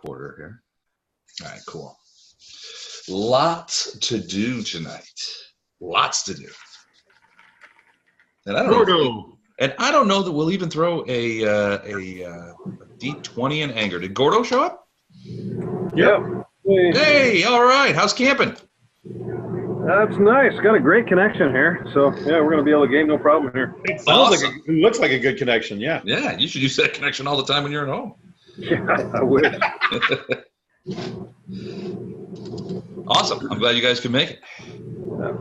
quarter here. All right, cool. Lots to do tonight. Lots to do. And I don't know that we'll even throw a D20 in anger. Did Gordo show up? Yep. Hey, all right. How's camping? That's nice. Got a great connection here. So, yeah, we're going to be able to game no problem here. It sounds like it looks like a good connection, yeah. Yeah, you should use that connection all the time when you're at home. Yeah, I wish. Awesome. I'm glad you guys could make it. Yeah.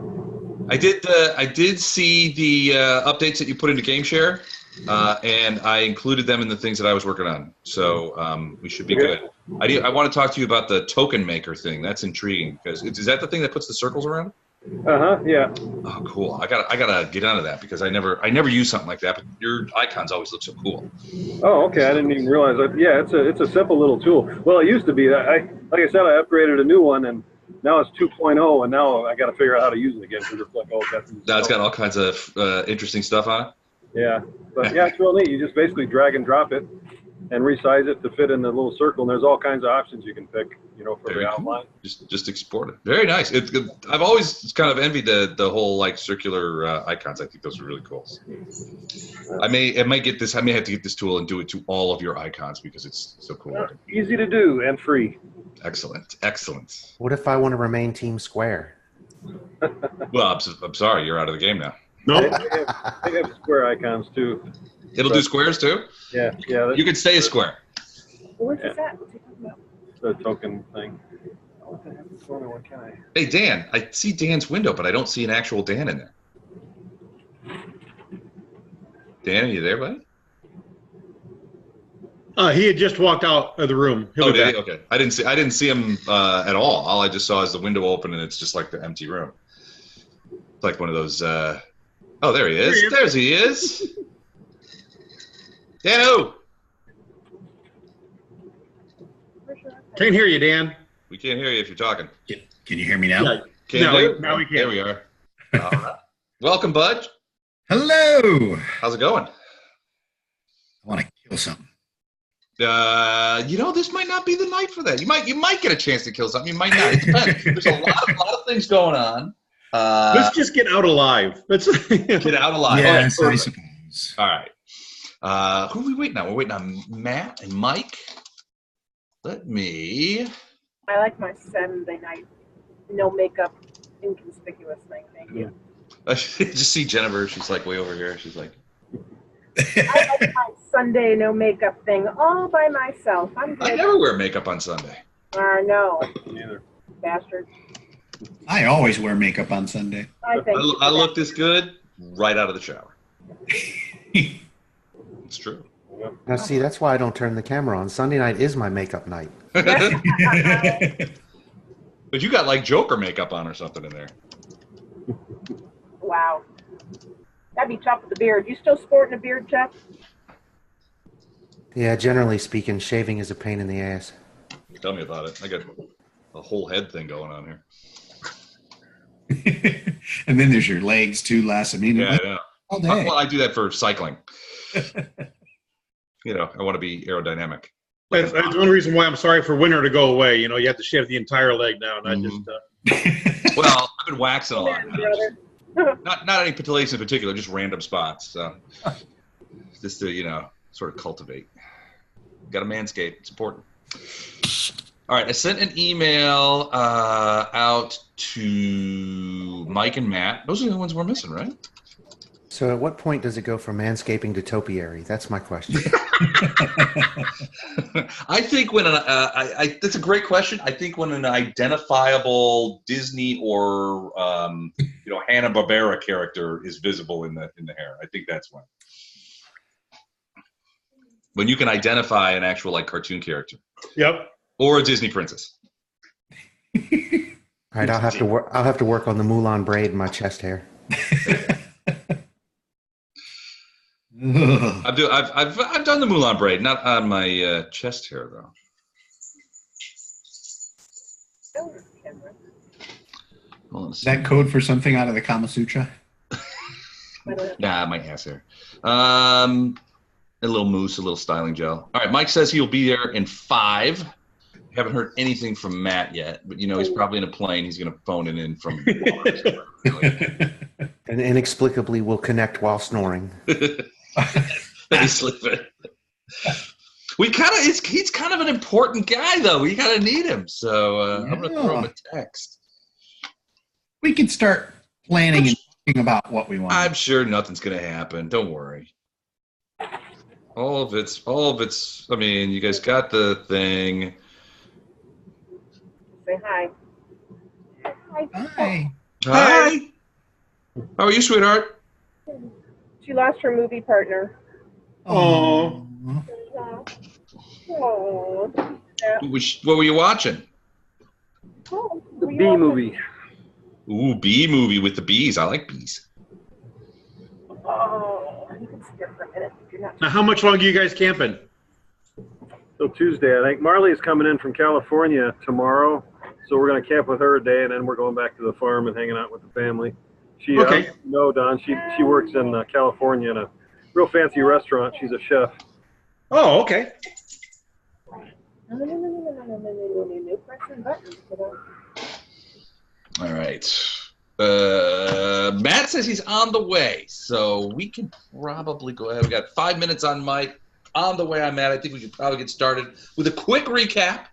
I did see the updates that you put into GameShare, and I included them in the things that I was working on. So we should be good. I want to talk to you about the token maker thing. That's intriguing because is that the thing that puts the circles around? Yeah. Oh, cool. I gotta get onto that because I never use something like that. But your icons always look so cool. Oh, okay. I didn't even realize that. Yeah, it's a simple little tool. Well, it used to be that. Like I said, I upgraded a new one, and now it's 2.0, and now I got to figure out how to use it again because it's like, oh, now it's got all kinds of interesting stuff on it. Yeah, but yeah, it's real neat. You just basically drag and drop it and resize it to fit in the little circle, and there's all kinds of options you can pick, for the outline. Cool. Just export it. Very nice. I've always kind of envied the whole like circular icons. I think those are really cool. I may have to get this tool and do it to all of your icons because it's so cool. Easy to do and free. Excellent. What if I want to remain Team Square? Well, I'm sorry, you're out of the game now. No, they have square icons too. It'll do squares too? Yeah. You can stay a square. What's that? What's he talking about? The token thing. What the heck is going on? What can I? Hey, Dan, I see Dan's window, but I don't see an actual Dan in there. Dan, are you there, buddy? he had just walked out of the room. Oh, did he? Okay. I didn't see him at all. All I just saw is the window open, and it's just like the empty room. It's like one of those. Oh, there he is. There he is. Dan-o! Can't hear you, Dan. We can't hear you if you're talking. Can you hear me now? Yeah. Now we can. There we are. All right. Welcome, Bud. Hello. How's it going? I want to kill something. This might not be the night for that. You might get a chance to kill something. You might not. It depends. There's a lot of things going on. Let's just get out alive. Let's get out alive. Yes, I suppose. All right. Who are we waiting on? We're waiting on Matt and Mike. I like my Saturday night, no makeup, inconspicuous thing. Thank you. Just see Jennifer. She's like way over here. She's like. I like my Sunday no makeup thing all by myself. I'm good. I never wear makeup on Sunday. No. Neither. Bastard. I always wear makeup on Sunday. I look this good right out of the shower. It's true. Now, see, that's why I don't turn the camera on. Sunday night is my makeup night. But you got like Joker makeup on or something in there. Wow. That'd be tough with the beard. You still sporting a beard, Chuck? Yeah, generally speaking, shaving is a pain in the ass. Tell me about it. I got a whole head thing going on here. And then there's your legs too, last immediately. Yeah. All day. Well, I do that for cycling. I want to be aerodynamic. That's one reason why I'm sorry for winter to go away. You have to shave the entire leg now, not just. Well, I've been waxing a lot. Not any place in particular, just random spots. So just to sort of cultivate. Got to manscape. It's important. All right, I sent an email out to Mike and Matt. Those are the ones we're missing, right? So at what point does it go from manscaping to topiary? That's my question. I think when that's a great question. I think when an identifiable Disney or Hanna-Barbera character is visible in the hair, I think that's when you can identify an actual cartoon character. Yep. Or a Disney princess. All right, I'll have to work on the Mulan braid in my chest hair. I've done the Mulan braid, not on my chest hair though. Is that code for something out of the Kama Sutra? Nah, my ass hair. A little mousse, a little styling gel. All right, Mike says he'll be there in 5. Haven't heard anything from Matt yet, but he's probably in a plane. He's going to phone it in from. And inexplicably will connect while snoring. He's sleeping. He's kind of an important guy, though. We kind of need him, so I'm going to throw him a text. We can start planning and talking about what we want. I'm sure nothing's going to happen. Don't worry. All of it's. I mean, you guys got the thing. Say hi. Hi. Hi. How are you, sweetheart? She lost her movie partner. Oh. Oh. Yeah. What were you watching? Oh, The bee movie. Ooh, bee movie with the bees. I like bees. Oh, you can sit there for a minute if you're not. Now, how much longer are you guys camping? Till Tuesday, I think. Marley's coming in from California tomorrow, so we're going to camp with her a day, and then we're going back to the farm and hanging out with the family. She, Okay. no, Don. She works in California in a real fancy restaurant. She's a chef. Oh, okay. No, pressing buttons. All right. Matt says he's on the way, so we can probably go ahead. We got 5 minutes on mic. On the way, I'm Matt. I think we could probably get started with a quick recap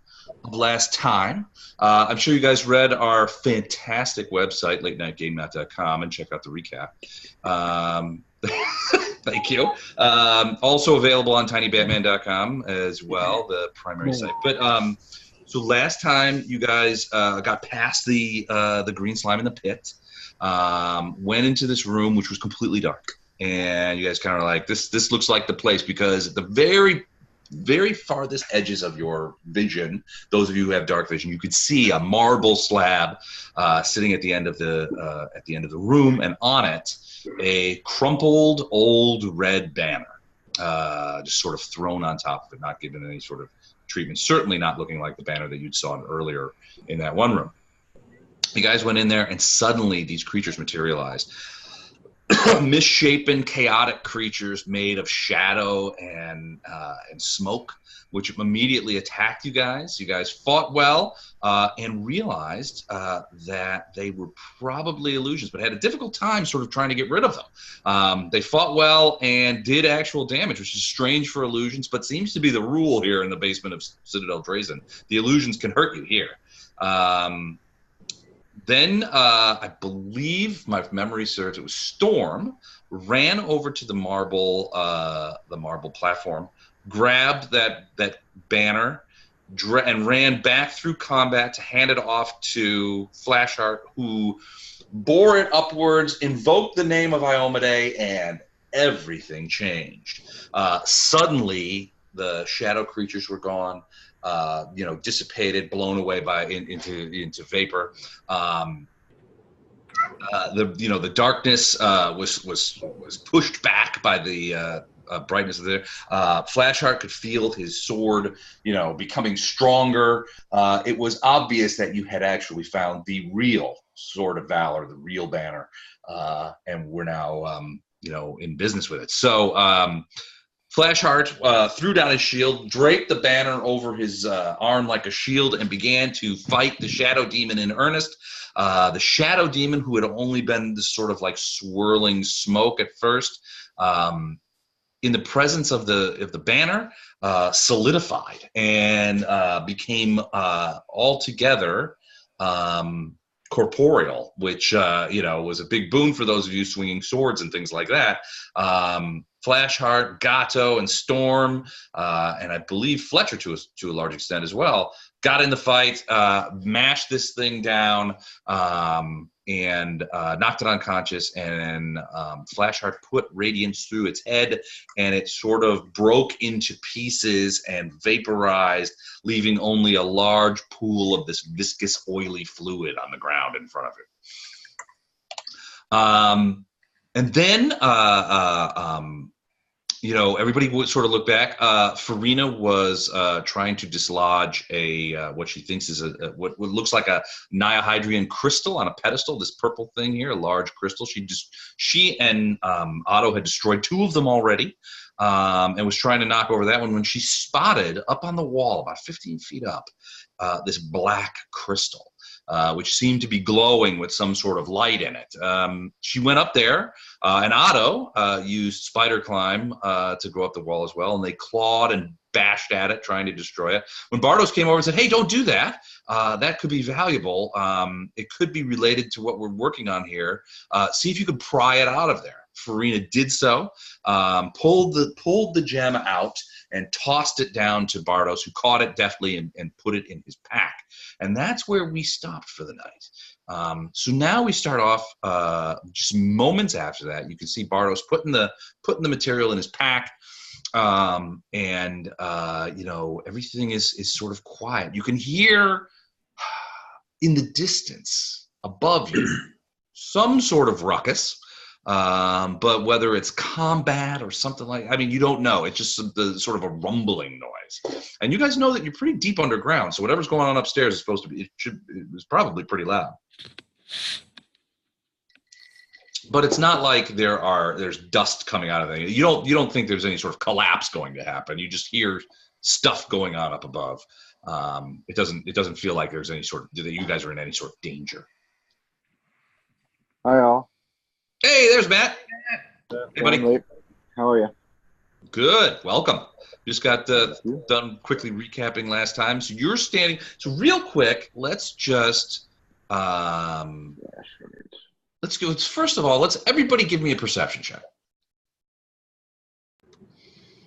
of last time. I'm sure you guys read our fantastic website, latenightgamenight.com, and check out the recap. Thank you. Also available on tinybatman.com as well, the primary site. But so last time you guys got past the green slime in the pit, went into this room which was completely dark, and you guys kind of like this looks like the place, because at the very farthest edges of your vision, those of you who have dark vision, you could see a marble slab sitting at the end of the room, and on it a crumpled old red banner, just sort of thrown on top of it, not given any sort of treatment. Certainly not looking like the banner that you'd saw earlier in that one room. You guys went in there, and suddenly these creatures materialized. Misshapen, chaotic creatures made of shadow and smoke, which immediately attacked you guys. You guys fought well and realized that they were probably illusions, but had a difficult time sort of trying to get rid of them. They fought well and did actual damage, which is strange for illusions, but seems to be the rule here in the basement of Citadel Drazen. The illusions can hurt you here. Then I believe, my memory serves, it was Storm ran over to the marble platform, grabbed that banner, and ran back through combat to hand it off to Flashheart, who bore it upwards, invoked the name of Iomade, and everything changed. Suddenly, the shadow creatures were gone. Dissipated, blown away into vapor. The darkness was pushed back by the brightness of the. Flashheart could feel his sword, becoming stronger. It was obvious that you had actually found the real Sword of Valor, the real banner, and we're now in business with it. So. Flashheart threw down his shield, draped the banner over his arm like a shield, and began to fight the Shadow Demon in earnest. The Shadow Demon, who had only been this sort of like swirling smoke at first, in the presence of the banner, solidified and became altogether corporeal, which was a big boon for those of you swinging swords and things like that. Flashheart, Gato, and Storm, and I believe Fletcher to a large extent as well, got in the fight, mashed this thing down, and knocked it unconscious. And Flashheart put radiance through its head, and it sort of broke into pieces and vaporized, leaving only a large pool of this viscous, oily fluid on the ground in front of it. And then, everybody would sort of look back. Farina was trying to dislodge what she thinks is what looks like a Nihydrian crystal on a pedestal. This purple thing here, a large crystal. She and Otto had destroyed 2 of them already. and was trying to knock over that one when she spotted up on the wall, about 15 feet up, this black crystal, which seemed to be glowing with some sort of light in it. She went up there, and Otto used spider climb to go up the wall as well, and they clawed and bashed at it, trying to destroy it. When Bardos came over and said, hey, don't do that. That could be valuable. It could be related to what we're working on here. See if you can pry it out of there. Farina did so, pulled the gem out and tossed it down to Bardos, who caught it deftly and put it in his pack. And that's where we stopped for the night. So now we start off just moments after that. You can see Bardos putting the material in his pack. Everything is sort of quiet. You can hear in the distance above you some sort of ruckus, but whether it's combat or something you don't know. It's just the sort of a rumbling noise. And you guys know that you're pretty deep underground, so whatever's going on upstairs is supposed to be, it was probably pretty loud. But it's not like there's dust coming out of it. You don't think there's any sort of collapse going to happen. You just hear stuff going on up above. It doesn't feel like there's any sort of, that you guys are in any sort of danger. Hi all. Hey, there's Matt. Hey, buddy. How are you? Good. Welcome. Just got done quickly recapping last time. So you're standing. So real quick, let's just let's go. First of all, let's everybody give me a perception check.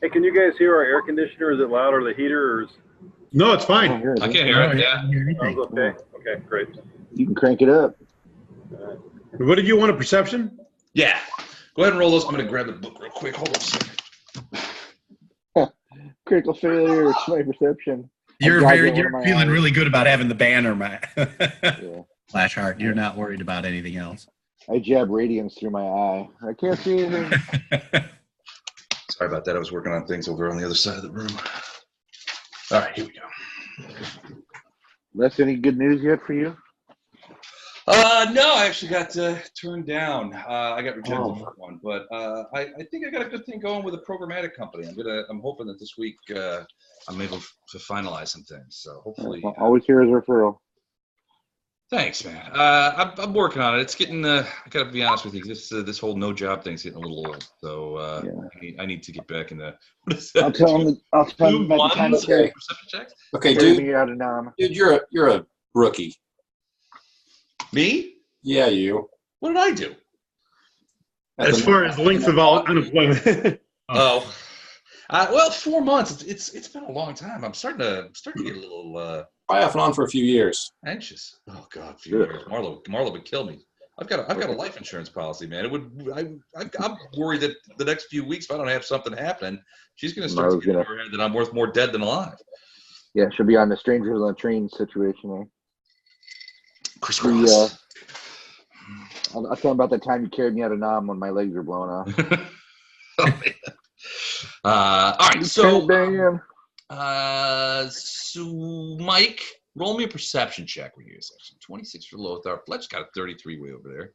Hey, can you guys hear our air conditioner? Is it loud, or the heater? Or is... No, it's fine. I can't hear it. Yeah. Sounds okay. Okay, great. You can crank it up. What did you want, a perception? Yeah. Go ahead and roll those. I'm going to grab the book real quick. Hold on a second. Critical failure. It's my perception. You're feeling really good about having the banner, Matt. Yeah. Flash heart. You're not worried about anything else. I jab radiance through my eye. I can't see anything. Sorry about that. I was working on things over on the other side of the room. All right, here we go. Les, any good news yet for you? No, I actually got turned down. I got rejected for one, but I think I got a good thing going with a programmatic company. I'm hoping that this week I'm able to finalize some things. So hopefully, always here as a referral. Thanks, man. I'm working on it. It's getting. I got to be honest with you. This whole no job thing's getting a little old. So I need to get back in the. I'll tell him about the time to carry. Okay, dude, you're a rookie. Me? Yeah, you. What did I do? As far as length of unemployment. Well, 4 months. It's been a long time. I'm starting to get a little Probably off and on for a few years. anxious. Oh God, a few years. Marlo would kill me. I've got a life insurance policy, man. I'm worried that the next few weeks, if I don't have something happening, she's going to start to get in her head that I'm worth more dead than alive. Yeah, she'll be on the strangers on a train situation there. I'll tell him about the time you carried me out of Nam when my legs were blown off. All right, so Mike, roll me a perception check with you. 26 for Lothar. Fletch got a 33 way over there.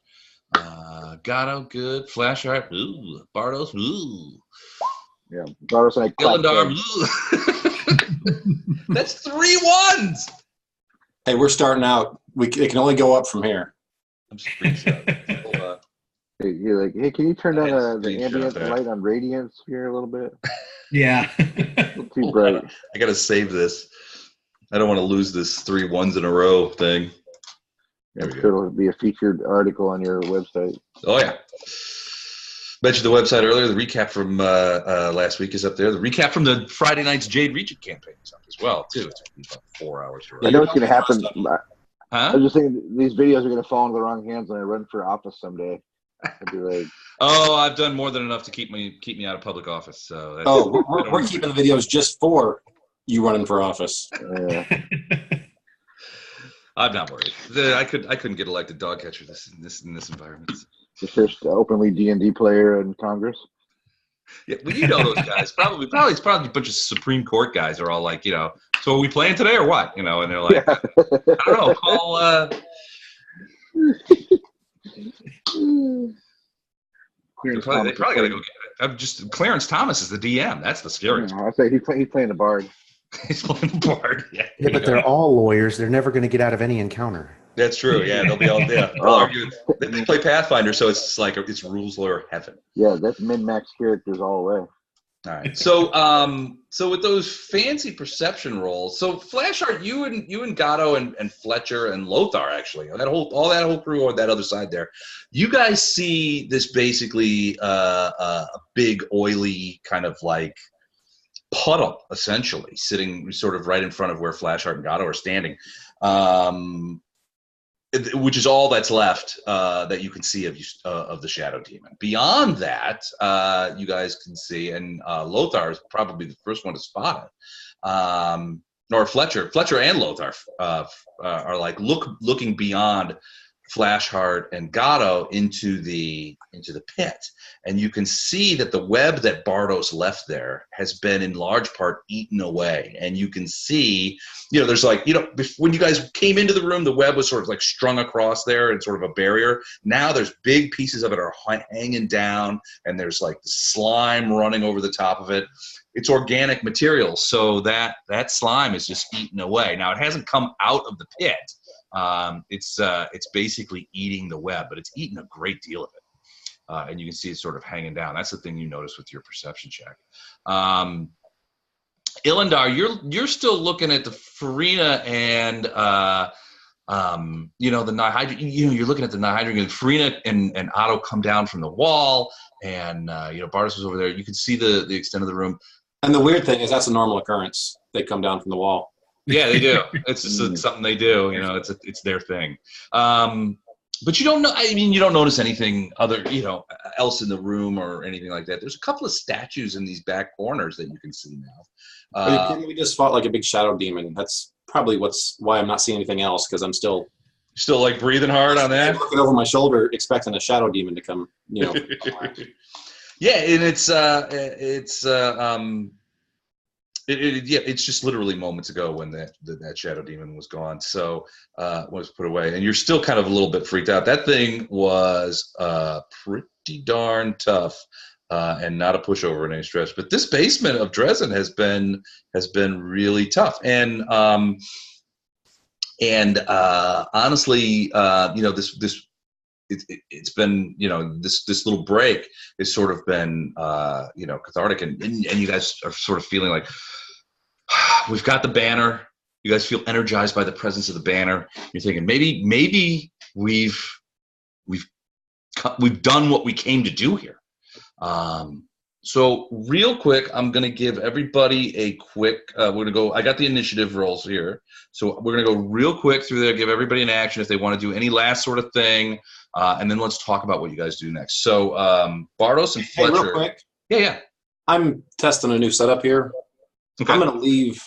Gatto, good. Flash art, ooh. Bardos, ooh. Yeah, Bardos and I. Gillendar, ooh. That's 3 ones. Hey, we're starting out. It can only go up from here. I'm screenshotting. Hey, you're like, hey, can you turn down the ambient light on radiance here a little bit? Yeah. Too bright. I gotta save this. I don't want to lose this 3 ones in a row thing. It'll be a featured article on your website. Oh yeah. Mentioned the website earlier. The recap from last week is up there. The recap from the Friday night's Jade Regent campaign is up as well too. It's about 4 hours. I know it's going to happen. Huh? I'm just thinking these videos are going to fall into the wrong hands when I run for office someday. I'd be like, oh, I've done more than enough to keep me out of public office. So we're keeping the videos just for you running for office. I'm not worried. I couldn't get elected dog catcher in this environment. The first openly D&D player in Congress. Yeah, well, you know those guys. Probably it's probably a bunch of Supreme Court guys are all like, so are we playing today or what? And they're like, I don't know. Call. They probably got to go get it. I'm just Clarence Thomas is the DM. That's the scariest. I say he's playing the bard. He's playing the bard. Yeah, but they're all lawyers. They're never going to get out of any encounter. That's true. Yeah, they'll be all they'll argue. They play Pathfinder, so it's like it's rules lawyer heaven. Yeah, that's min-max characters all the way. All right. So so with those fancy perception rolls, so Flashheart, you and Gatto and Fletcher and Lothar, actually, all that whole crew on that other side there, you guys see this basically a big oily kind of like puddle, essentially, sitting sort of right in front of where Flashheart and Gatto are standing. Which is all that's left that you can see of the Shadow Demon. Beyond that, you guys can see, and Lothar is probably the first one to spot it. Or Fletcher and Lothar are like looking beyond Flashheart and Gatto into the pit, and you can see that the web that Bardos left there has been in large part eaten away. And you can see, there's like, when you guys came into the room, the web was sort of like strung across there and sort of a barrier. Now there's big pieces of it are hanging down, and there's like the slime running over the top of it. It's organic material, so that slime is just eaten away. Now it hasn't come out of the pit. It's basically eating the web, but it's eaten a great deal of it, and you can see it sort of hanging down. That's the thing you notice with your perception check. Ilindar, you're still looking at the Farina and the Nihydrian. You're looking at the Nihydrian, and Farina and Otto come down from the wall, and Bardos was over there. You can see the extent of the room. And the weird thing is that's a normal occurrence. They come down from the wall. Yeah, they do. It's just something they do. It's their thing. But you don't know. I mean, you don't notice anything other, else in the room or anything like that. There's a couple of statues in these back corners that you can see now. We just fought like a big shadow demon. That's probably why I'm not seeing anything else, because I'm still like breathing hard on that. Looking over my shoulder, expecting a shadow demon to come. Yeah, and it's just literally moments ago when that shadow demon was gone, so was put away, and you're still kind of a little bit freaked out. That thing was pretty darn tough, and not a pushover in any stretch. But this basement of Dresden has been really tough, and honestly, it's been, this little break has sort of been cathartic, and you guys are sort of feeling like we've got the banner. You guys feel energized by the presence of the banner. You're thinking maybe we've done what we came to do here. So real quick, I'm going to give everybody a quick, we're going to go, I got the initiative rolls here. So we're going to go real quick through there, give everybody an action if they want to do any last sort of thing. And then let's talk about what you guys do next. So Bardos and Fletcher. Hey, real quick. Yeah. I'm testing a new setup here. Okay. I'm going to leave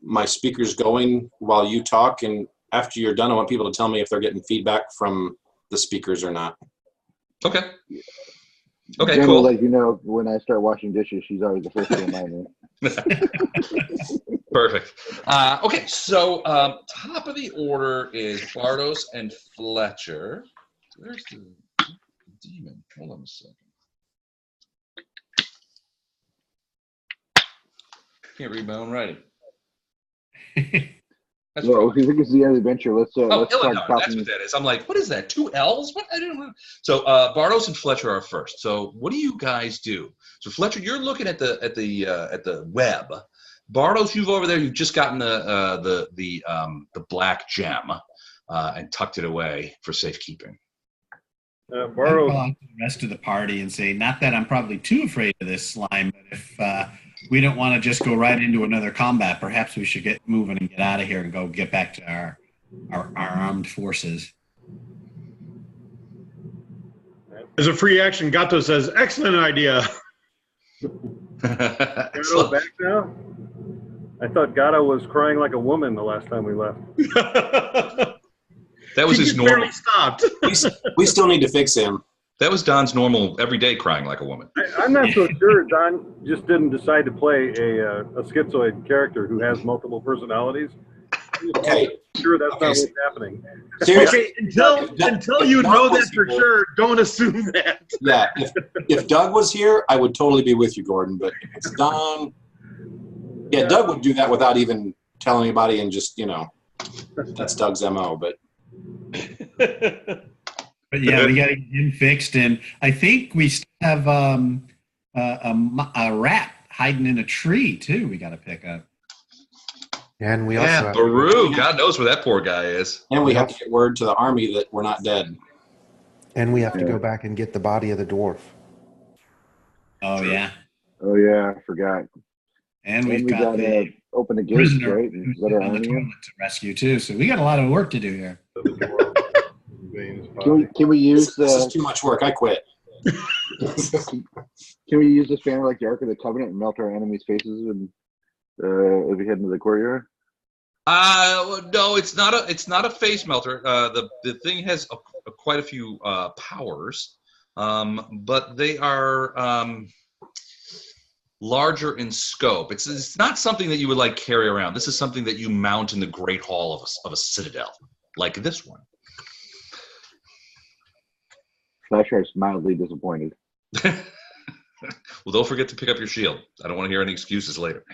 my speakers going while you talk. And after you're done, I want people to tell me if they're getting feedback from the speakers or not. Okay. Okay, Jen cool. will let you know when I start washing dishes. She's always the first to remind me. Perfect. Okay, so top of the order is Bardos and Fletcher. Where's the demon? Hold on a second. Can't read my own writing. That's Well, if you think it's the end of the adventure, let's start Illinois, that's talking. what that is. I'm like, what is that? 2 L's? What? I didn't know. So Bardos and Fletcher are first. So what do you guys do? So Fletcher, you're looking at the web. Bardos, you've over there. You've just gotten the black gem and tucked it away for safekeeping. I'll call out to the rest of the party and say, not that I'm probably too afraid of this slime, but if we don't want to just go right into another combat, perhaps we should get moving and get out of here and go get back to our armed forces. As a free action, Gato says, excellent idea. Gato back now? I thought Gato was crying like a woman the last time we left. That was his normal. Stopped. We still need to fix him. That was Don's normal everyday crying like a woman. I'm not so sure Don just didn't decide to play a schizoid character who has multiple personalities. Okay. Sure, that's not what's happening. Seriously, Okay, until you know that for sure, don't assume that. yeah, if Doug was here, I would totally be with you, Gordon. But if it's Don, yeah, Doug would do that without even telling anybody, and just that's Doug's MO. But yeah, we got to get him fixed, and I think we still have a rat hiding in a tree too. We got to pick up. And we also have Baru. God knows where that poor guy is. And we have to get word to the army that we're not dead. And we have to go back and get the body of the dwarf. Oh yeah. Oh yeah, I forgot. And we got the open the gates, prisoner right? who's Let our on the army toilet in. to rescue too. So we got a lot of work to do here. Can we use This is too much work. I quit. Can we use this banner like the Ark of the Covenant and melt our enemies' faces and as we head into the courtyard? No, it's not a face melter. The thing has quite a few powers, but they are larger in scope. It's not something that you would like carry around. This is something that you mount in the Great Hall of a citadel, like this one. Flashheart's mildly disappointed. Well, don't forget to pick up your shield. I don't want to hear any excuses later.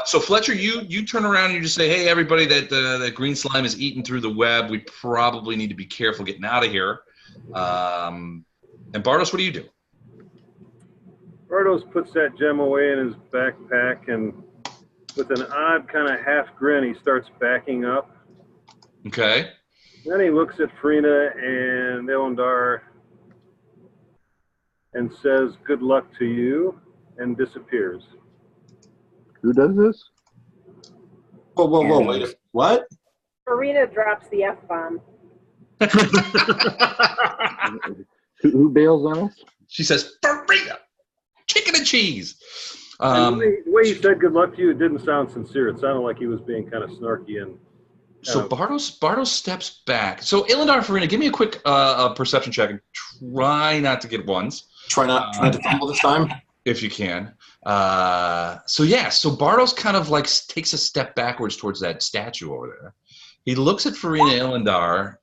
So Fletcher, you turn around and you just say, "Hey, everybody, that green slime is eating through the web. We probably need to be careful getting out of here." And Bardos, what do you do? Bardos puts that gem away in his backpack, and with an odd kind of half grin, he starts backing up. Okay. Then he looks at Farina and Ilendar and says, "Good luck to you," and disappears. Who does this? Whoa, wait. What? Farina drops the F-bomb. Who bails on us? She says, "Farina, chicken and cheese." The way he said "good luck to you," it didn't sound sincere. It sounded like he was being kind of snarky and. So Bardos steps back. So Ilendar and Farina, give me a quick perception check and try not to get ones. Try not to fumble this time, if you can. So Bardos kind of like takes a step backwards towards that statue over there. He looks at Farina Ilendar.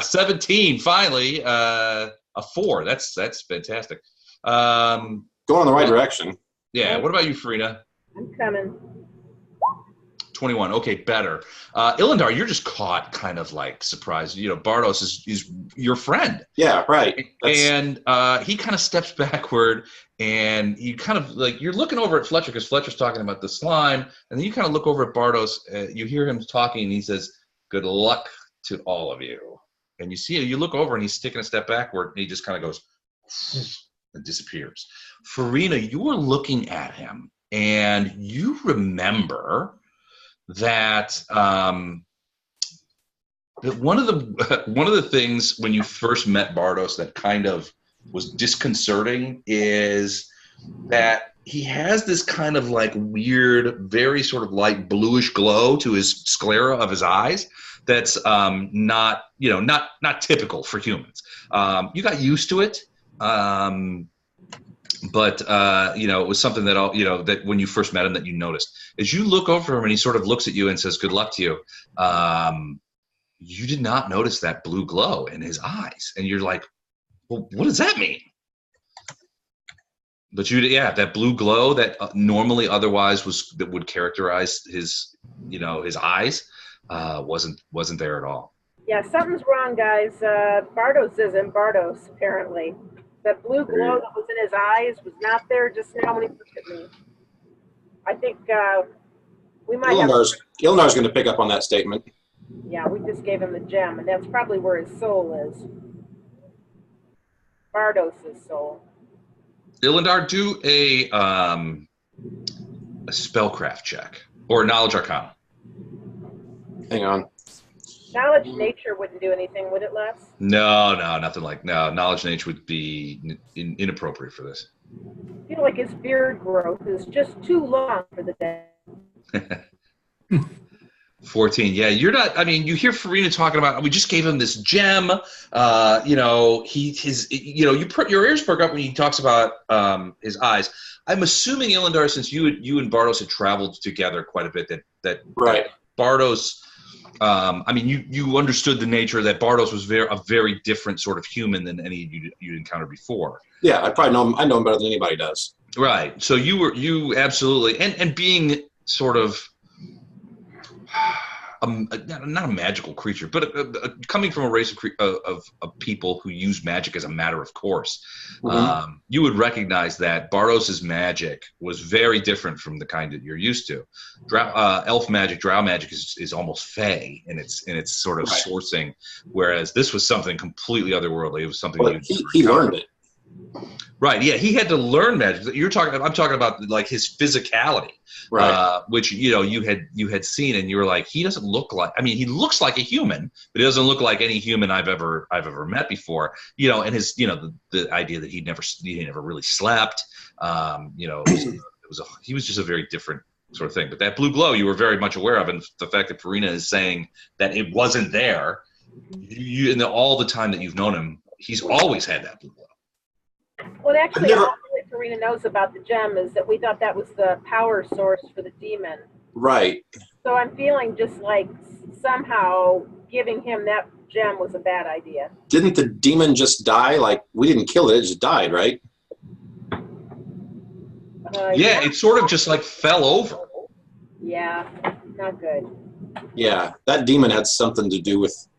17, finally. A 4. That's fantastic. going in the right direction. Yeah. What about you, Farina? I'm coming. 21. Okay, better. Ilendar, you're just caught kind of like surprised. Bardos is your friend. Yeah, right. And he kind of steps backward, and you kind of like, you're looking over at Fletcher because Fletcher's talking about the slime, and then you kind of look over at Bardos. You hear him talking, and he says, "Good luck to all of you." And you look over, and he's taking a step backward, and he just kind of goes and disappears. Farina, you're looking at him, and you remember that that one of the things when you first met Bardos that kind of was disconcerting is that he has this kind of like weird, very sort of light bluish glow to his sclera of his eyes that's not typical for humans. You got used to it. But it was something that that when you first met him that you noticed. As you look over him and he sort of looks at you and says, "Good luck to you," you did not notice that blue glow in his eyes, and you're like, "Well, what does that mean?" But that blue glow that normally otherwise that would characterize his his eyes wasn't there at all. Yeah, something's wrong, guys. Bardos isn't Bardos, apparently. That blue glow that was in his eyes was not there just now when he looked at me. I think we might Ilnar's going to pick up on that statement. Yeah, we just gave him the gem, and that's probably where his soul is. Bardos' soul. Ilendar, do a spellcraft check or knowledge arcana. Hang on. Knowledge nature wouldn't do anything, would it, Les? No, nothing like knowledge nature would be inappropriate for this. I feel like his beard growth is just too long for the day. 14. Yeah, you're not. I mean, you hear Farina talking about. We just gave him this gem. Your ears perk up when he talks about his eyes. I'm assuming Ilendar, since you and Bardos had traveled together quite a bit, that right. Bardos. I mean, you understood the nature that Bardos was a very different sort of human than any you'd encountered before. Yeah, I know him better than anybody does. Right. So you absolutely and being sort of not a magical creature, but coming from a race of people who use magic as a matter of course, you would recognize that Bardos's magic was very different from the kind that you're used to. Elf magic, drow magic is almost fey in its sort of sourcing, whereas this was something completely otherworldly. It was something he learned it. Right. Yeah, he had to learn magic. I'm talking about like his physicality, right? Which you had seen, and you were like, he doesn't look like. I mean, he looks like a human, but he doesn't look like any human I've ever met before. And his the idea that he never really slept. He was just a very different sort of thing. But that blue glow you were very much aware of, and the fact that Farina is saying that it wasn't there, all the time that you've known him, he's always had that blue glow. Well, actually, all that Farina knows about the gem is that we thought that was the power source for the demon. Right. So I'm feeling just like somehow giving him that gem was a bad idea. Didn't the demon just die? Like, we didn't kill it, it just died, right? Yeah, it sort of just like fell over. Yeah, not good. Yeah, that demon had something to do with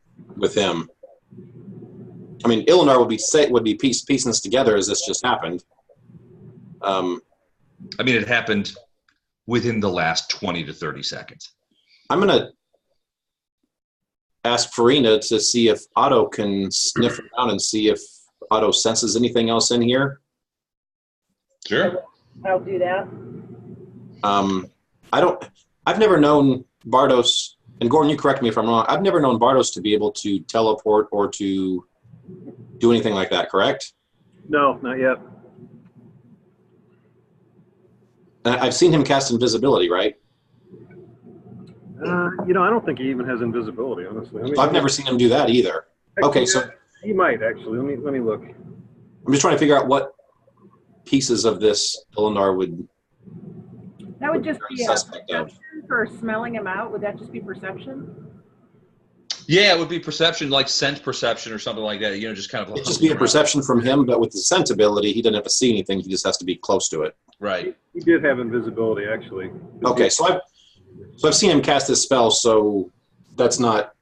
him. I mean, Illinar would be piecing this together as this just happened. I mean, it happened within the last 20 to 30 seconds. I'm going to ask Farina to see if Otto can sniff around and see if Otto senses anything else in here. Sure. I'll do that. I've never known Bardos, and Gordon, you correct me if I'm wrong, I've never known Bardos to be able to teleport or to do anything like that, correct? No, not yet. I've seen him cast invisibility, right? I don't think he even has invisibility, honestly. I've never seen him do that either. Actually, Okay, so he might actually. Let me look. I'm just trying to figure out what pieces of this Illinar would. That would just be a suspect of. perception for smelling him out. Would that just be perception? Yeah, it would be perception, like scent perception or something like that. Just kind of. It'd just be a perception from him, but with the scent ability, he doesn't have to see anything. He just has to be close to it. Right. He did have invisibility, actually. Okay, so I've seen him cast this spell, so that's not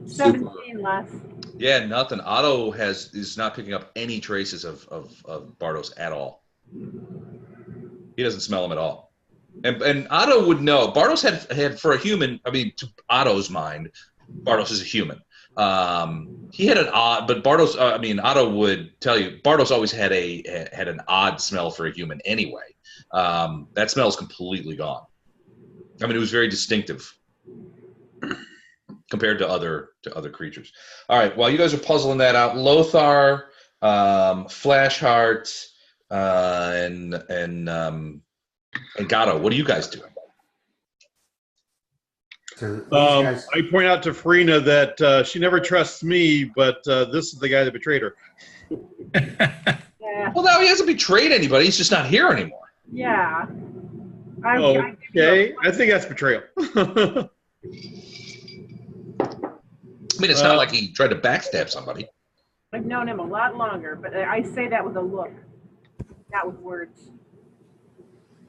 17 less. Yeah, nothing. Otto is not picking up any traces of Bardos at all. He doesn't smell him at all. And Otto would know. Bardos had for a human, I mean, to Otto's mind, Bardos is a human. He had an odd, but Bardos, Otto would tell you, Bardos always had an odd smell for a human anyway. That smell is completely gone. I mean, it was very distinctive compared to other creatures. All right, while you guys are puzzling that out, Lothar, Flashheart, and Gato, what are you guys doing? So I point out to Farina that she never trusts me, but this is the guy that betrayed her. Yeah. Well, now he hasn't betrayed anybody. He's just not here anymore. Yeah. Okay, I think that's betrayal. I mean, it's not like he tried to backstab somebody. I've known him a lot longer, but I say that with a look, not with words.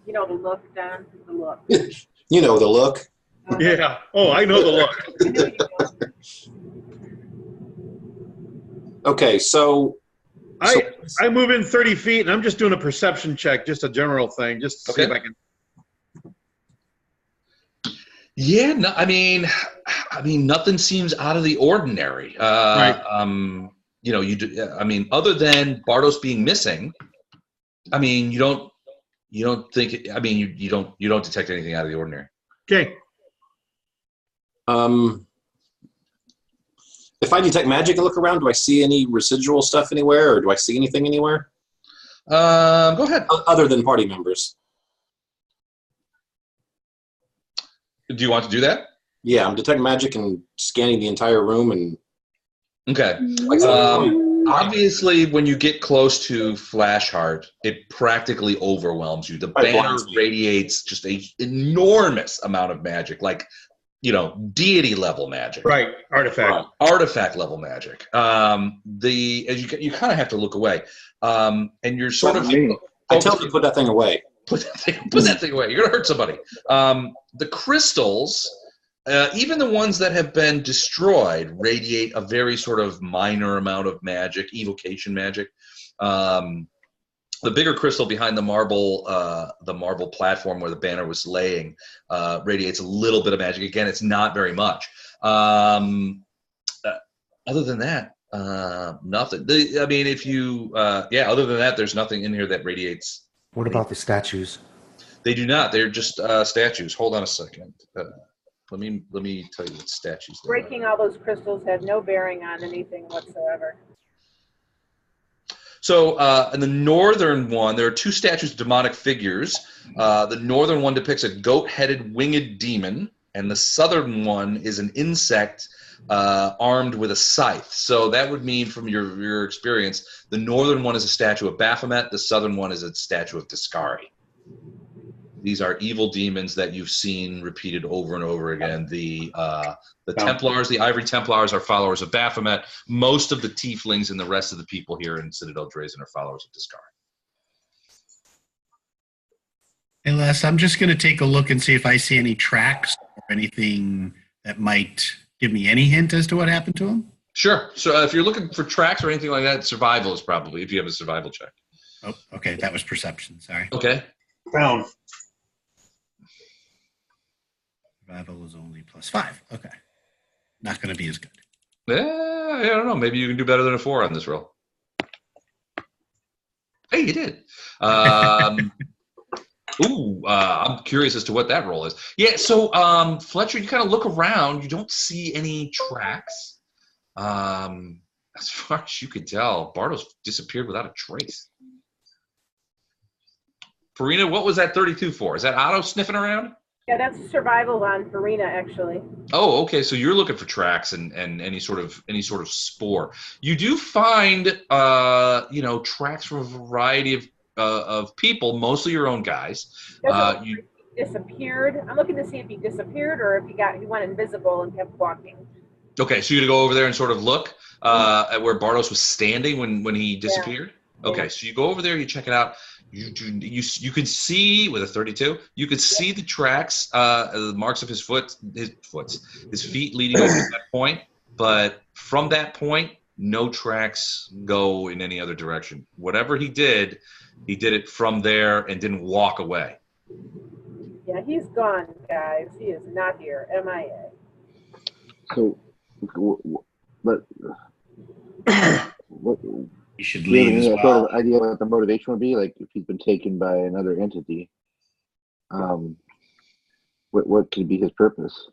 You know the look, Don? The look. You know the look. Yeah. Oh, I know the look. Okay, so I move in 30 feet, and I'm just doing a perception check, just a general thing, just to see if I can. Yeah, no, I mean, nothing seems out of the ordinary. Right. Other than Bardos being missing, I mean, you don't think. I mean, you don't detect anything out of the ordinary. Okay. If I detect magic and look around, do I see any residual stuff anywhere, or do I see anything anywhere? Go ahead. Other than party members. Do you want to do that? Yeah, I'm detecting magic and scanning the entire room and. Okay. Obviously, when you get close to Flashheart, it practically overwhelms you. The Right, banner blinds you. radiates just an enormous amount of magic, like, deity level magic. Right, artifact. Artifact level magic. You kind of have to look away, and you're sort of. I tell you to put that thing away. Put that thing away. You're gonna hurt somebody. The crystals, even the ones that have been destroyed, radiate a very sort of minor amount of magic, evocation magic. The bigger crystal behind the marble platform where the banner was laying, radiates a little bit of magic. Again, it's not very much. Other than that, nothing. Other than that, there's nothing in here that radiates. What about the statues? They do not. They're just statues. Hold on a second. Let me tell you what statues they are. Breaking all those crystals had no bearing on anything whatsoever. So in the northern one, there are two statues of demonic figures. The northern one depicts a goat-headed winged demon, and the southern one is an insect armed with a scythe. So that would mean, from your experience, the northern one is a statue of Baphomet, the southern one is a statue of Discari. These are evil demons that you've seen repeated over and over again. The Templars, the Ivory Templars, are followers of Baphomet. Most of the Tieflings and the rest of the people here in Citadel Drazen are followers of Discari. Hey, Les, I'm just going to take a look and see if I see any tracks or anything that might give me any hint as to what happened to him. Sure. So if you're looking for tracks or anything like that, survival is probably, if you have a survival check. Oh, okay. That was perception. Sorry. Okay. Found. Survival is only +5. Okay. Not going to be as good. I don't know. Maybe you can do better than a 4 on this roll. Hey, you did. I'm curious as to what that roll is. Yeah, so Fletcher, you kind of look around. You don't see any tracks. As far as you could tell, Bardos disappeared without a trace. Farina, what was that 32 for? Is that Otto sniffing around? Yeah, that's survival on Farina, actually. Oh, okay. So you're looking for tracks and any sort of spore. You do find tracks from a variety of people, mostly your own guys. You disappeared. I'm looking to see if he disappeared or if he went invisible and kept walking. Okay, so you're gonna go over there and sort of look at where Bardos was standing when he disappeared. Yeah. Okay, so you go over there, you check it out. You can see with a 32. You could see the tracks, the marks of his feet leading over to that point. But from that point, no tracks go in any other direction. Whatever he did it from there and didn't walk away. Yeah, he's gone, guys. He is not here. MIA. So, but what? You should leave as well. Sort of idea what the motivation would be, like if he's been taken by another entity. What could be his purpose?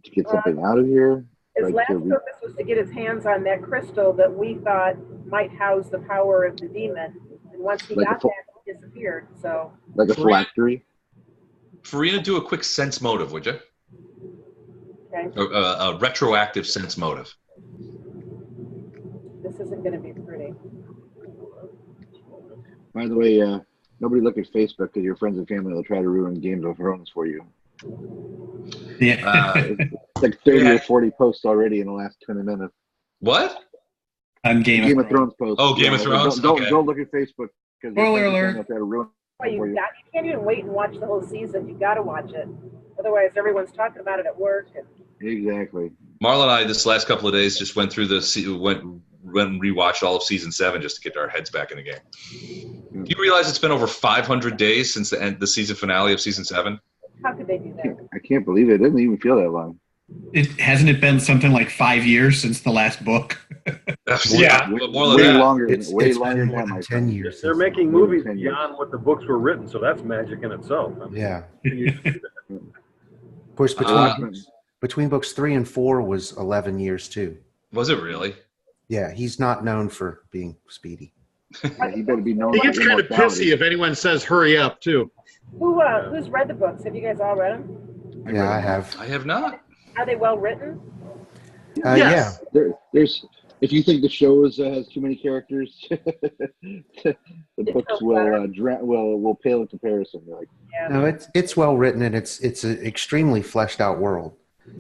To get something out of here? His last purpose was to get his hands on that crystal that we thought might house the power of the demon. And once he got that, he disappeared. So, like a phylactery. Farina, do a quick sense motive, would you? Okay. A retroactive sense motive. This isn't going to be pretty. By the way, nobody look at Facebook because your friends and family will try to ruin Games of Thrones for you. Yeah. It's like 30 or 40 posts already in the last 20 minutes. What? On Game of Thrones posts. Oh, Game of Thrones? Don't look at Facebook because Spoiler alert. Will try to ruin You can't even wait and watch the whole season. You got to watch it. Otherwise, everyone's talking about it at work. Exactly. Marla and I, this last couple of days, just went through went and rewatched all of season 7 just to get our heads back in the game. Do you realize it's been over 500 days since the season finale of season 7? How could they do that? I can't believe it. It didn't even feel that long. Hasn't it been something like 5 years since the last book? Yeah, way longer. It's longer been more than 10 years. They're making movies beyond what the books were written, so that's magic in itself. Yeah. Of course, between books 3 and 4 was 11 years too. Was it really? Yeah, he's not known for being speedy. He better be known. He gets kind of pissy if anyone says "hurry up" too. Who's read the books? Have you guys all read them? Yeah, I have. I have not. Are they well written? Yes. There's If you think the show has too many characters, the books will pale in comparison. Like, No, it's well written, and it's an extremely fleshed out world.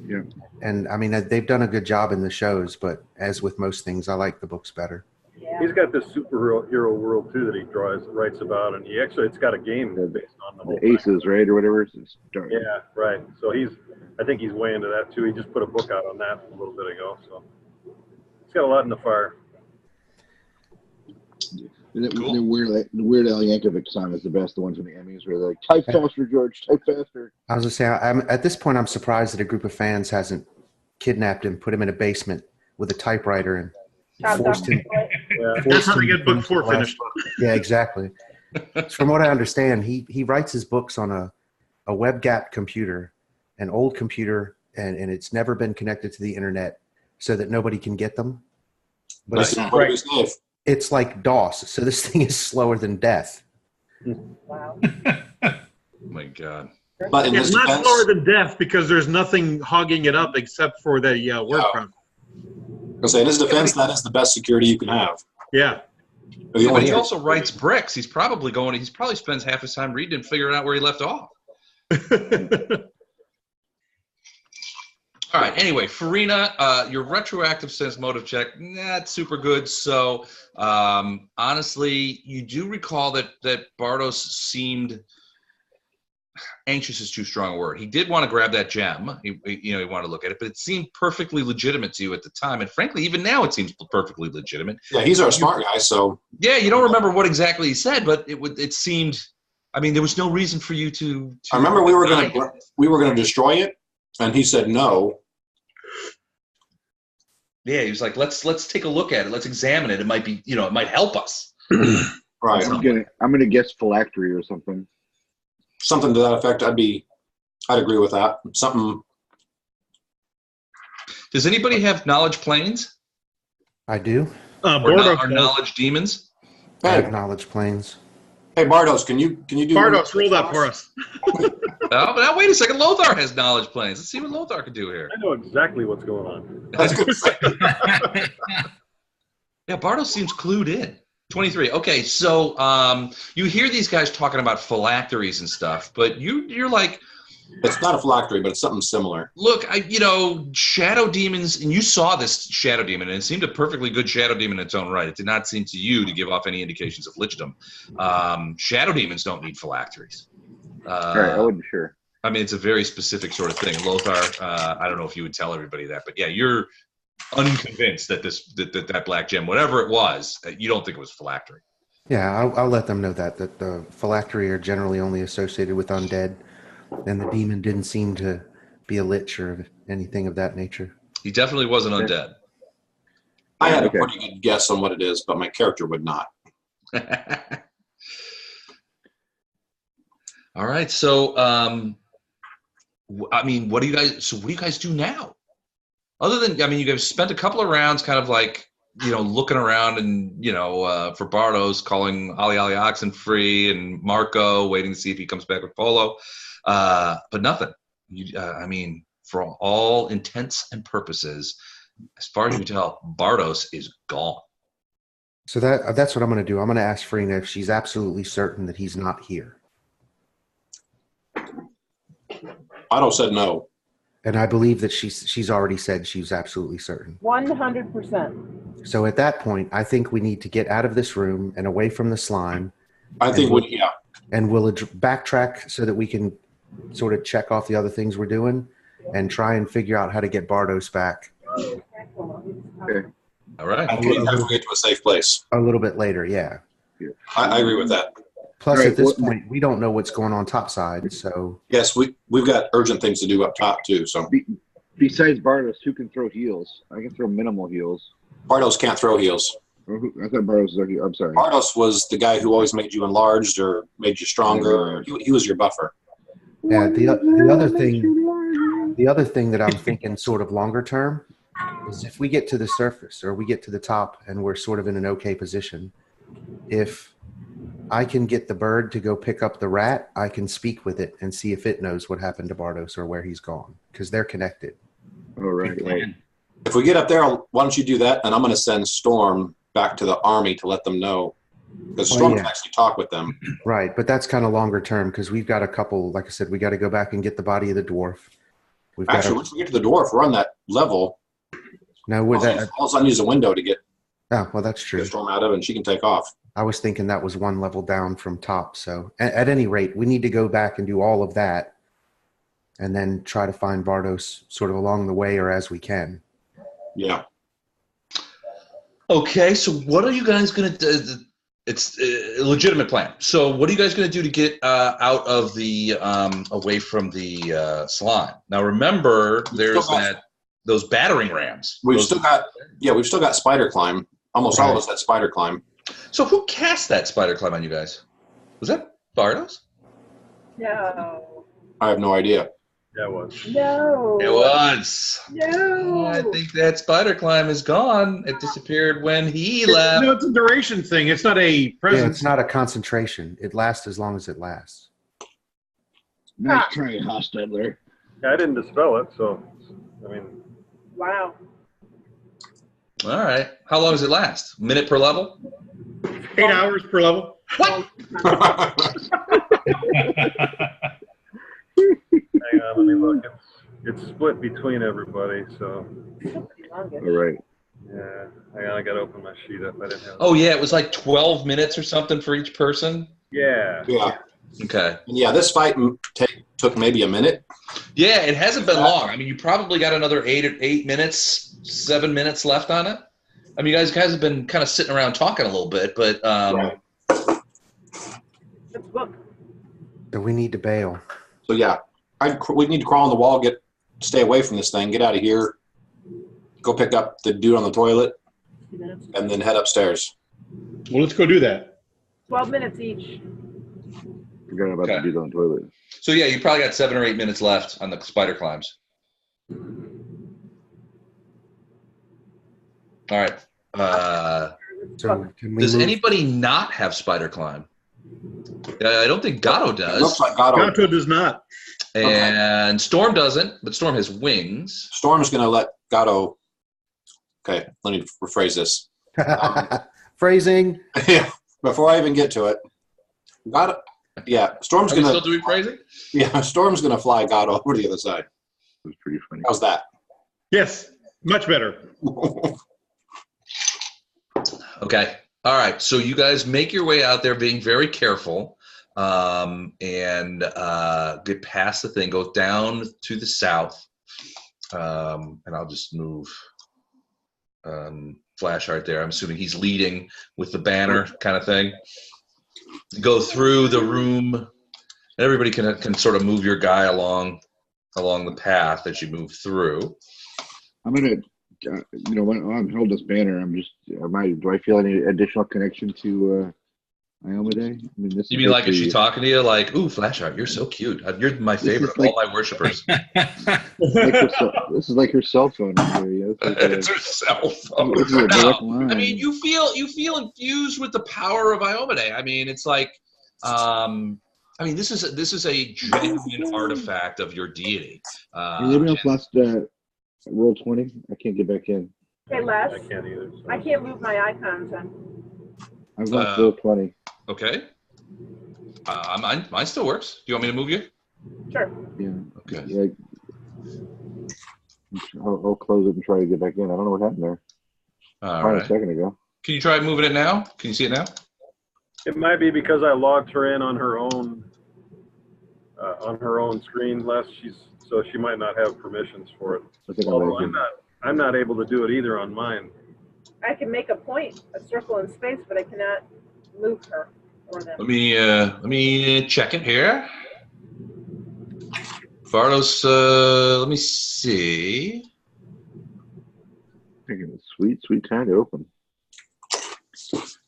Yeah. And I mean, they've done a good job in the shows, but as with most things, I like the books better. Yeah. He's got this superhero world too that he writes about, and it's got a game based on the whole Aces, thing. right, or whatever. Yeah, right. So I think he's way into that too. He just put a book out on that a little bit ago, so he's got a lot in the fire. The Weird Al Yankovic song is the best. The one from the Emmys where they're like, "Type faster, George. Type faster." I was gonna say, at this point, I'm surprised that a group of fans hasn't kidnapped him, put him in a basement with a typewriter, and forced him. That's how they get book 4 finished. Yeah, exactly. From what I understand, he writes his books on a WebGap computer, an old computer, and it's never been connected to the internet, so that nobody can get them. But it's like DOS, so this thing is slower than death. Wow. Oh my God. But It's not slower than death because there's nothing hogging it up except for the word count. I'll say in his defense, that is the best security you can have. Yeah. But he also writes bricks. He's probably spends half his time reading and figuring out where he left off. All right. Anyway, Farina, your retroactive sense motive check, not super good. So, honestly, you do recall that Bardos seemed anxious is too strong a word. He did want to grab that gem. He wanted to look at it, but it seemed perfectly legitimate to you at the time. And frankly, even now, it seems perfectly legitimate. Yeah, he's our smart guy. So yeah, you don't remember what exactly he said, but it seemed. I mean, there was no reason for you to I remember we were going to destroy it, and he said no. Yeah, he was like, let's take a look at it. Let's examine it. It might be, it might help us. Right. I'm gonna guess phylactery or something. Something to that effect. I'd agree with that. Something. Does anybody have knowledge planes? I do. Or knowledge demons? I have knowledge planes. Hey, Bardos, can you do Bardos, roll that for us. But now wait a second. Lothar has knowledge planes. Let's see what Lothar can do here. I know exactly what's going on. That's good. Yeah, Bardos seems clued in. 23. Okay, so you hear these guys talking about phylacteries and stuff, but you're like, it's not a phylactery, but it's something similar. Look, shadow demons, and you saw this shadow demon, and it seemed a perfectly good shadow demon in its own right. It did not seem to you to give off any indications of lichdom. Shadow demons don't need phylacteries. All right, I wasn't sure. I mean, it's a very specific sort of thing. Lothar, I don't know if you would tell everybody that, but yeah, you're unconvinced that that black gem, whatever it was, you don't think it was phylactery. Yeah, I'll let them know that the phylactery are generally only associated with undead, and the demon didn't seem to be a lich or anything of that nature. He definitely wasn't undead. I had a pretty good guess on what it is, but my character would not. All right, so I mean, what do you guys do now? Other than, you guys spent a couple of rounds kind of like, looking around and, for Bardos, calling Ali Oxen free and Marco, waiting to see if he comes back with Polo. But nothing. For all intents and purposes, as far as you can tell, Bardos is gone. So that's what I'm going to do. I'm going to ask Farina if she's absolutely certain that he's not here. Otto said no. And I believe that she's already said she's absolutely certain. 100%. So at that point, I think we need to get out of this room and away from the slime. I think And we'll backtrack so that we can sort of check off the other things we're doing and try and figure out how to get Bardos back. Okay. All right. I think we get to a safe place. A little bit later, yeah. I agree with that. Plus, at this point, we don't know what's going on topside, so... Yes, we've got urgent things to do up top, too. So besides Bardos, who can throw heals? I can throw minimal heals. Bardos can't throw heals. I thought Bardos was... I'm sorry. Bardos was the guy who always made you enlarged or made you stronger. He was your buffer. Yeah, the other thing that I'm thinking sort of longer term is if we get to the surface or we get to the top and we're sort of in an okay position, if I can get the bird to go pick up the rat, I can speak with it and see if it knows what happened to Bardos or where he's gone, because they're connected. Oh, right. If we get up there, why don't you do that? And I'm going to send Storm back to the army to let them know. Because Storm can actually talk with them. Right, but that's kind of longer term because we've got a couple, like I said, we got to go back and get the body of the dwarf. Actually, once we get to the dwarf, we're on that level. No, with that, all I need is a window to get well, that's true. Storm out of, and she can take off. I was thinking that was one level down from top. So at any rate, we need to go back and do all of that and then try to find Vardos sort of along the way or as we can. Yeah. Okay, so what are you guys going to do? It's a legitimate plan. So what are you guys going to do to get out of the, away from the slime? Now remember, there's those battering rams. We've still got spider climb. Almost all of us had spider climb. So who cast that spider climb on you guys? Was that Vardos? No. I have no idea. Yeah, it was. No. It was. No. I think that spider climb is gone. It disappeared when he left. No, it's a duration thing. It's not a presence. Yeah, it's not a concentration. It lasts as long as it lasts. Nice try, Hostedler. Yeah, I didn't dispel it, so I mean. Wow. All right. How long does it last? Minute per level? 8 hours per level. What? Hang on, let me look. It's split between everybody, so. All right. Yeah, hang on, I gotta open my sheet up. I didn't have. Oh yeah, it was like 12 minutes or something for each person. Yeah. Yeah. Okay. Yeah, this fight took maybe a minute. Yeah, it hasn't been long. I mean, you probably got another 8 minutes, 7 minutes left on it. I mean, you guys have been kind of sitting around talking a little bit, but So we need to bail. So yeah, we need to crawl on the wall, stay away from this thing, get out of here, go pick up the dude on the toilet, and then head upstairs. Well, let's go do that. 12 minutes each. Forgot about the dude on the toilet. So yeah, you probably got 7 or 8 minutes left on the spider climbs. All right. So Does anybody not have spider climb? I don't think Gato does. Looks like Gato does not. And Storm doesn't, but Storm has wings. Storm's going to let Gato. Okay, let me rephrase this. Phrasing. Yeah, before I even get to it, Gato. Yeah, Storm's going to. Still doing phrasing? Yeah, Storm's going to fly Gato over to the other side. It was pretty funny. How's that? Yes, much better. Okay. All right. So you guys make your way out there being very careful and get past the thing, go down to the south. And I'll just move Flash Art there. I'm assuming he's leading with the banner kind of thing. Go through the room. And everybody can sort of move your guy along the path as you move through. I'm going to. When I'm held this banner, do I feel any additional connection to Iomade? I mean, you mean like is she talking to you like, ooh, Flashheart, you're so cute. You're my favorite of all my worshipers. This is like her cell phone. It's her cell phone. No, I mean, you feel infused with the power of Iomade. I mean, it's like, this is a genuine artifact of your deity. Anybody else lost roll 20? I can't get back in. Hey, Les. I can't either. So. I can't move my icons on. I've lost roll 20. Okay. Mine still works. Do you want me to move you? Sure. Yeah. Okay. Yeah. I'll close it and try to get back in. I don't know what happened there. All right. A second ago. Can you try moving it now? Can you see it now? It might be because I logged her in on her own screen, Les. So she might not have permissions for it. Although I'm not able to do it either on mine. I can make a point, a circle in space, but I cannot move her or them. Let me check it here. Vardos, let me see. Taking a sweet time to open.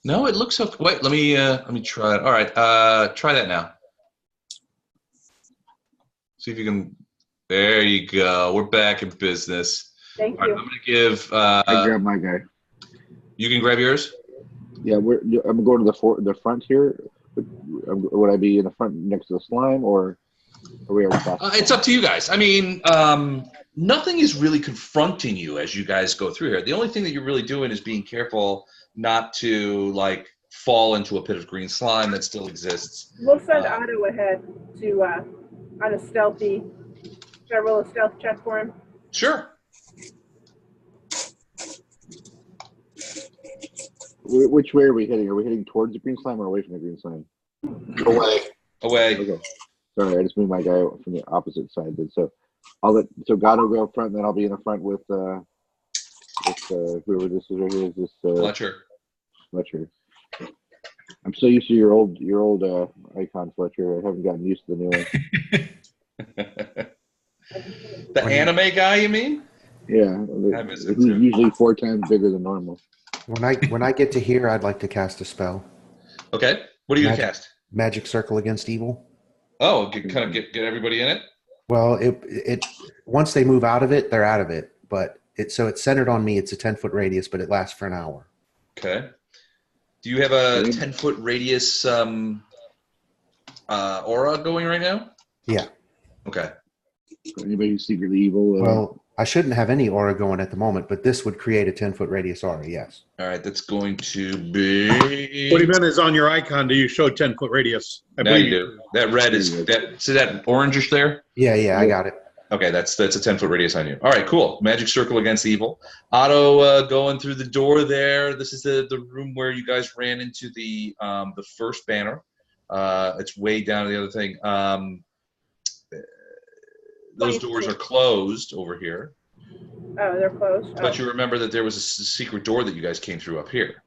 No, it looks okay. Wait, let me try it. All right, try that now. See if you can. There you go. We're back in business. Thank you. Right, I'm going to give. I grab my guy. You can grab yours? Yeah, I'm going to the front here. Would I be in the front next to the slime, or are we over past? It's up to you guys. I mean, nothing is really confronting you as you guys go through here. The only thing that you're really doing is being careful not to like fall into a pit of green slime that still exists. We'll send Otto ahead to on a stealthy. Should I roll a stealth check for him? Sure. Which way are we heading? Are we heading towards the green slime or away from the green slime? Away. Away. Okay. Sorry, I just moved my guy from the opposite side. So God will go up front, and then I'll be in the front with whoever this is right here. Is this Fletcher? Fletcher. I'm so used to your old icon, Fletcher. I haven't gotten used to the new one. The anime guy, you mean? Yeah, he's usually 4 times bigger than normal. When I get to here, I'd like to cast a spell. Okay. What are you going to cast? Magic Circle Against Evil. Oh, kind of get everybody in it? Well, it once they move out of it, they're out of it. But it's centered on me. It's a 10-foot radius, but it lasts for an hour. Okay. Do you have a 10-foot radius aura going right now? Yeah. Okay. For anybody who's secretly evil. Well, I shouldn't have any aura going at the moment, but this would create a 10-foot radius aura, yes. All right, that's going to be... What he meant is on your icon, do you show 10-foot radius? Now you do. That red is... See that orangish there? Yeah, I got it. Okay, that's a 10-foot radius on you. All right, cool. Magic Circle Against Evil. Otto going through the door there. This is the room where you guys ran into the first banner. It's way down to the other thing. Those doors are closed over here. Oh, they're closed. But you remember that there was a secret door that you guys came through up here.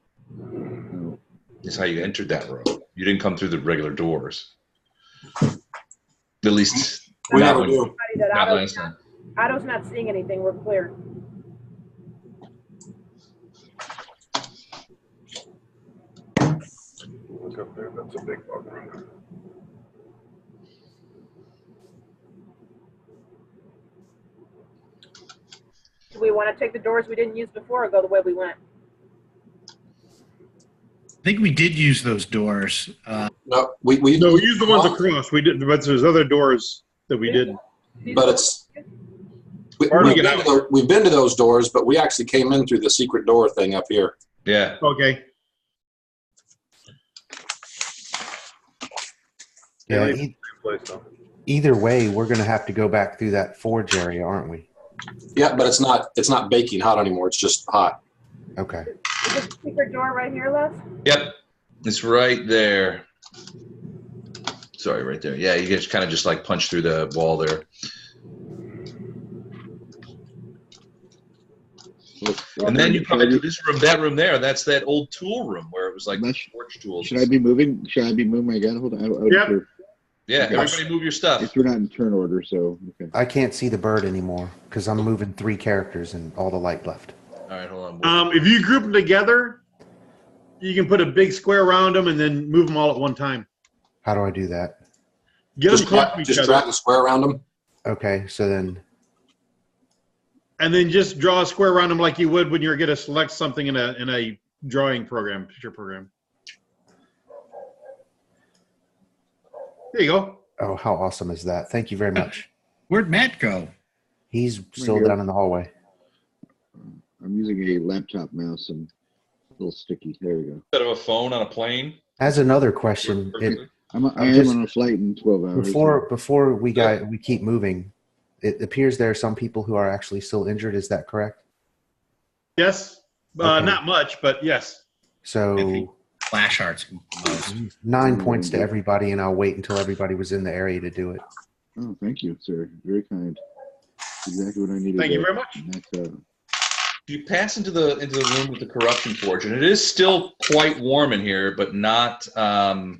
That's how you entered that room. You didn't come through the regular doors. At least we never do. Not last time. Otto's not seeing anything. We're clear. Look up there. That's a big bug room. Do we want to take the doors we didn't use before or go the way we went? I think we did use those doors. No, we used the ones across. We did, but there's other doors that we didn't. But it's we've been to those doors, but we actually came in through the secret door thing up here. Yeah. Okay. Yeah. Either way, we're going to have to go back through that forge area, aren't we? Yeah, but it's not baking hot anymore. It's just hot. Okay. Is this secret door right here, Les? Yep. It's right there. Sorry, right there. Yeah, you just kind of just like punch through the wall there. And then you come into this room, that room there. That's that old tool room where it was like forge tools. Should I be moving? Should I be moving my gun? Hold on. Yep. Yeah, everybody move your stuff. If we're not in turn order, so okay. I can't see the bird anymore because I'm moving 3 characters and all the light left. All right, hold on. If you group them together, you can put a big square around them and then move them all at one time. How do I do that? Get them close to each just other. drag the square around them. Okay, so then... And then just draw a square around them like you would when you're going to select something in a drawing program, picture program. There you go. Oh, how awesome is that? Thank you very much. Where'd Matt go? He's still down in the hallway. I'm using a laptop mouse and a little sticky. There we go. Instead of a phone on a plane. As another question, I am on a flight in 12 hours. Before we keep moving, it appears there are some people who are actually still injured. Is that correct? Yes. Okay. Not much, but yes. So Flash arts. 9 points to everybody, and I'll wait until everybody was in the area to do it. Oh, thank you, sir. Very kind. Exactly what I needed. Thank you very much. You pass into the room with the corruption forge, and it is still quite warm in here, but not the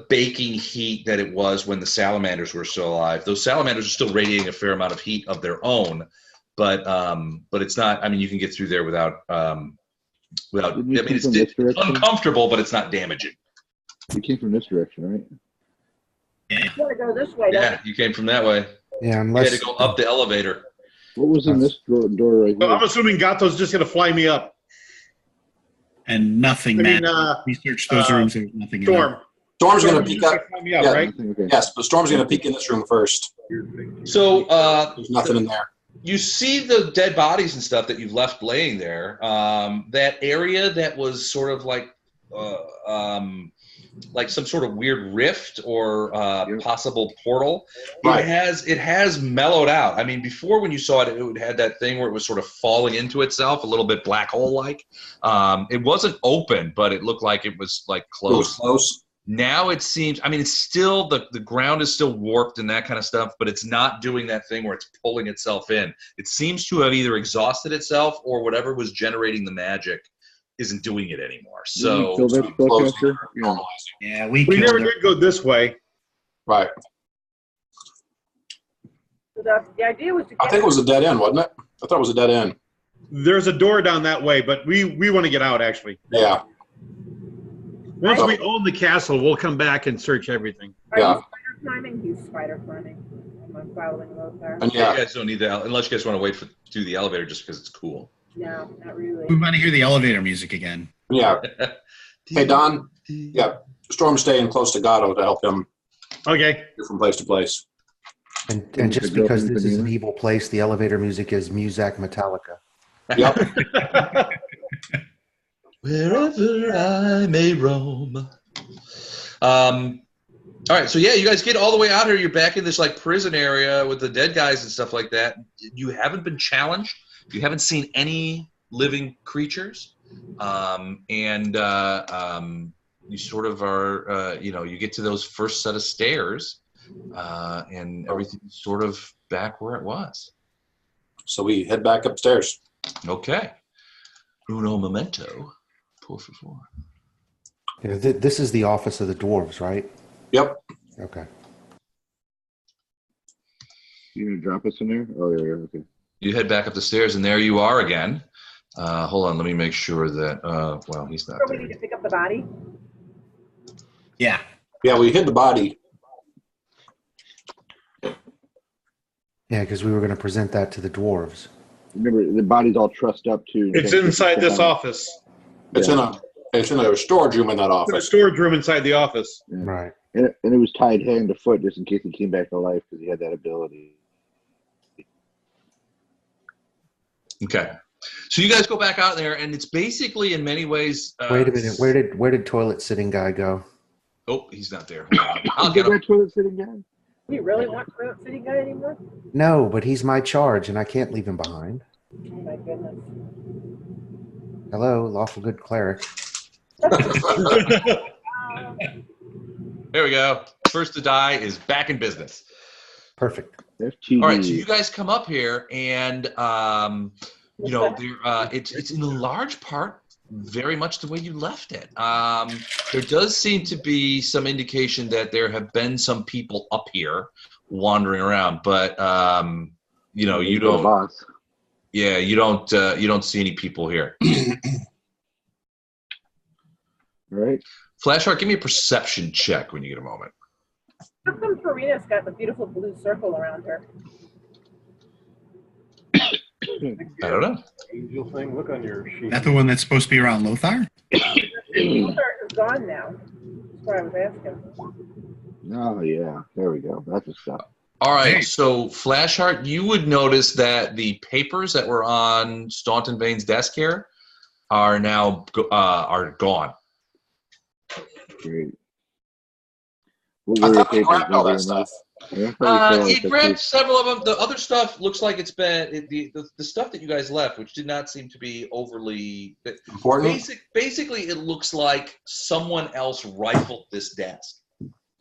baking heat that it was when the salamanders were still alive. Those salamanders are still radiating a fair amount of heat of their own, but it's not. I mean, you can get through there without. I mean, it's uncomfortable, but it's not damaging. You came from this direction, right? You want to go this way, Yeah, you came from that way. Yeah, you had to go up the elevator. What was in this door right here? Well, I'm assuming Gato's just going to fly me up. And nothing, Matt. We searched those rooms. There was nothing in Storm. Storm's going to peek up. Me up, Yeah. right? Yes, but Storm's going to peek in this room first. So There's nothing in there. you see the dead bodies and stuff that you've left laying there. That area that was sort of like some sort of weird rift or possible portal. Right. It has mellowed out. I mean, before when you saw it, it had that thing where it was sort of falling into itself, a little bit black hole like. It wasn't open, but it looked like it was like close. It was close. Now it seems, I mean, it's still, the ground is still warped and that kind of stuff, but it's not doing that thing where it's pulling itself in. It seems to have either exhausted itself or whatever was generating the magic isn't doing it anymore. So, Kill that spellcaster? Yeah. Yeah, We killed never her. did go this way. Right. So the idea was to I get think it was a dead end, wasn't it? I thought it was a dead end. There's a door down that way, but we want to get out, actually. Yeah. Once we own the castle, we'll come back and search everything. Are Yeah. you spider climbing? He's spider climbing. I'm following Lothar. And you yeah, guys don't need that unless you guys want to wait to do the elevator just because it's cool. No, not really. We want to hear the elevator music again. yeah. Hey, Don. Yeah. Storm's staying close to Gatto to help him Okay. get from place to place. And just because this is an evil place, the elevator music is Muzak Metallica. Yep. Wherever I may roam. All right, so yeah, you guys get all the way out here. You're back in this like prison area with the dead guys and stuff like that. You haven't been challenged. You haven't seen any living creatures, and you sort of are. You get to those first set of stairs, and everything's sort of back where it was. So we head back upstairs. Okay. Uno momento. Por favor. Yeah, this is the office of the dwarves, right? Yep. Okay. You gonna drop us in there? Oh yeah, okay. You head back up the stairs, and there you are again. Hold on, let me make sure that. Well, he's not So we there. need to pick up the body. Yeah. Yeah, we hid the body. Yeah, because we were going to present that to the dwarves. Remember, the body's all trussed up too. It's inside this office. It's in a storage room in that It's in a office. storage room inside the office. Yeah. Right. And it was tied hand to foot just in case he came back to life because he had that ability. Okay. So you guys go back out there, and it's basically in many ways. Wait a minute. Where did toilet sitting guy go? Oh, he's not there. Hold on. I'll Is get that him. that toilet sitting guy? Do you really want Toilet City Guy anymore? No, but he's my charge, and I can't leave him behind. Oh my goodness. Hello, lawful good cleric. There we go. First to die is back in business. Perfect. FTD. All right, so you guys come up here, and it's in a large part very much the way you left it. There does seem to be some indication that there have been some people up here wandering around, but you don't. Boss. Yeah, you don't see any people here. Right. Flashheart, give me a perception check when you get a moment. How come Farina's got the beautiful blue circle around her? I don't know. Angel thing. Look on your sheet. Is that the one that's supposed to be around Lothar? Lothar is gone now. That's what I was asking. Oh yeah, there we go. That's the stuff. All right, Hey. so Flashheart, you would notice that the papers that were on Staunton Bane's desk here are now are gone. Great. What I were thought the we grabbed all that papers? stuff. Yeah, I thought we He saw grabbed it. several of them. The other stuff looks like it's been the stuff that you guys left, which did not seem to be overly Important. Basically, it looks like someone else rifled this desk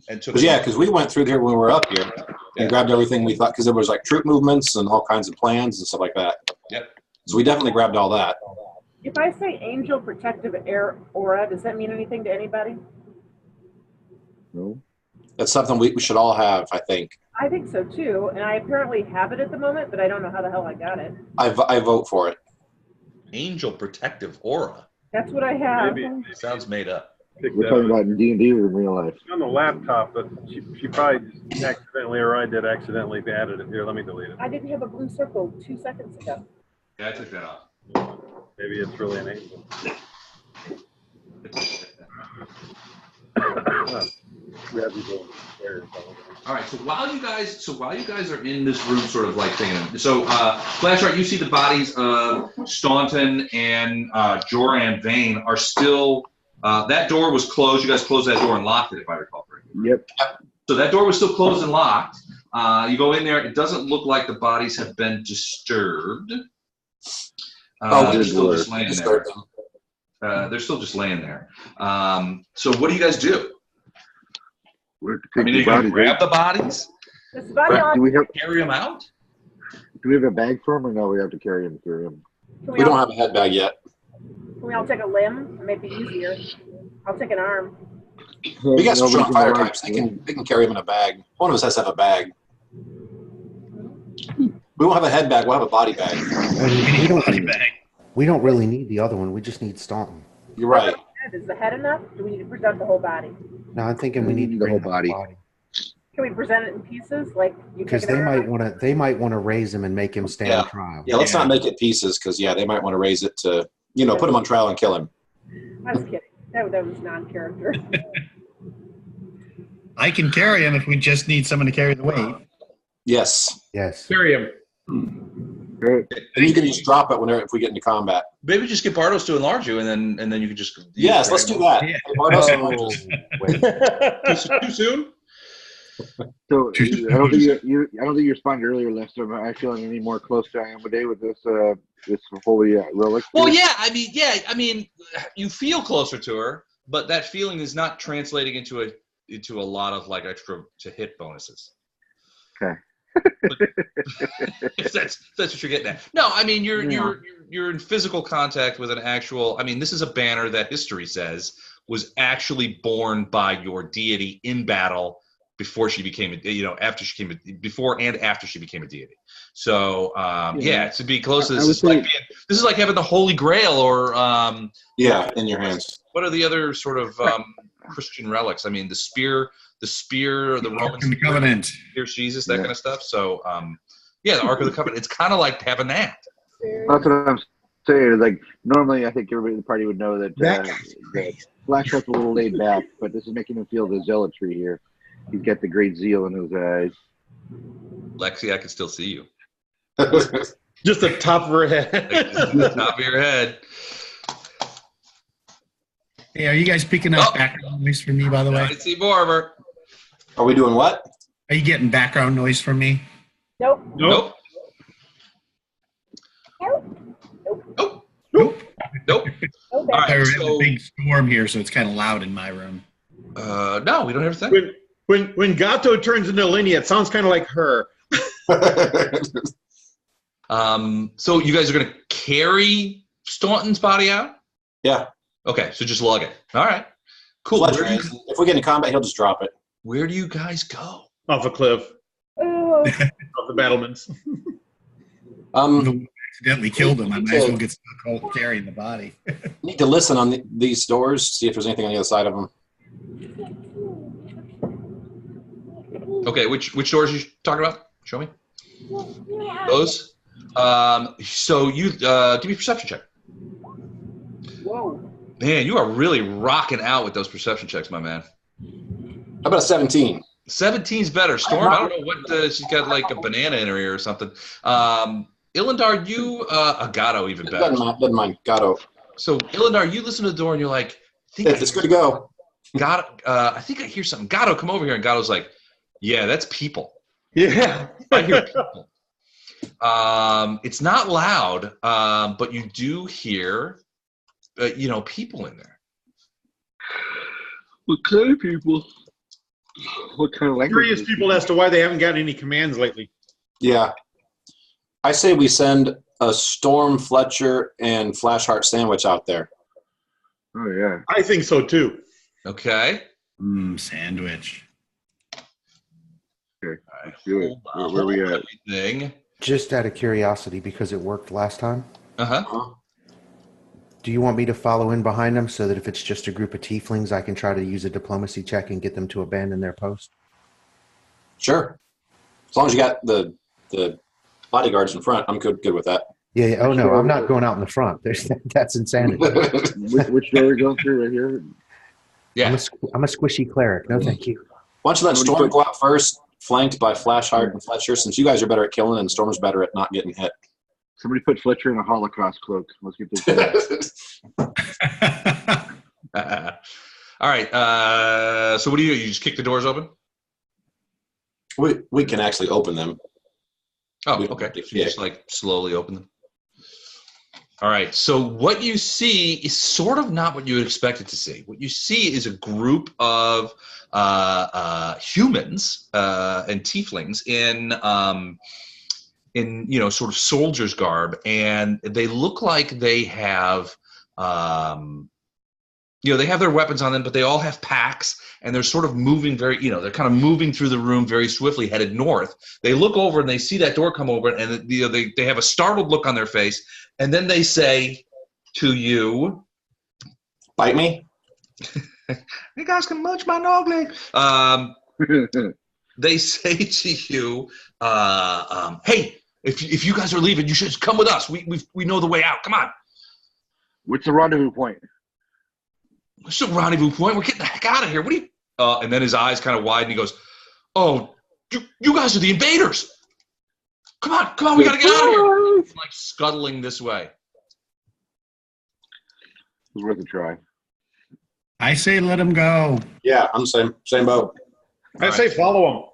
and took. Because we went through there when we were up here Yeah. and grabbed everything we thought, because there was like troop movements and all kinds of plans and stuff like that. Yep. So we definitely grabbed all that. If I say angel protective air aura, does that mean anything to anybody? No. That's something we should all have, I think. I think so too, and I apparently have it at the moment, but I don't know how the hell I got it. I vote for it. Angel protective aura. That's what I have. Maybe Sounds made up. picked We're that talking up. about in D&D or in real life. It's on the laptop, but she probably just accidentally, or I did accidentally added it. Here, let me delete it. I didn't have a blue circle 2 seconds ago. Yeah, I took that off. Maybe it's really an angel. grab people there. All right. So while you guys are in this room, sort of like thinking, so Flashheart, you see the bodies of Staunton and Joran Vane are still. That door was closed. You guys closed that door and locked it, if I recall correctly. Yep. So that door was still closed and locked. You go in there. It doesn't look like the bodies have been disturbed. They're still just laying there. They're still just laying there. So what do you guys do? I mean, are you going to grab the bodies? Do we have Carry them out? Do we have a bag for him, or no? We have to carry him through him. We don't have a head bag yet. Can we all take a limb? It may be easier. I'll take an arm. We got some strong fire types. They can carry him in a bag. One of us has to have a bag. We won't have a head bag. We'll have a body bag. We don't really need the other one. We just need Staunton. You're right. Is the head enough? Do we need to present the whole body? No, I'm thinking we need the whole body. Can we present it in pieces? Like because they might want to raise him and make him stand trial. Yeah, let's not make it pieces because they might want to raise it to put him on trial and kill him. I was kidding. That was non-character. I can carry him if we just need someone to carry the weight. Yes. Carry him. Great. And you can just drop it if we get into combat. Maybe just get Bardos to enlarge you, and then you can just. Yes, let's do that. Yeah. Bardos Too soon. So I don't think you responded earlier, Lester. But I feel any more close to I am today with this holy relic. Well, I mean, you feel closer to her, but that feeling is not translating into a lot of like extra to hit bonuses. Okay. If that's what you're getting at. No, I mean you're in physical contact with an actual. I mean, this is a banner that history says was actually born by your deity in battle before she became before and after she became a deity. So to be close to this is like this is like having the Holy Grail or in your hands. What are the other sort of Christian relics? I mean, the spear, the Roman Ark of the Covenant, spear, Jesus, that kind of stuff. So the Ark of the Covenant. It's kind of like having that. That's what I'm saying. Like normally, I think everybody in the party would know that Flashheart's a little laid back, but this is making him feel the zealotry here. He's got the great zeal in his eyes. Lexi, I can still see you. Just the top of her head. The top of your head. Hey, are you guys picking up background noise from me, by the way? I see more of her. Are we doing what? Are you getting background noise from me? Nope. Nope. Okay. All right, There's a big storm here, so it's kind of loud in my room. No, we don't have a thing. When Gato turns into Linnea, it sounds kind of like her. So you guys are going to carry Staunton's body out? Yeah. Okay, so just lug it. All right. Cool. If we get into combat, he'll just drop it. Where do you guys go? Off a cliff. Off the battlements. Accidentally killed him. I might as well get stuck carrying the body. Need to listen on these doors, see if there's anything on the other side of them. Okay, which doors are you talking about? Show me. Those? So you give me a perception check. Whoa. Man, you are really rocking out with those perception checks, my man. How about a 17? 17's better. Storm, I don't know what she's got like a banana in her ear or something. Ilindar, you Gato even better. Doesn't mind. Gato. So Ilindar, you listen to the door and you're like, it's good to go. Gato, I think I hear something. Gato, come over here. And Gato's like, yeah, that's people. Yeah. I hear people. It's not loud, but you do hear, people in there. What kind of people? What kind of language? Curious people as to why they haven't gotten any commands lately. Yeah. I say we send a Storm, Fletcher, and Flashheart sandwich out there. Oh, yeah. I think so, too. Okay. Sandwich. Okay. All right. Do it. Where are we at? Everything. Just out of curiosity, because it worked last time, Uh-huh. do you want me to follow in behind them so that if it's just a group of tieflings, I can try to use a diplomacy check and get them to abandon their post? Sure. As long as you got the bodyguards in front, I'm good with that. Yeah. Oh, no, I'm not going out in the front. That's insanity. Which door are we going through right here? Yeah. I'm a squishy cleric. No, thank you. Why don't you let Storm go out first, flanked by Flashheart and Fletcher, since you guys are better at killing and Storm's better at not getting hit. Somebody put Fletcher in a Holocaust cloak. Let's get this done. All right. So what do? You just kick the doors open? We can actually open them. Oh, okay. So you just like slowly open them. All right. So what you see is sort of not what you would expect it to see. What you see is a group of humans and tieflings in sort of soldiers' garb, and they look like they have they have their weapons on them, but they all have packs, and they're sort of moving they're kind of moving through the room very swiftly, headed north. They look over and they see that door come over, and they have a startled look on their face, and then they say to you, "Bite me." You guys can munch my dog leg. They say to you, "Hey, if you guys are leaving, you should come with us. We know the way out. Come on." What's the rendezvous point? What's the rendezvous point? We're getting the heck out of here. What do you? And then his eyes kind of widen. He goes, "Oh, you guys are the invaders. Come on, we gotta get out of here." He's like scuttling this way. It was worth a try. I say let him go. Yeah, I'm the same boat. I say follow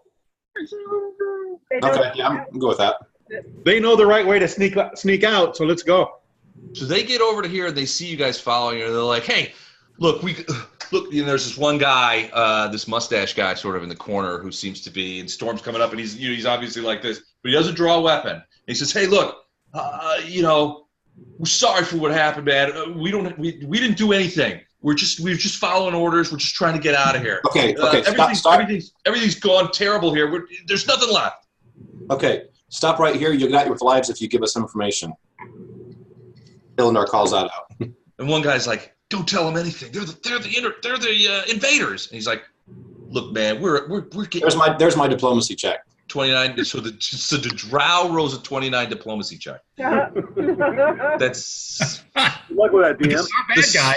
Okay, yeah, I'm good with that. them. They know the right way to sneak out, so let's go. So they get over to here and they see you guys following you, and they're like, "Hey, look, there's this one guy, this mustache guy sort of in the corner who seems to be, and Storm's coming up, and he's obviously like this, but he doesn't draw a weapon. And he says, "Hey, look, we're sorry for what happened, man. We didn't do anything. We're just following orders. We're just trying to get out of here. Okay, stop. Everything's gone terrible here. There's nothing left." Okay, stop right here. You'll get out your lives if you give us information. Illindar calls that out. And one guy's like, "Don't tell them anything. They're the invaders." And he's like, "Look, man, we're getting." There's my diplomacy check. 29. So the drow rolls a 29 diplomacy check. That's Good luck with that, DM. Not bad, guy.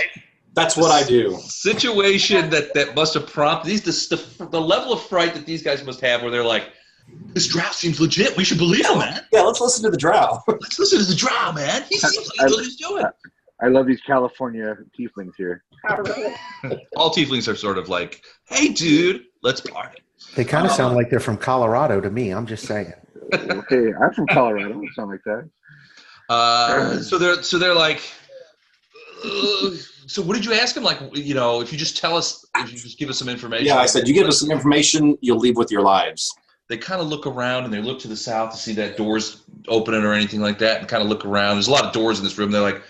That's what I do. Situation that must have prompted the level of fright that these guys must have, where they're like, "This drow seems legit. We should believe him, man. Yeah, let's listen to the drow. Let's listen to the drow, man. He seems like he knows what he's doing." I love these California tieflings here. All tieflings are sort of like, "Hey, dude, let's party." They kind of sound like they're from Colorado to me. I'm just saying. Okay, I'm from Colorado. It sound like that. So they're like, so what did you ask him? Like, if you just give us some information. Yeah, I said, you give us some information, you'll leave with your lives. They kind of look around and they look to the south to see that door's opening or anything like that, and kind of look around. There's a lot of doors in this room. They're like,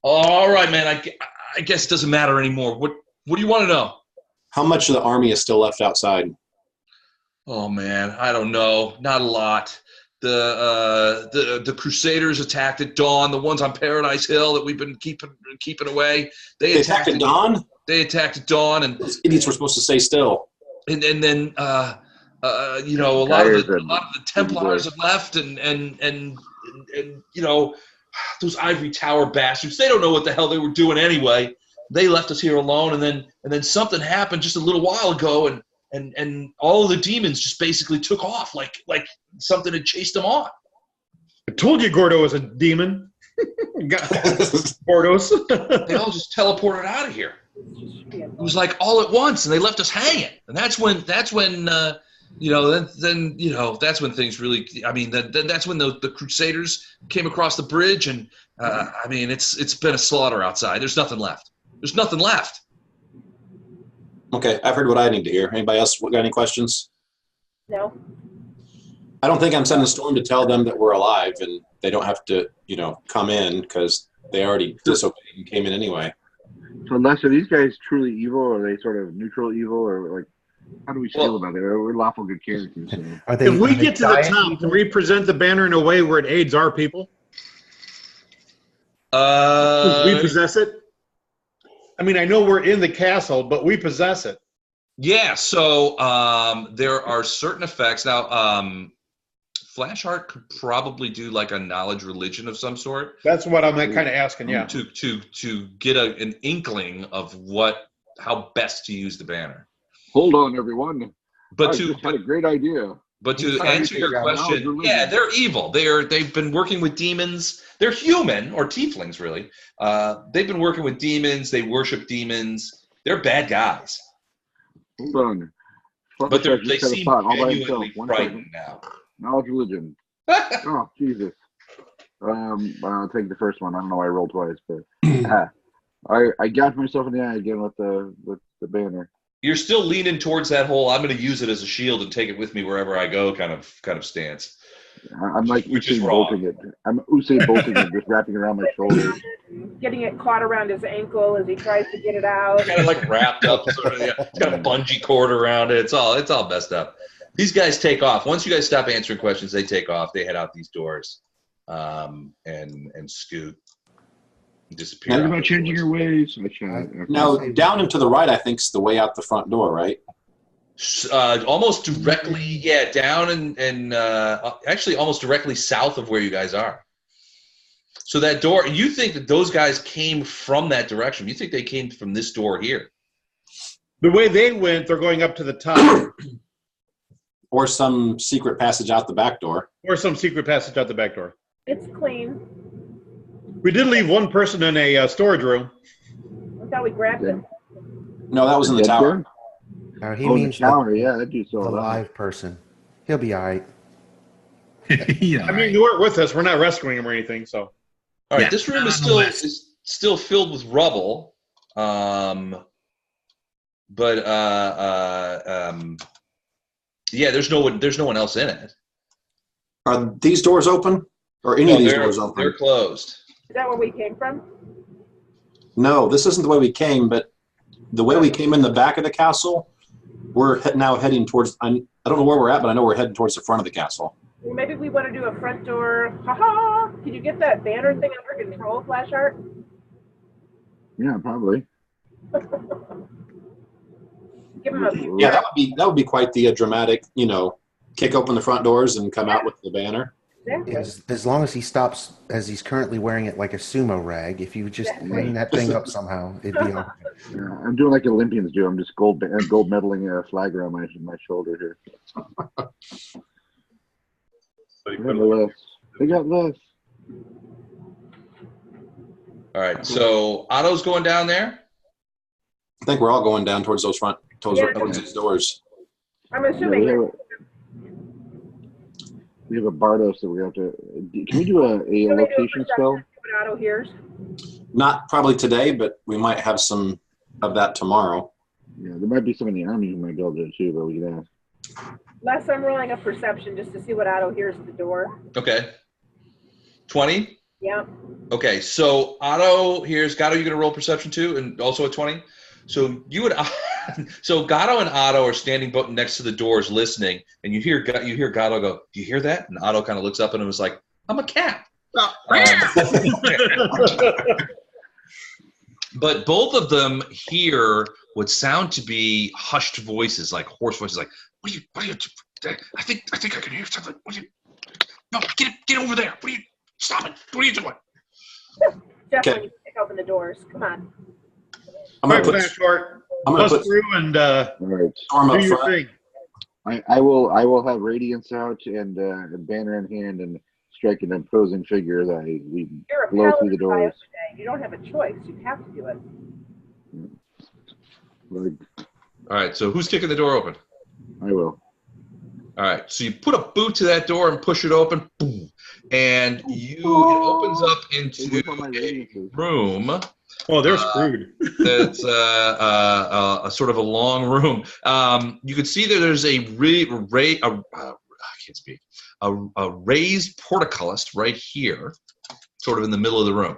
"All right, man, I guess it doesn't matter anymore. What do you want to know?" How much of the army is still left outside? "Oh man, I don't know. Not a lot. The Crusaders attacked at dawn. The ones on Paradise Hill that we've been keeping away. They attacked at dawn. They attacked at dawn, and those idiots were supposed to stay still. And then a lot of the Templars have left, and those Ivory Tower bastards. They don't know what the hell they were doing anyway. They left us here alone, and then something happened just a little while ago, and all of the demons just basically took off like something had chased them off." I told you Gordo was a demon. Gordos. They all just teleported out of here. It was like all at once, and they left us hanging. And that's when that's when things really. I mean, that's when the Crusaders came across the bridge, and it's been a slaughter outside. There's nothing left. There's nothing left. Okay, I've heard what I need to hear. Anybody else got any questions? No. I don't think I'm sending Storm to tell them that we're alive and they don't have to, come in because they already disobeyed and came in anyway. So, Les, are these guys truly evil, or are they sort of neutral evil, or like, how do we feel about it? We're lawful good characters. So. If we get to the top, can we present the banner in a way where it aids our people? We possess it? I mean, I know we're in the castle, but we possess it. Yeah, so there are certain effects. Now, Flashheart could probably do like a knowledge religion of some sort. That's what I'm kind of asking, yeah. To get an inkling of how best to use the banner. Hold on, everyone. But had a great idea. But to answer your question, yeah, they're evil. They've been working with demons. They're human or tieflings, really. They've been working with demons. They worship demons. They're bad guys. Hold on. But they seem genuinely frightened now. Knowledge religion. Oh, Jesus. I'll take the first one. I don't know why I rolled twice, but I got myself in the eye again with the banner. You're still leaning towards that whole "I'm going to use it as a shield and take it with me wherever I go" kind of stance. I'm like Usain bolting it. I'm Usain bolting it, just wrapping around my shoulders. Getting it caught around his ankle as he tries to get it out. Kind of like wrapped up. Sort of, yeah. It's got a bungee cord around it. It's all messed up. These guys take off. Once you guys stop answering questions, they take off. They head out these doors, and scoot. Disappear. Talk about changing your ways. Now, down and to the right, I think, is the way out the front door, right? Almost directly, yeah, down and actually almost directly south of where you guys are. So that door, you think that those guys came from that direction. You think they came from this door here. The way they went, they're going up to the top. Or some secret passage out the back door. Or some secret passage out the back door. It's clean. We did leave one person in a storage room. I thought we grabbed him. No, that was in the tower. He means the tower. Yeah, that dude's still a alive. live person. He'll be all right. Yeah, I mean, you weren't with us. We're not rescuing him or anything. So, all right, this room is still filled with rubble. Yeah, there's no one else in it. Are these doors open? Or any of these doors open? They're closed. Is that where we came from? No, this isn't the way we came, but the way we came in the back of the castle, we're now heading towards, I don't know where we're at, but I know we're heading towards the front of the castle. Well, maybe we want to do a front door. Ha-ha! Can you get that banner thing under control, Flash Art? Yeah, probably. Give him a Yeah, that would be quite the dramatic, kick open the front doors and come out with the banner. As long as he stops, as he's currently wearing it like a sumo rag, if you would just bring that thing up somehow, it'd be okay. Yeah, I'm doing like Olympians do. I'm just gold medaling a flag around my shoulder here. They got less. All right, so Otto's going down there. I think we're all going down towards those towards these doors. I'm assuming. We have a Bardos that we're going to have to. Can we do a location spell? Otto hears. Not probably today, but we might have some of that tomorrow. Yeah, there might be some in the army who might be able to do it too, but we can ask. Les, I'm rolling a perception just to see what Otto hears at the door. Okay. 20? Yeah. Okay, so Otto hears. Gatto, you going to roll perception too, and also a 20? So you would. So Gatto and Otto are standing next to the doors listening, and you hear Gatto go, "Do you hear that?" And Otto kind of looks up and was like, "I'm a cat." But both of them hear what sound to be hushed voices, like hoarse voices, like, "What are you? I think I can hear something. No, get over there. Stop it. What are you doing?" Definitely pick open the doors. Come on. I'm going to put through and Storm up do your front. thing. I will have radiance out and banner in hand and strike an imposing figure that we blow through the doors. You don't have a choice. You have to do it. All right, so who's kicking the door open? I will. All right, so you put a boot to that door and push it open, boom, and it opens up into a room. Oh, they're screwed. That's a sort of a long room. You can see that there's a raised portcullis right here, sort of in the middle of the room.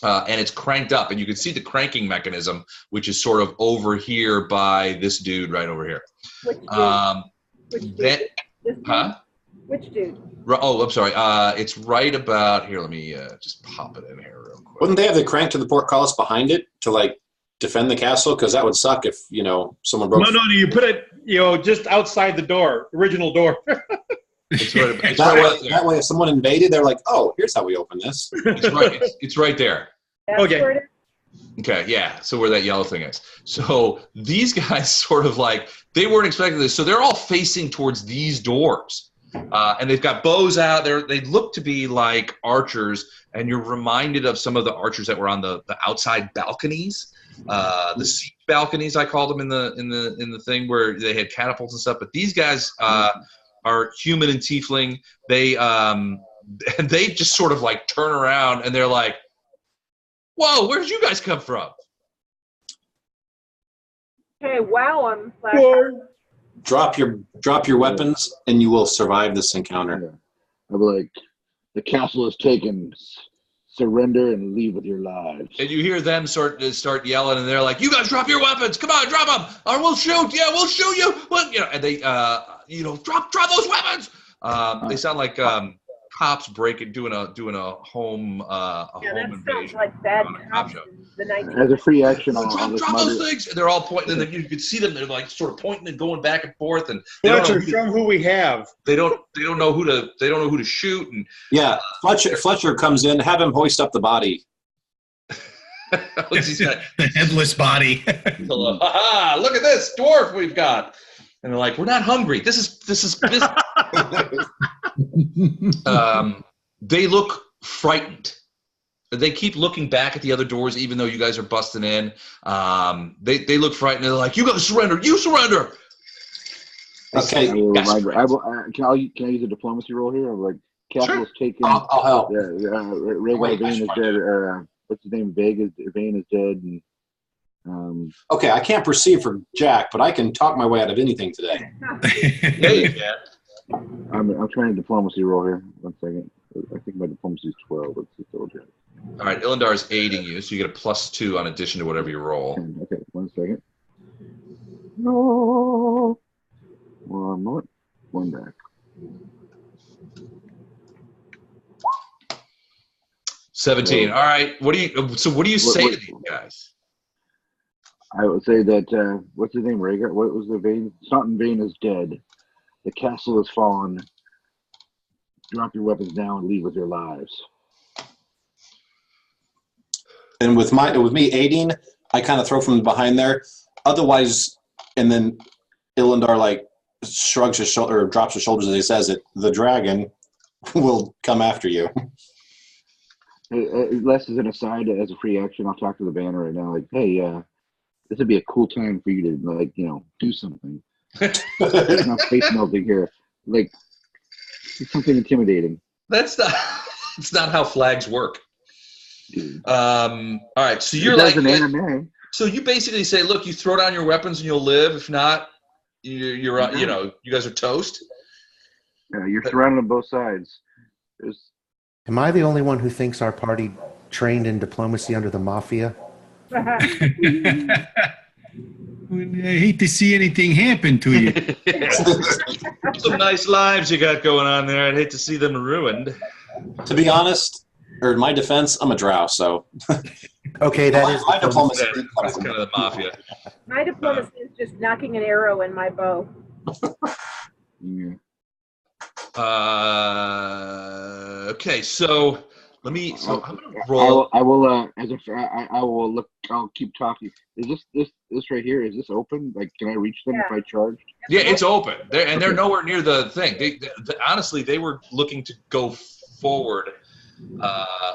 And it's cranked up, and you can see the cranking mechanism, which is sort of over here by this dude right over here. Which dude? Which dude? Which dude? Oh, I'm sorry. It's right about here. Let me just pop it in here real quick. Wouldn't they have the crank to the portcullis behind it to defend the castle? Because that would suck if someone broke. No. You put it just outside the door, original door. It's right. That way, if someone invaded, they're like, "Oh, here's how we open this." It's right there. That's Okay. where it is? Okay, yeah. So where that yellow thing is. So these guys sort of like, they weren't expecting this. So they're all facing towards these doors. And they've got bows out there. They look to be like archers, and you're reminded of some of the archers that were on the outside balconies, the siege balconies, I called them in the thing, where they had catapults and stuff. But these guys are human and tiefling. They just sort of like turn around and they're like, "Whoa, where'd you guys come from?" Hey, wow, I'm flashing. Drop your weapons, and you will survive this encounter. I'll be like, the castle is taken. Surrender and leave with your lives. And you hear them start yelling, and they're like, "You guys drop your weapons! Come on, drop them, or we'll shoot! Yeah, we'll shoot you!" Well, and they, drop those weapons. They sound like cops doing a home invasion. Like bad cop show. As a free action, drop those things. And they're all pointing, and you can see them. They're like sort of pointing and going back and forth. And Fletcher, show them who we have. They don't know who to shoot. And yeah, Fletcher comes in. Have him hoist up the body. He's got the headless body. Ha! Look at this dwarf we've got. And they're like, "We're not hungry. This is business." They look frightened. They keep looking back at the other doors, even though you guys are busting in. They look frightened. They're like, "You got to surrender. You surrender." Okay. Can I use a diplomacy roll here? I'm like, capital's taken. I'll help. Vane is dead. Or what's his name? Vane is dead. And okay, I can't perceive for Jack, but I can talk my way out of anything today. Yeah, you can. I'm trying to diplomacy roll here. 1 second. I think my diplomacy is 12. Let's see, double check. All right, Ilindar is aiding you, so you get a +2 on addition to whatever you roll. Okay, 1 second. No. 1 more. 1 back. 17. All right. What do you say to these guys? I would say that what's his name? Rhaegar? What was the Vane? Something Vane is dead. The castle has fallen. Drop your weapons down and leave with your lives. And with me aiding, I kind of throw from behind there. Otherwise, and then Ilindar like shrugs his shoulder or drops his shoulders as he says it. The dragon will come after you. Less as an aside, as a free action, I'll talk to the banner right now. Like, hey, this would be a cool time for you to do something. There's not face melting here. Like, it's something intimidating. That's not how flags work. All right, so you're like, so you basically say, look, you throw down your weapons and you'll live. If not, you guys are toast. Yeah, you're surrounded on both sides. Am I the only one who thinks our party trained in diplomacy under the mafia? I hate to see anything happen to you. Some nice lives you got going on there. I'd hate to see them ruined. To be honest, or in my defense, I'm a drow, so. Okay, that is my diplomacy. That's kind of the mafia. My diplomacy is just knocking an arrow in my bow. Yeah. Okay, so let me. So I'm gonna roll. I will look. I'll keep talking. Is this right here? Is this open? Like, can I reach them if I charged? Yeah, it's open. They're nowhere near the thing. They honestly, they were looking to go forward,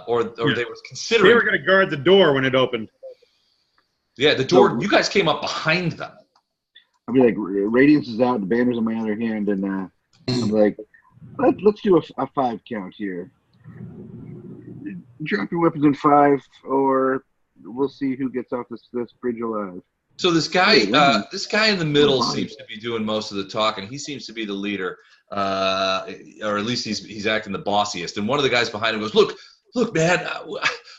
or they were considering. They were going to guard the door when it opened. Yeah, the door. You guys came up behind them. I'll be like, radiance is out. The banner's in my other hand, and I'm like, let's do a 5 count here. Drop your weapons in 5, or we'll see who gets off this bridge alive. So this guy in the middle seems to be doing most of the talking. He seems to be the leader, or at least he's acting the bossiest. And one of the guys behind him goes, "Look, man,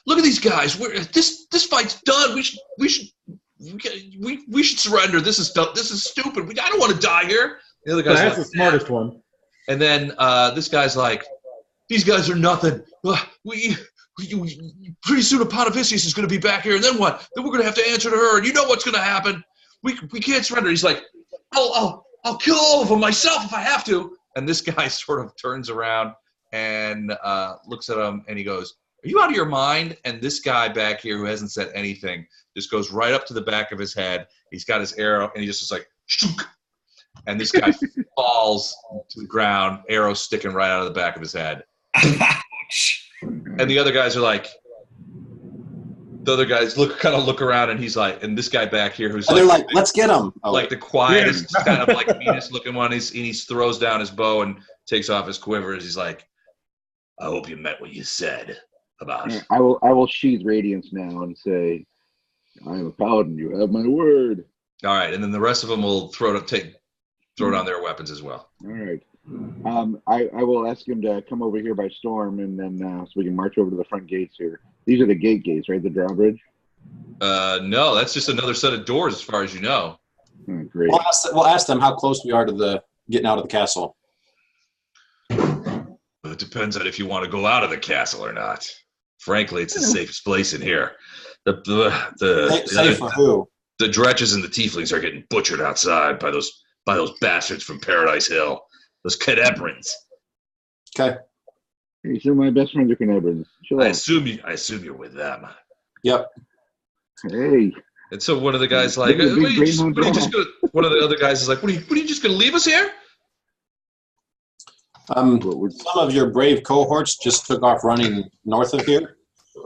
look at these guys. This fight's done. We should surrender. This is stupid. I don't want to die here." The other guy's that's the smartest one. And then this guy's like, "These guys are nothing. Pretty soon Aponovicius is going to be back here, and then what? Then we're going to have to answer to her, and you know what's going to happen. We can't surrender." He's like, I'll kill all of them myself if I have to." And this guy sort of turns around and looks at him, and he goes, Are you out of your mind? And this guy back here who hasn't said anything just goes right up to the back of his head. He's got his arrow, and he just is like, shook. And this guy falls to the ground, arrow sticking right out of the back of his head. And the other guys are like, the other guys look around, and he's like, and this guy back here who's they're like, let's get him. Like the quietest, kind of like meanest looking one. He throws down his bow and takes off his quiver as he's like, I hope you meant what you said about it. I will sheathe radiance now and say, I am a paladin. You have my word. All right, and then the rest of them will throw down their weapons as well. All right. I will ask him to come over here by storm, and then so we can march over to the front gates here. These are the gates, right? The drawbridge. No, that's just another set of doors, as far as you know. Oh, great. We'll ask them how close we are to the getting out of the castle. It depends on if you want to go out of the castle or not. Frankly, it's the safest place in here. Safe for who? The dretches and the tieflings are getting butchered outside by those bastards from Paradise Hill. Those Kenebrans. Okay. Hey, so my best friends are Kenebrans. I assume you're with them. Yep. Hey. And so one of the guys like, one of the other guys is like, what are you just gonna leave us here? Some of your brave cohorts just took off running north of here.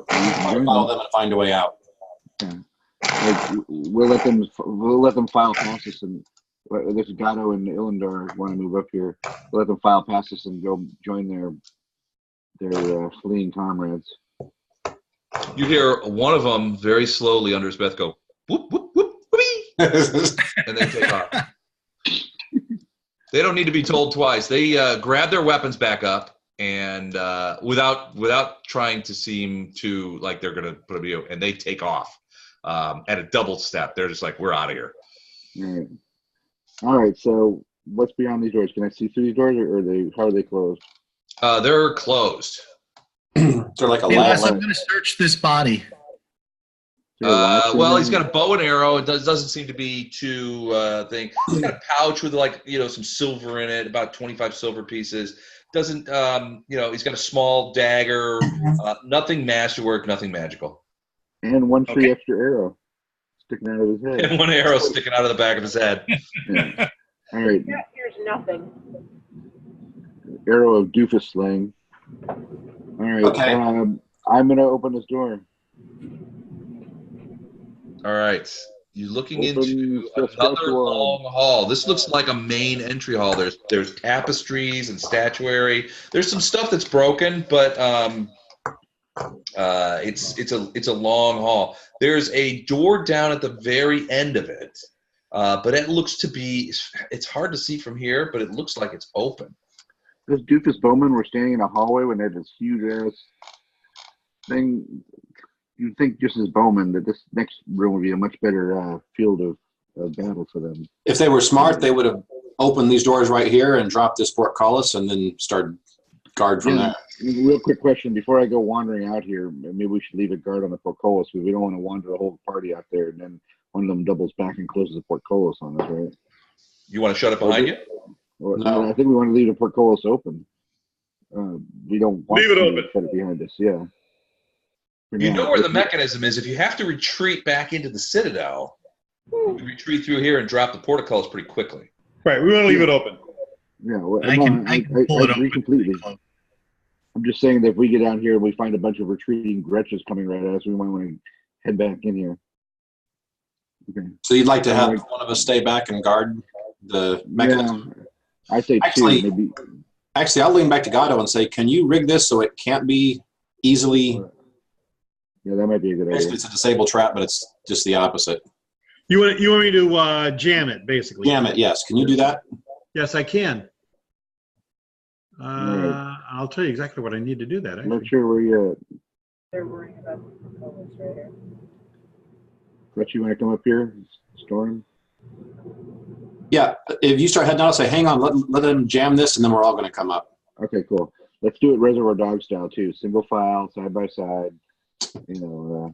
I'll follow them and find a way out. Okay. We'll let them file past us, and this Gatto and Illandar want to move up here. We'll let them file past us and go join their fleeing comrades. You hear one of them very slowly under his breath go, whoop, whoop, whoop, whoopee, and they take off. They don't need to be told twice. They grab their weapons back up, and without trying to seem too like they're going to put a video, and they take off at a double step. They're just like, we're out of here. All right. So what's beyond these doors? Can I see through these doors, or how are they closed? They're closed. They're like a I'm going to search this body. Well, he's got a bow and arrow. It doesn't seem to be too thing. He's got a pouch with some silver in it, about 25 silver pieces. Doesn't he's got a small dagger. Nothing masterwork, nothing magical. And one free extra arrow sticking out of his head. And one arrow sticking out of the back of his head. Yeah. All right. Here's nothing. Arrow of doofus slaying. All right. Okay. I'm going to open this door. All right. You're looking into another long hall. This looks like a main entry hall. There's tapestries and statuary. There's some stuff that's broken, but it's a long hall. There's a door down at the very end of it, but it looks to be. It's hard to see from here, but it looks like it's open. Those doofus bowmen were standing in a hallway when they had this huge ass thing. You'd think just as bowmen that this next room would be a much better field of battle for them. If they were smart, they would have opened these doors right here and dropped this portcullis and then started guard from there. Real quick question before I go wandering out here. Maybe we should leave a guard on the portcullis because we don't want to wander the whole party out there and then one of them doubles back and closes the portcullis on us, right? You want to shut it behind you? Well, no. I think we want to leave the portcullis open. We don't want leave it to open. shut it behind us. Yeah. You know where the mechanism is. If you have to retreat back into the Citadel, you retreat through here and drop the portcullis pretty quickly. Right, we want to leave it open. Yeah, well, I can pull it agree open. completely. I'm just saying that if we get down here and we find a bunch of retreating Gretches coming right at us, we might want to head back in here. Okay. So you'd like to have one of us stay back and guard the mechanism? Yeah, I say Actually, two, maybe. Actually, I'll lean back to Gatto and say, can you rig this so it can't be easily... Yeah, that might be a good idea. Basically, it's a disable trap, but it's just the opposite. You want me to jam it, basically? Jam it, yes. Can you do that? Yes, I can. Right. I'll tell you exactly what I need to do that. I'm not sure where you're at. They're worried about the right here. Gretch, you want to come up here? Storm? Yeah, if you start heading out, say, hang on, let them jam this, and then we're all going to come up. Okay, cool. Let's do it Reservoir Dog style, too. Single file, side by side.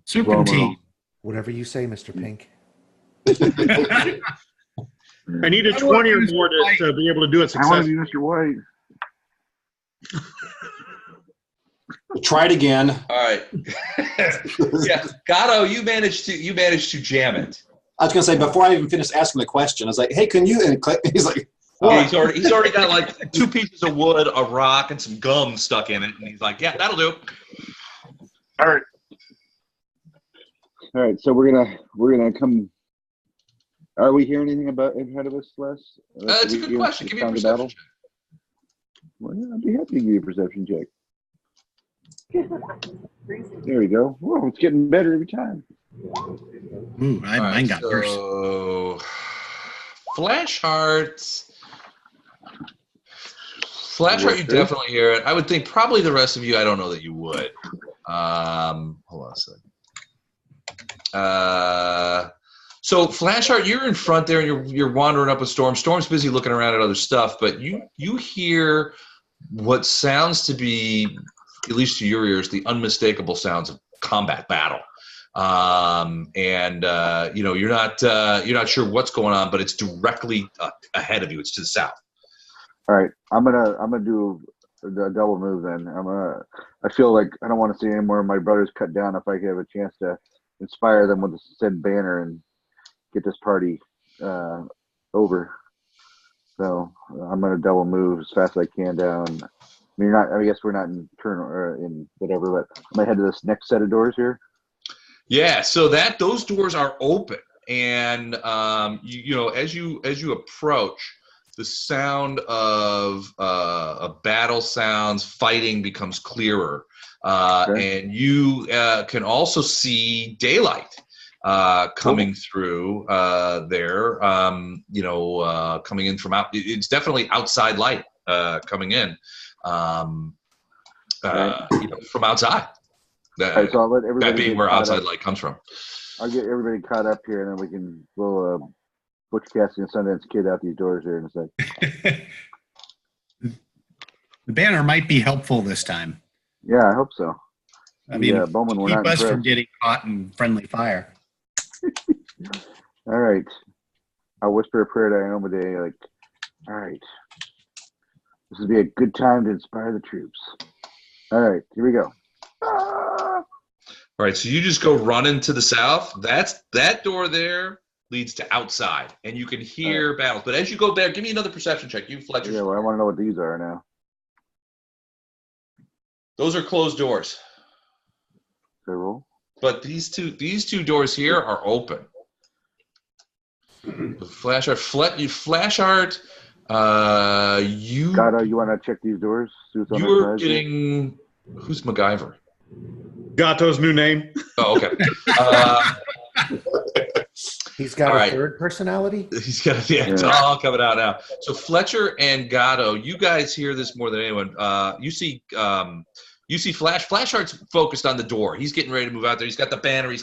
Serpentine. Whatever you say, Mr. Pink. I need a 20 or more to be able to do it I want to successfully. be Mr. White. Try it again. All right. Yeah, Gatto, you managed to jam it. I was gonna say before I even finished asking the question, I was like, "Hey, can you?" And he's like, Yeah, he's already got like 2 pieces of wood, a rock, and some gum stuck in it, and he's like, "Yeah, that'll do." All right. So we're gonna come. Are we hearing anything about ahead of us, Les? That's a good question. Give me a perception check. Well, yeah, I'd be happy to give you a perception check. There we go. Whoa, it's getting better every time. Ooh, mine got worse. So, Flashheart, you definitely hear it. I would think probably the rest of you, I don't know that you would. Hold on a second. So Flashheart, you're in front there, and you're wandering up a Storm. Storm's busy looking around at other stuff, but you hear what sounds to be, at least to your ears, the unmistakable sounds of combat battle. You're not sure what's going on, but it's directly ahead of you. It's to the south. All right, I'm gonna do a double move then. I feel like I don't want to see any more of my brothers cut down if I have a chance to inspire them with the said banner and get this party over. So I'm gonna double move as fast as I can down. I guess we're not in turn or in whatever, but I'm gonna head to this next set of doors here. Yeah, so those doors are open, and as you approach, the sound of battle sounds, fighting becomes clearer, and you can also see daylight coming through there. Coming in from out. It's definitely outside light coming in from outside. Right, so I'll let everybody that being where outside light comes from. I'll get everybody caught up here, and then we'll Butch Cassidy and Sundance Kid out these doors here in a sec. The banner might be helpful this time. Yeah, I hope so. I mean, Bowman, we're keep not us impressed. from getting caught in friendly fire. All right. I'll whisper a prayer to Iomade, like, all right. This would be a good time to inspire the troops. All right, here we go. All right, so you just go running to the south. That door there leads to outside, and you can hear battles. But as you go there, give me another perception check. You, Fletcher. Yeah, well, I want to know what these are now. Those are closed doors. Can I roll? But these two doors here are open. Flashheart, you. Gatto, you want to check these doors? You're getting. Who's MacGyver? Gatto's new name. Oh, okay. He's got a third personality? He's got, it's all coming out now. So Fletcher and Gatto, you guys hear this more than anyone. You see Flashheart's focused on the door. He's getting ready to move out there. He's got the banner. He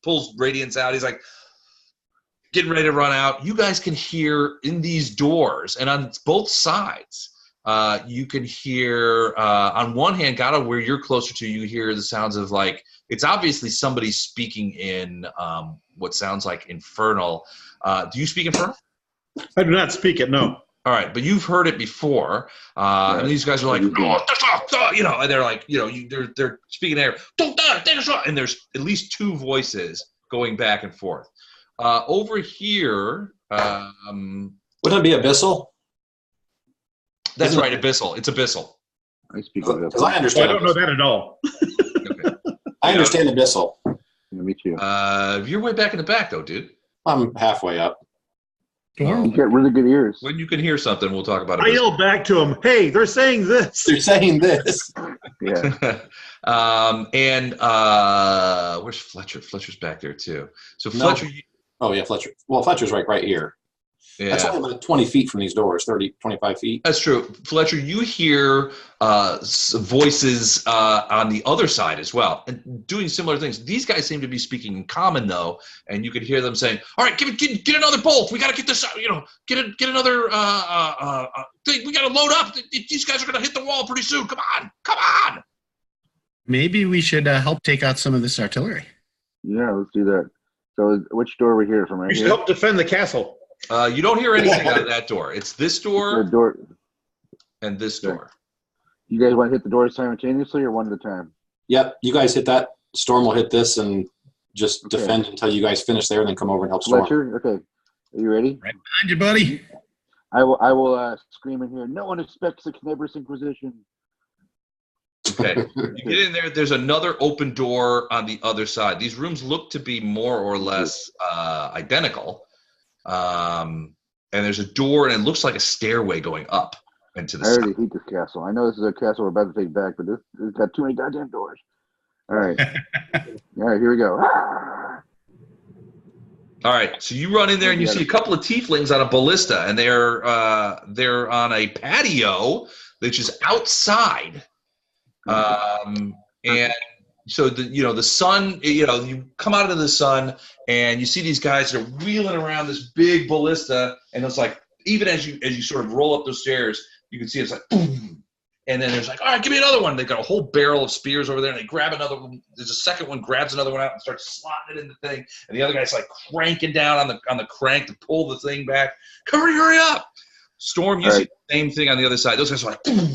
pulls Radiance out. He's like getting ready to run out. You guys can hear in these doors, and on both sides, you can hear, on one hand, Gatto, where you're closer to, you hear the sounds of, like, it's obviously somebody speaking in what sounds like Infernal. Do you speak Infernal? I do not speak it, no. All right, but you've heard it before, and these guys are like, and they're like, they're speaking there, and there's at least two voices going back and forth. Over here, wouldn't it be Abyssal? That's right, Abyssal. It's Abyssal. I speak Abyssal. Because I understand. I don't know that at all. Okay. I understand Abyssal. Me too. You're way back in the back, though, dude. I'm halfway up. You get really good ears. When you can hear something, we'll talk about it. I yelled back to him, hey, they're saying this. They're saying this. Yeah. Where's Fletcher? Fletcher's back there, too. So No. Fletcher... Oh, yeah, Fletcher. Well, Fletcher's right here. Yeah. That's only about 20 feet from these doors, 30, 25 feet. That's true. Fletcher, you hear voices on the other side as well, and doing similar things. These guys seem to be speaking in common, though, and you could hear them saying, all right, get another bolt. We got to get this, get another thing. We got to load up. These guys are going to hit the wall pretty soon. Come on. Maybe we should help take out some of this artillery. Yeah, let's do that. So which door are we here from right We should here? help defend the castle. You don't hear anything out of that door. It's this door The door. and this door. You guys want to hit the doors simultaneously or one at a time? Yep, you guys hit that. Storm will hit this and just defend until you guys finish there, and then come over and help Storm. Fletcher, okay. Are you ready? Right behind you, buddy. I will scream in here. No one expects the Kenebran Inquisition. Okay. You get in there. There's another open door on the other side. These rooms look to be more or less identical. And there's a door, and it looks like a stairway going up into the I already side. hate this castle. I know this is a castle we're about to take back, but it's got too many goddamn doors. All right. All right, here we go. All right, so you run in there and you see a couple of tieflings on a ballista, and they're on a patio that's just outside. And so the sun, you come out into the sun and you see these guys that are wheeling around this big ballista, and it's like even as you sort of roll up those stairs, you can see it's like boom. And then there's like, all right, give me another one. They've got a whole barrel of spears over there, and they grab another one. There's a second one, grabs another one out and starts slotting it in the thing. And the other guy's like cranking down on the crank to pull the thing back. Hurry up! Storm, you see the same thing on the other side. Those guys are like, boom,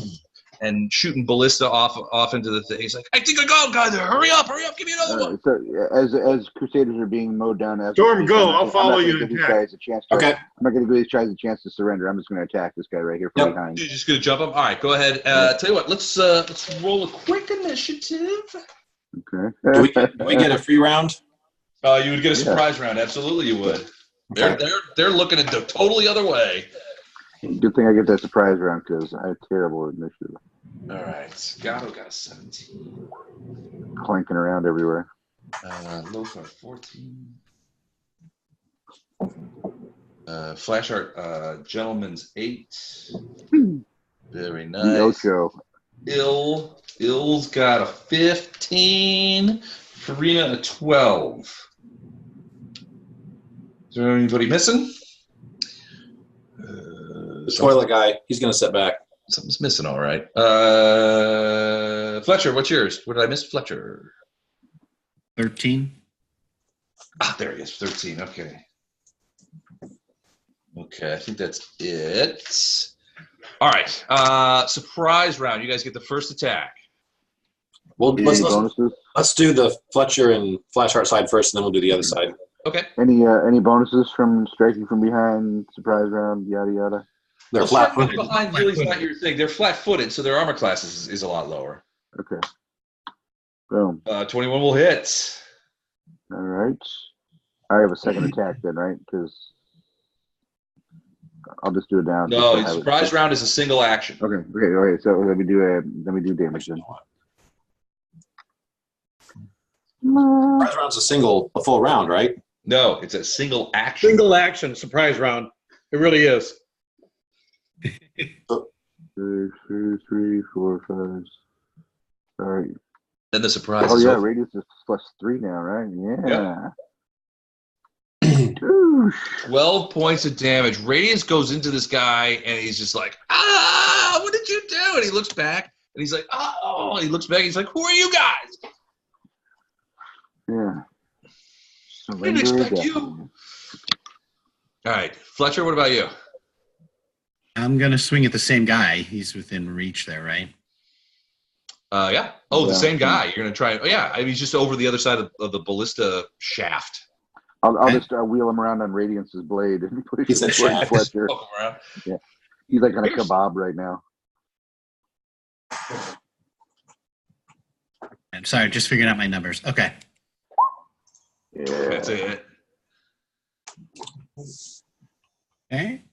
and shooting ballista off into the thing. He's like, I think I got a guy there. Hurry up, give me another one. So as Crusaders are being mowed down, Storm, go. I'll follow you. I'm not going to give these guys a chance to surrender. I'm just going to attack this guy right here from behind. You're just going to jump him? All right, go ahead. Tell you what, let's roll a quick initiative. Okay. Do we get a free round? You would get a surprise round. Absolutely, you would. They're looking at the totally other way. Good thing I get that surprise round because I have terrible initiative. All right, Gato got a 17. Clanking around everywhere. Lothar 14. Flash art, Gentleman's 8. Very nice. Ill's got a 15. Farina a 12. Is there anybody missing? The toilet guy. He's going to sit back. Something's missing, all right. Fletcher, what's yours? What did I miss? Fletcher. 13. Ah, there he is. 13. Okay. Okay, I think that's it. All right. Surprise round. You guys get the first attack. Well, let's do the Fletcher and Flashheart side first, and then we'll do the other side. Okay. Any bonuses from striking from behind, surprise round, yada yada? They're flat-footed. Behind really is not your thing. They're flat-footed, so their armor class is a lot lower. Okay. Boom. 21 will hit. All right. I have a second attack then, right? Because I'll just do it down. No, the surprise round is a single action. Okay. All right. So let me do damage then. Surprise round's a full round, right? No, it's a single action. Single action surprise round. It really is. 2, 3, 4, 5. All right. Then the surprise. Oh yeah, radius is +3 now, right? Yeah. 12 points of damage. Radiance goes into this guy, and he's just like, what did you do? And he looks back, and he's like, oh. And he looks back, and he's like, who are you guys? Yeah. I didn't expect you. All right, Fletcher, what about you? I'm going to swing at the same guy. He's within reach there, right? Yeah. Oh, the same guy. You're going to try. Oh, yeah. I mean, he's just over the other side of the ballista shaft. I'll just wheel him around on Radiance's blade and push him towards Fletcher. Yeah. He's like on a kebab right now. I'm sorry, just figuring out my numbers. Okay. Yeah. That's it. Okay.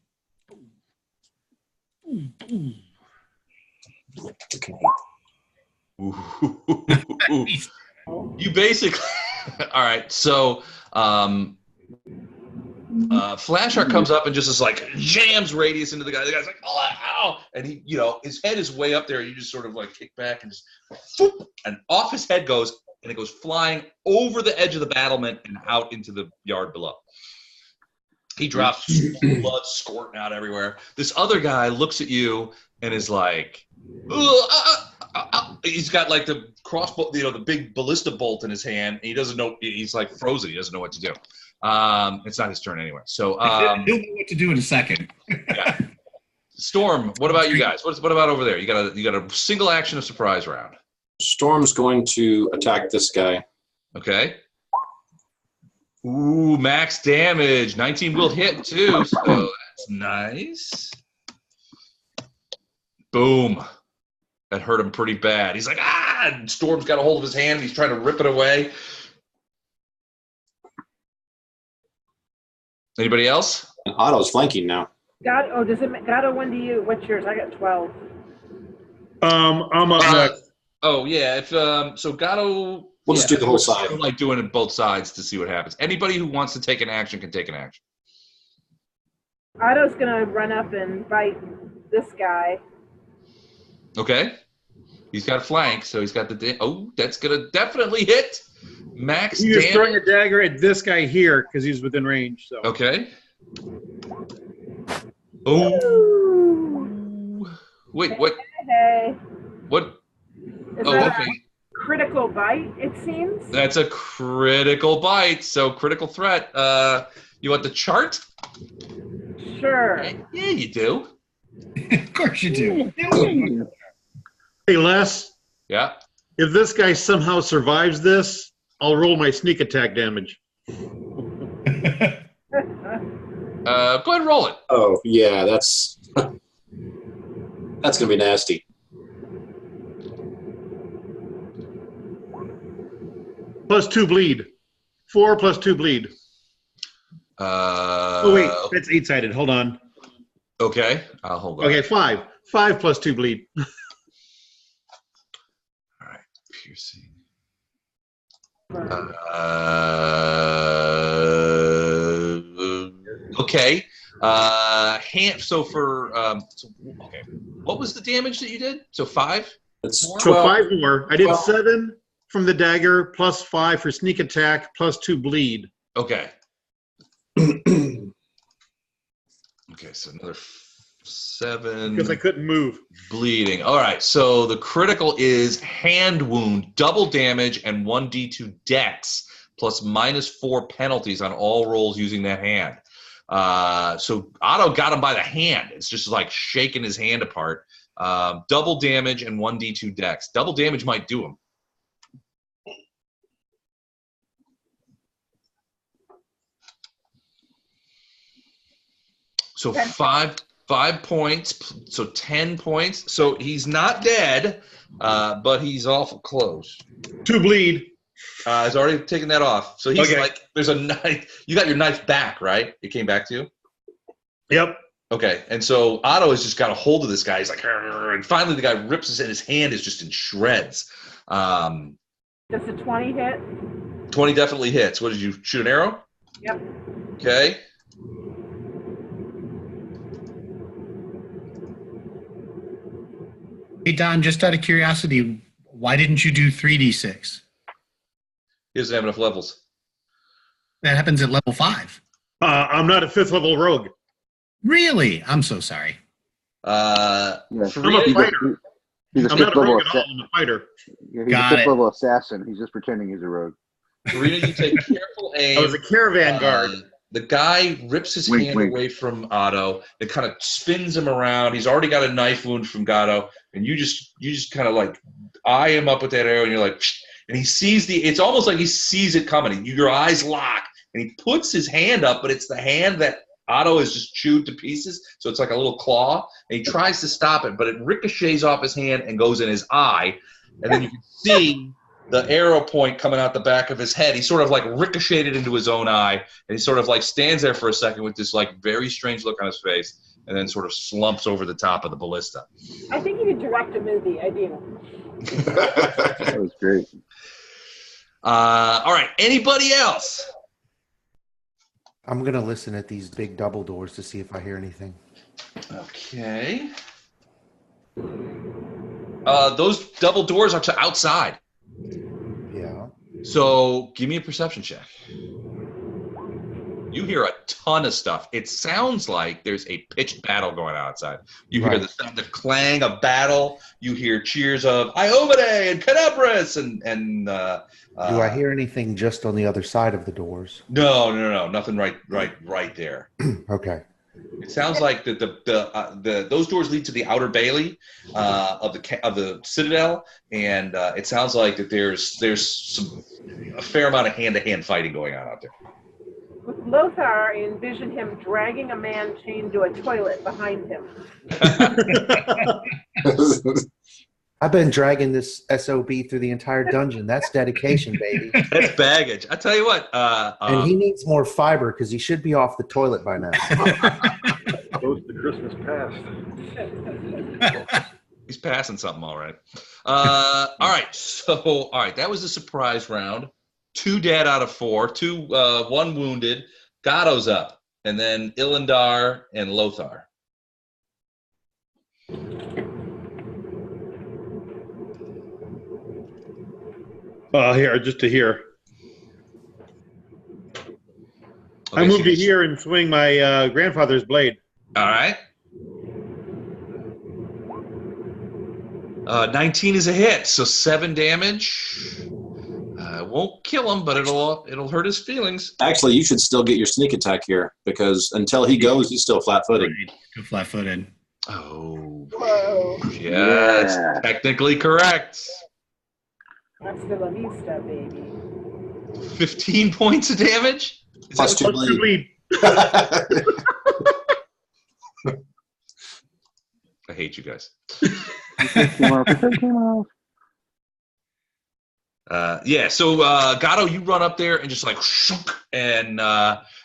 You basically all right, so Flashheart comes up and just is like jams Radius into the guy. The guy's like, ow! And he, his head is way up there, and you just sort of like kick back and just whoop, and off his head goes, and it goes flying over the edge of the battlement and out into the yard below. He drops, blood squirting out everywhere. This other guy looks at you and is like, he's got like the crossbow, the big ballista bolt in his hand, and he doesn't know. He's like frozen. He doesn't know what to do. It's not his turn anyway. So he'll know what to do in a second. Yeah. Storm, what about you guys? What about over there? You got a single action of surprise round. Storm's going to attack this guy. Okay. Ooh, max damage. 19 will hit too, so that's nice. Boom. That hurt him pretty bad. He's like, ah! And Storm's got a hold of his hand. And he's trying to rip it away. Anybody else? And Otto's flanking now. Gato, when do you? What's yours? I got 12. I'm up next. Oh yeah. If so, Gato. We'll just do the whole side. Sort of like doing it both sides to see what happens. Anybody who wants to take an action can take an action. Otto's gonna run up and bite this guy. Okay. He's got a flank, so he's got the. Oh, that's gonna definitely hit. Max He's damage. throwing a dagger at this guy here because he's within range. So. Okay. Oh. Wait, what? Hey. What? Is Oh, that okay. a critical bite? It seems. That's a critical bite. So critical threat. You want the chart? Sure. Yeah, you do. Of course you do. Hey, Les, Yeah. if this guy somehow survives this, I'll roll my sneak attack damage. Go ahead and roll it. Oh, yeah, that's going to be nasty. +2 bleed. 4 + 2 bleed. Oh, wait, that's 8-sided. Hold on. Okay. I'll hold on. Okay, 5. 5 + 2 bleed. All right. Piercing. Okay. So for okay. What was the damage that you did? So 5? It's So 12. 5 more. I did 12. 7 from the dagger, +5 for sneak attack, +2 bleed. Okay. Okay. So another 7. Because I couldn't move. Bleeding. All right. So the critical is hand wound, double damage, and 1d2 dex plus -4 penalties on all rolls using that hand. So Otto got him by the hand. It's just like shaking his hand apart. Double damage and 1d2 dex. Double damage might do him. So 5 points, so 10 points. So he's not dead, but he's awful close. 2 bleed. He's already taken that off. So he's Okay. like, there's a knife. You got your knife back, right? It came back to you? Yep. Okay. And so Otto has just got a hold of this guy. He's like, "Arr," and finally the guy rips his, and his hand is just in shreds. Does a 20 hit? 20 definitely hits. What did you shoot, an arrow? Yep. Okay. Hey, Don, just out of curiosity, why didn't you do 3d6? He doesn't have enough levels. That happens at level 5. I'm not a 5th level rogue. Really? I'm so sorry. Yeah. I'm a Farina, fighter. He's a I'm not fifth a level rogue at all. I'm a fighter. he's Got a fifth it. level assassin. He's just pretending he's a rogue. Farina, you take careful aim. I was a caravan guard. The guy rips his Wink, hand wink. away from Otto. It kind of spins him around. He's already got a knife wound from Gatto, and you just kind of like eye him up with that arrow, and you're like, psh, and he sees it's almost like he sees it coming. Your eyes lock, and he puts his hand up, but it's the hand that Otto is just chewed to pieces, so it's like a little claw, and he tries to stop it, but it ricochets off his hand and goes in his eye, and then you can see the arrow point coming out the back of his head. He sort of like ricocheted into his own eye, and he sort of like stands there for a second with this like very strange look on his face, and then sort of slumps over the top of the ballista. I think you could direct a movie. I do. That was great. All right, anybody else? I'm going to listen at these big double doors to see if I hear anything. Okay. Those double doors are to outside. Yeah. So give me a perception check. You hear a ton of stuff. It sounds like there's a pitched battle going on outside. You hear Right. the clang of battle. You hear cheers of Iomade and Kenebran and Do I hear anything just on the other side of the doors? No, nothing right there. Okay. It sounds like that those doors lead to the outer bailey of the Citadel, and it sounds like that there's a fair amount of hand-to-hand fighting going on out there. With Lothar, I envision him dragging a man chained to a toilet behind him. I've been dragging this SOB through the entire dungeon. That's dedication, baby. That's baggage. I tell you what. And he needs more fiber because he should be off the toilet by now. Goes to Christmas past. He's passing something, all right. All right. So, all right. That was the surprise round. 2 dead out of 4. 1 wounded. Gatto's up, and then Ilindar and Lothar. Here, just to here. Okay, I moved so to here and swing my grandfather's blade. All right. 19 is a hit, so 7 damage. Won't kill him, but it'll hurt his feelings. Actually, you should still get your sneak attack here because until he goes, he's still flat-footed. Go flat-footed. Oh. Whoa. Yeah, that's technically correct. Hasta la vista, baby. 15 points of damage? Plus 2 bleed. I hate you guys. Yeah, so Gatto, you run up there and just like shook, and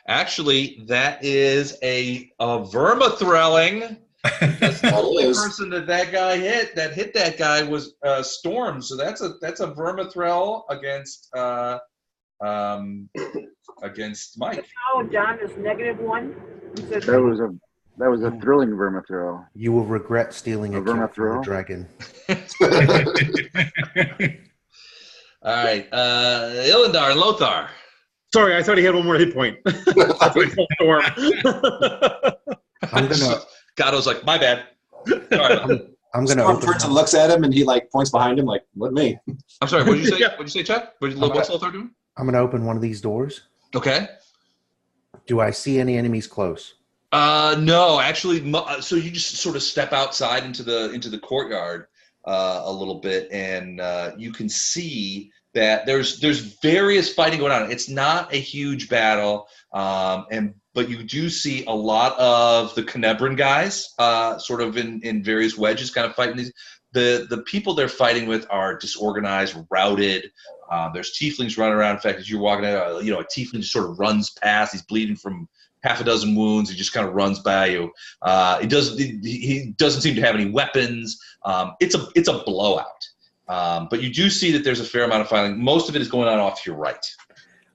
actually that is a vermithrelling. The only person that guy hit that guy was Storm, so that's a vermithrel against Mike. Oh, John is -1. That was a thrilling vermithrel. You will regret stealing a kill from the dragon. All right, Ilindar and Lothar. Sorry, I thought he had 1 more hit point. Storm. I'm gonna. Gatto's like, my bad. I'm gonna. Storm turns and looks at him, and he like points behind him, like, "What me?" I'm sorry. What did you say? What did you say, Chuck? What's Lothar doing? I'm gonna open one of these doors. Okay. Do I see any enemies close? No, actually. So you just sort of step outside into the courtyard a little bit, and you can see that there's various fighting going on. It's not a huge battle, but you do see a lot of the Kenebran guys, sort of in various wedges, kind of fighting these. The people they're fighting with are disorganized, routed. There's tieflings running around. In fact, as you're walking out, a tiefling just sort of runs past. He's bleeding from half a dozen wounds. He just kind of runs by you. He doesn't seem to have any weapons. It's a blowout. But you do see that there's a fair amount of fighting. Most of it is going on off to your right.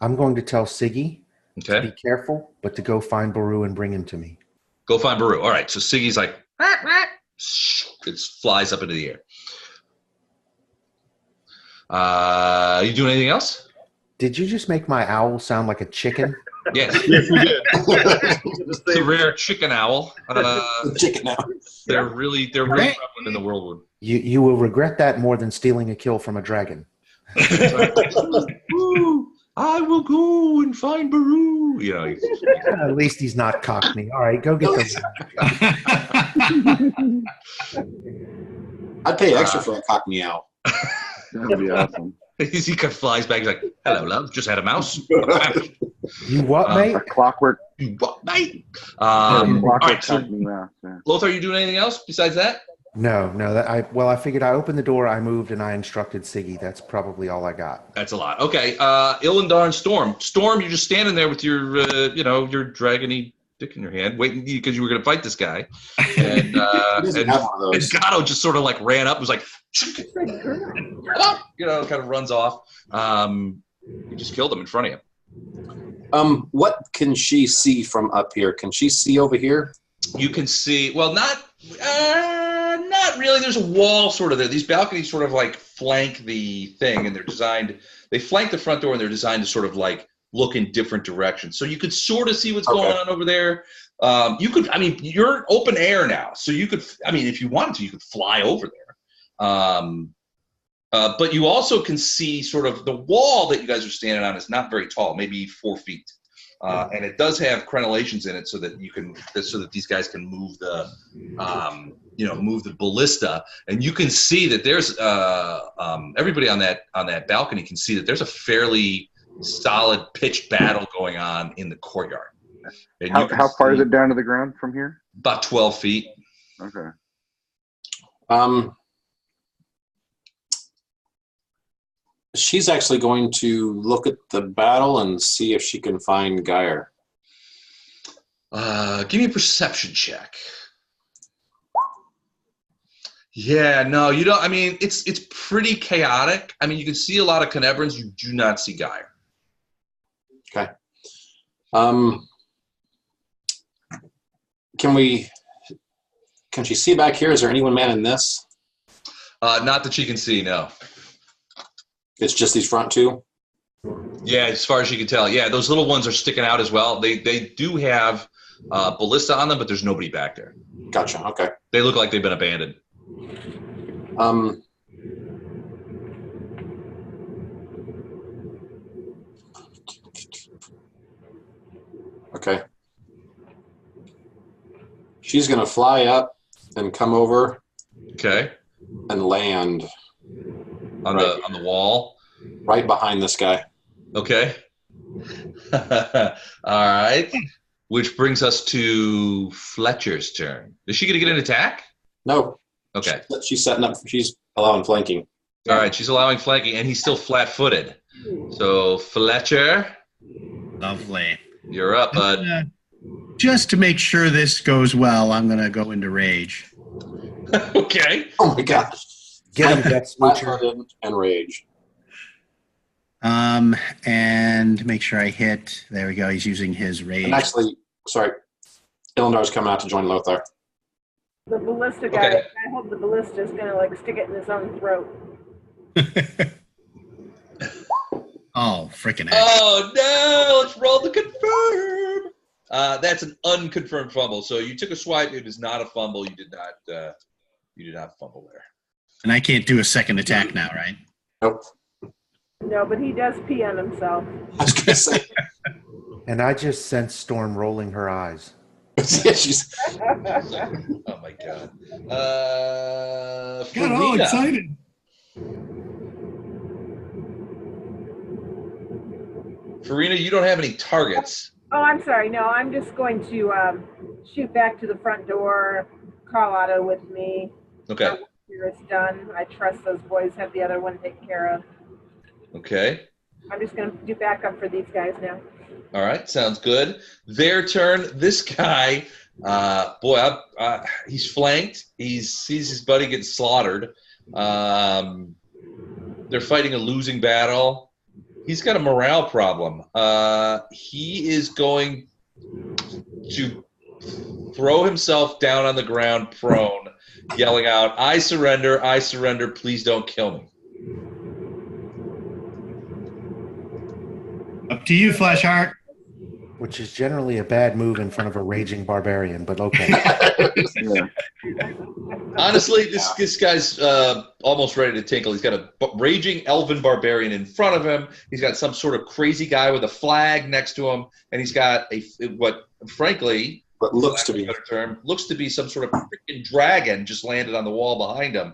I'm going to tell Siggy to be careful, but to go find Baru and bring him to me. Go find Baru. All right. So Siggy's like, it flies up into the air. You doing anything else? Did you just make my owl sound like a chicken? Yes. Yes, we did. It's a rare chicken owl. Chicken owl. They're really prevalent in the world. You will regret that more than stealing a kill from a dragon. I will go and find Baru. At least he's not Cockney. All right, go get those. I'd pay extra for a cockney owl. That would be awesome. He kind of flies back. He's like, "Hello, love. Just had a mouse." You what, mate? A clockwork. You what, mate? Clockwork all right. So, cockney mouse, yeah. Lothar, are you doing anything else besides that? No. I figured I opened the door, I moved, and I instructed Siggy. That's probably all I got. That's a lot. Okay. Ilindar and Storm. Storm, you're just standing there with your, your dragony dick in your hand, waiting because you were going to fight this guy. And Gatto just sort of like ran up, and was like, kind of runs off. You just killed him in front of you. What can she see from up here? Can she see over here? You can see, well, not really. There's a wall sort of there. These balconies sort of like flank the thing, and they flank the front door, and they're designed to sort of like look in different directions. So you could sort of see what's going on over there. You're open air now, so you could, if you wanted to, you could fly over there. But you also can see sort of the wall that you guys are standing on is not very tall, maybe 4 feet. and it does have crenellations in it, so that these guys can move the move the ballista, and you can see that there's everybody on that balcony can see that there's a fairly solid pitched battle going on in the courtyard. And How far is it down to the ground from here? About 12 feet. Okay. She's actually going to look at the battle and see if she can find Geir. Give me a perception check. Yeah, no, you don't. I mean, it's pretty chaotic. I mean, you can see a lot of Kenebrans. You do not see Geir. Okay. Can she see back here? Is there anyone manning this? Not that she can see, no. It's just these front two? Yeah, as far as you can tell. Yeah, those little ones are sticking out as well. They do have ballista on them, but there's nobody back there. Gotcha, okay. They look like they've been abandoned. Okay. She's going to fly up and come over. Okay. And land on the wall, right behind this guy. Okay. All right. Which brings us to Fletcher's turn. Is she going to get an attack? No. Okay. She's setting up. She's allowing flanking. All right. She's allowing flanking, and he's still flat-footed. So Fletcher. Lovely. You're up, bud. Just to make sure this goes well, I'm going to go into rage. Okay. Oh my gosh. Get him, Death Flat-footed and rage. And make sure I hit. There we go. He's using his rage. And actually, sorry, Ilandar's coming out to join Lothar. The ballista guy, Okay. I hope the ballista is going to like stick it in his own throat. Oh, freaking heck. Oh, no. Let's roll to confirm. That's an unconfirmed fumble. So you took a swipe. It is not a fumble. You did not fumble there. And I can't do a second attack now, right? Nope. No, but he does pee on himself. I was going to say. And I just sense Storm rolling her eyes. Yeah, she's. Oh, my God. Got all Farina. excited. Farina, you don't have any targets. Oh, I'm sorry. No, I'm just going to shoot back to the front door, call Otto with me. Okay. Here it's done. I trust those boys have the other one taken care of. Okay. I'm just going to do backup for these guys now. All right. Sounds good. Their turn. This guy, he's flanked. He sees his buddy get slaughtered. They're fighting a losing battle. He's got a morale problem. He is going to throw himself down on the ground prone, yelling out, I surrender, please don't kill me. Up to you, Fleshheart. Which is generally a bad move in front of a raging barbarian, but okay. Yeah. Honestly, this guy's almost ready to tinkle. He's got a raging elven barbarian in front of him. He's got some sort of crazy guy with a flag next to him, and he's got what looks to be some sort of freaking dragon just landed on the wall behind him.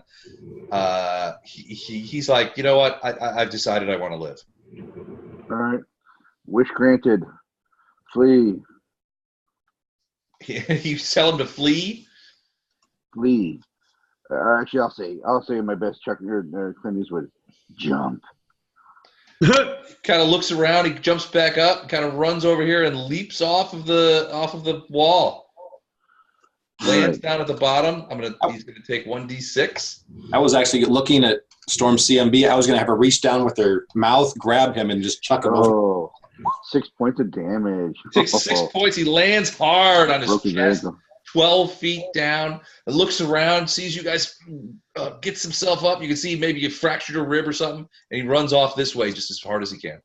He's like, you know what? I've decided I want to live. All right. Wish granted. Flee. You tell him to flee? Flee. Actually, I'll say my best Chuck Clint Eastwood. Jump. Kind of looks around. He jumps back up, kind of runs over here, and leaps off of the wall. Lands down at the bottom. He's gonna take 1d6. I was actually looking at Storm CMB. I was going to have her reach down with her mouth, grab him, and just chuck him over. Oh, 6 points of damage. Takes 6 points. He lands hard on his Broken chest, ankle. 12 feet down. Looks around, sees you guys, gets himself up. You can see maybe he fractured a rib or something, and he runs off this way just as hard as he can.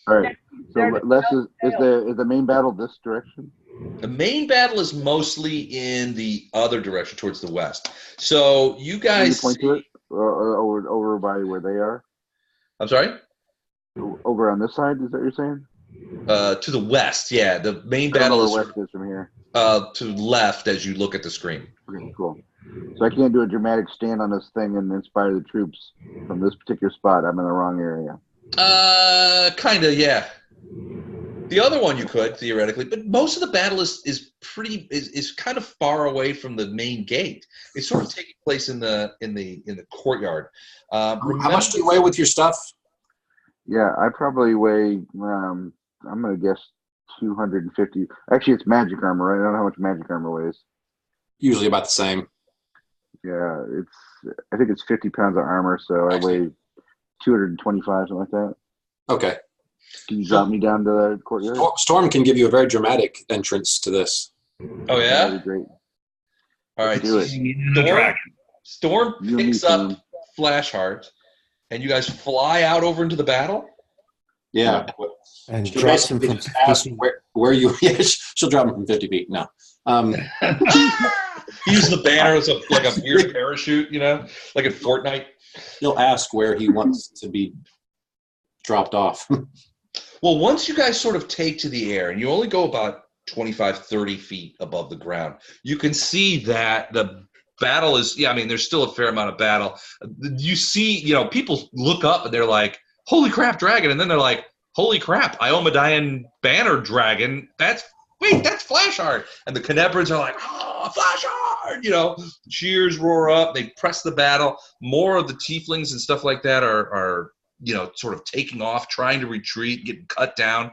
All right. So, Les, is the main battle this direction? The main battle is mostly in the other direction, towards the west. So you guys Can you point to it? Or over by where they are? I'm sorry? Over on this side, is that what you're saying? To the west, yeah. The main I don't know battle where is west is from here. to the left as you look at the screen. Okay, cool. So I can't do a dramatic stand on this thing and inspire the troops from this particular spot. I'm in the wrong area. Kind of, yeah. The other one you could theoretically, but most of the battle is kind of far away from the main gate. It's sort of taking place in the courtyard. How much do you weigh with your stuff? Yeah, I probably weigh. I'm gonna guess 250. Actually, it's magic armor, right? I don't know how much magic armor weighs. Usually about the same. Yeah, I think it's 50 pounds of armor, so I weigh 225, something like that. Okay. Can you drop me down to the courtyard? Storm can give you a very dramatic entrance to this. Oh yeah. That'd be great. All right. Do it. Storm You and picks me, up Storm. Flashheart, and you guys fly out over into the battle. Yeah. And She'll drops him basically from just ask 50 feet. where you. Yeah, she'll drop him from 50 feet. No. He uses the banner as like a weird parachute, like in Fortnite. He'll ask where he wants to be dropped off. Well, once you guys sort of take to the air, and you only go about 25, 30 feet above the ground, you can see that the battle is, there's still a fair amount of battle. You see, people look up and they're like, holy crap, dragon. And then they're like, holy crap, Iomedaean banner dragon. That's Flashheart. And the Kenebrans are like, oh, Flashheart. Cheers roar up. They press the battle. More of the tieflings and stuff like that are sort of taking off, trying to retreat, getting cut down.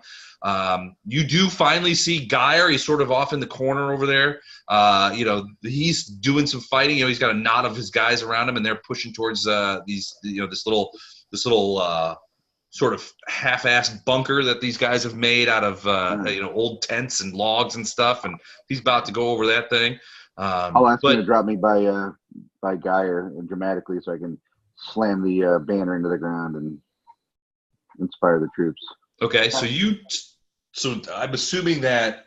You do finally see Geir. He's sort of off in the corner over there. He's doing some fighting. He's got a knot of his guys around him, and they're pushing towards this little sort of half-assed bunker that these guys have made out of old tents and logs and stuff. And he's about to go over that thing. I'll ask him to drop me by Geir dramatically so I can slam the banner into the ground and inspire the troops. Okay, so I'm assuming that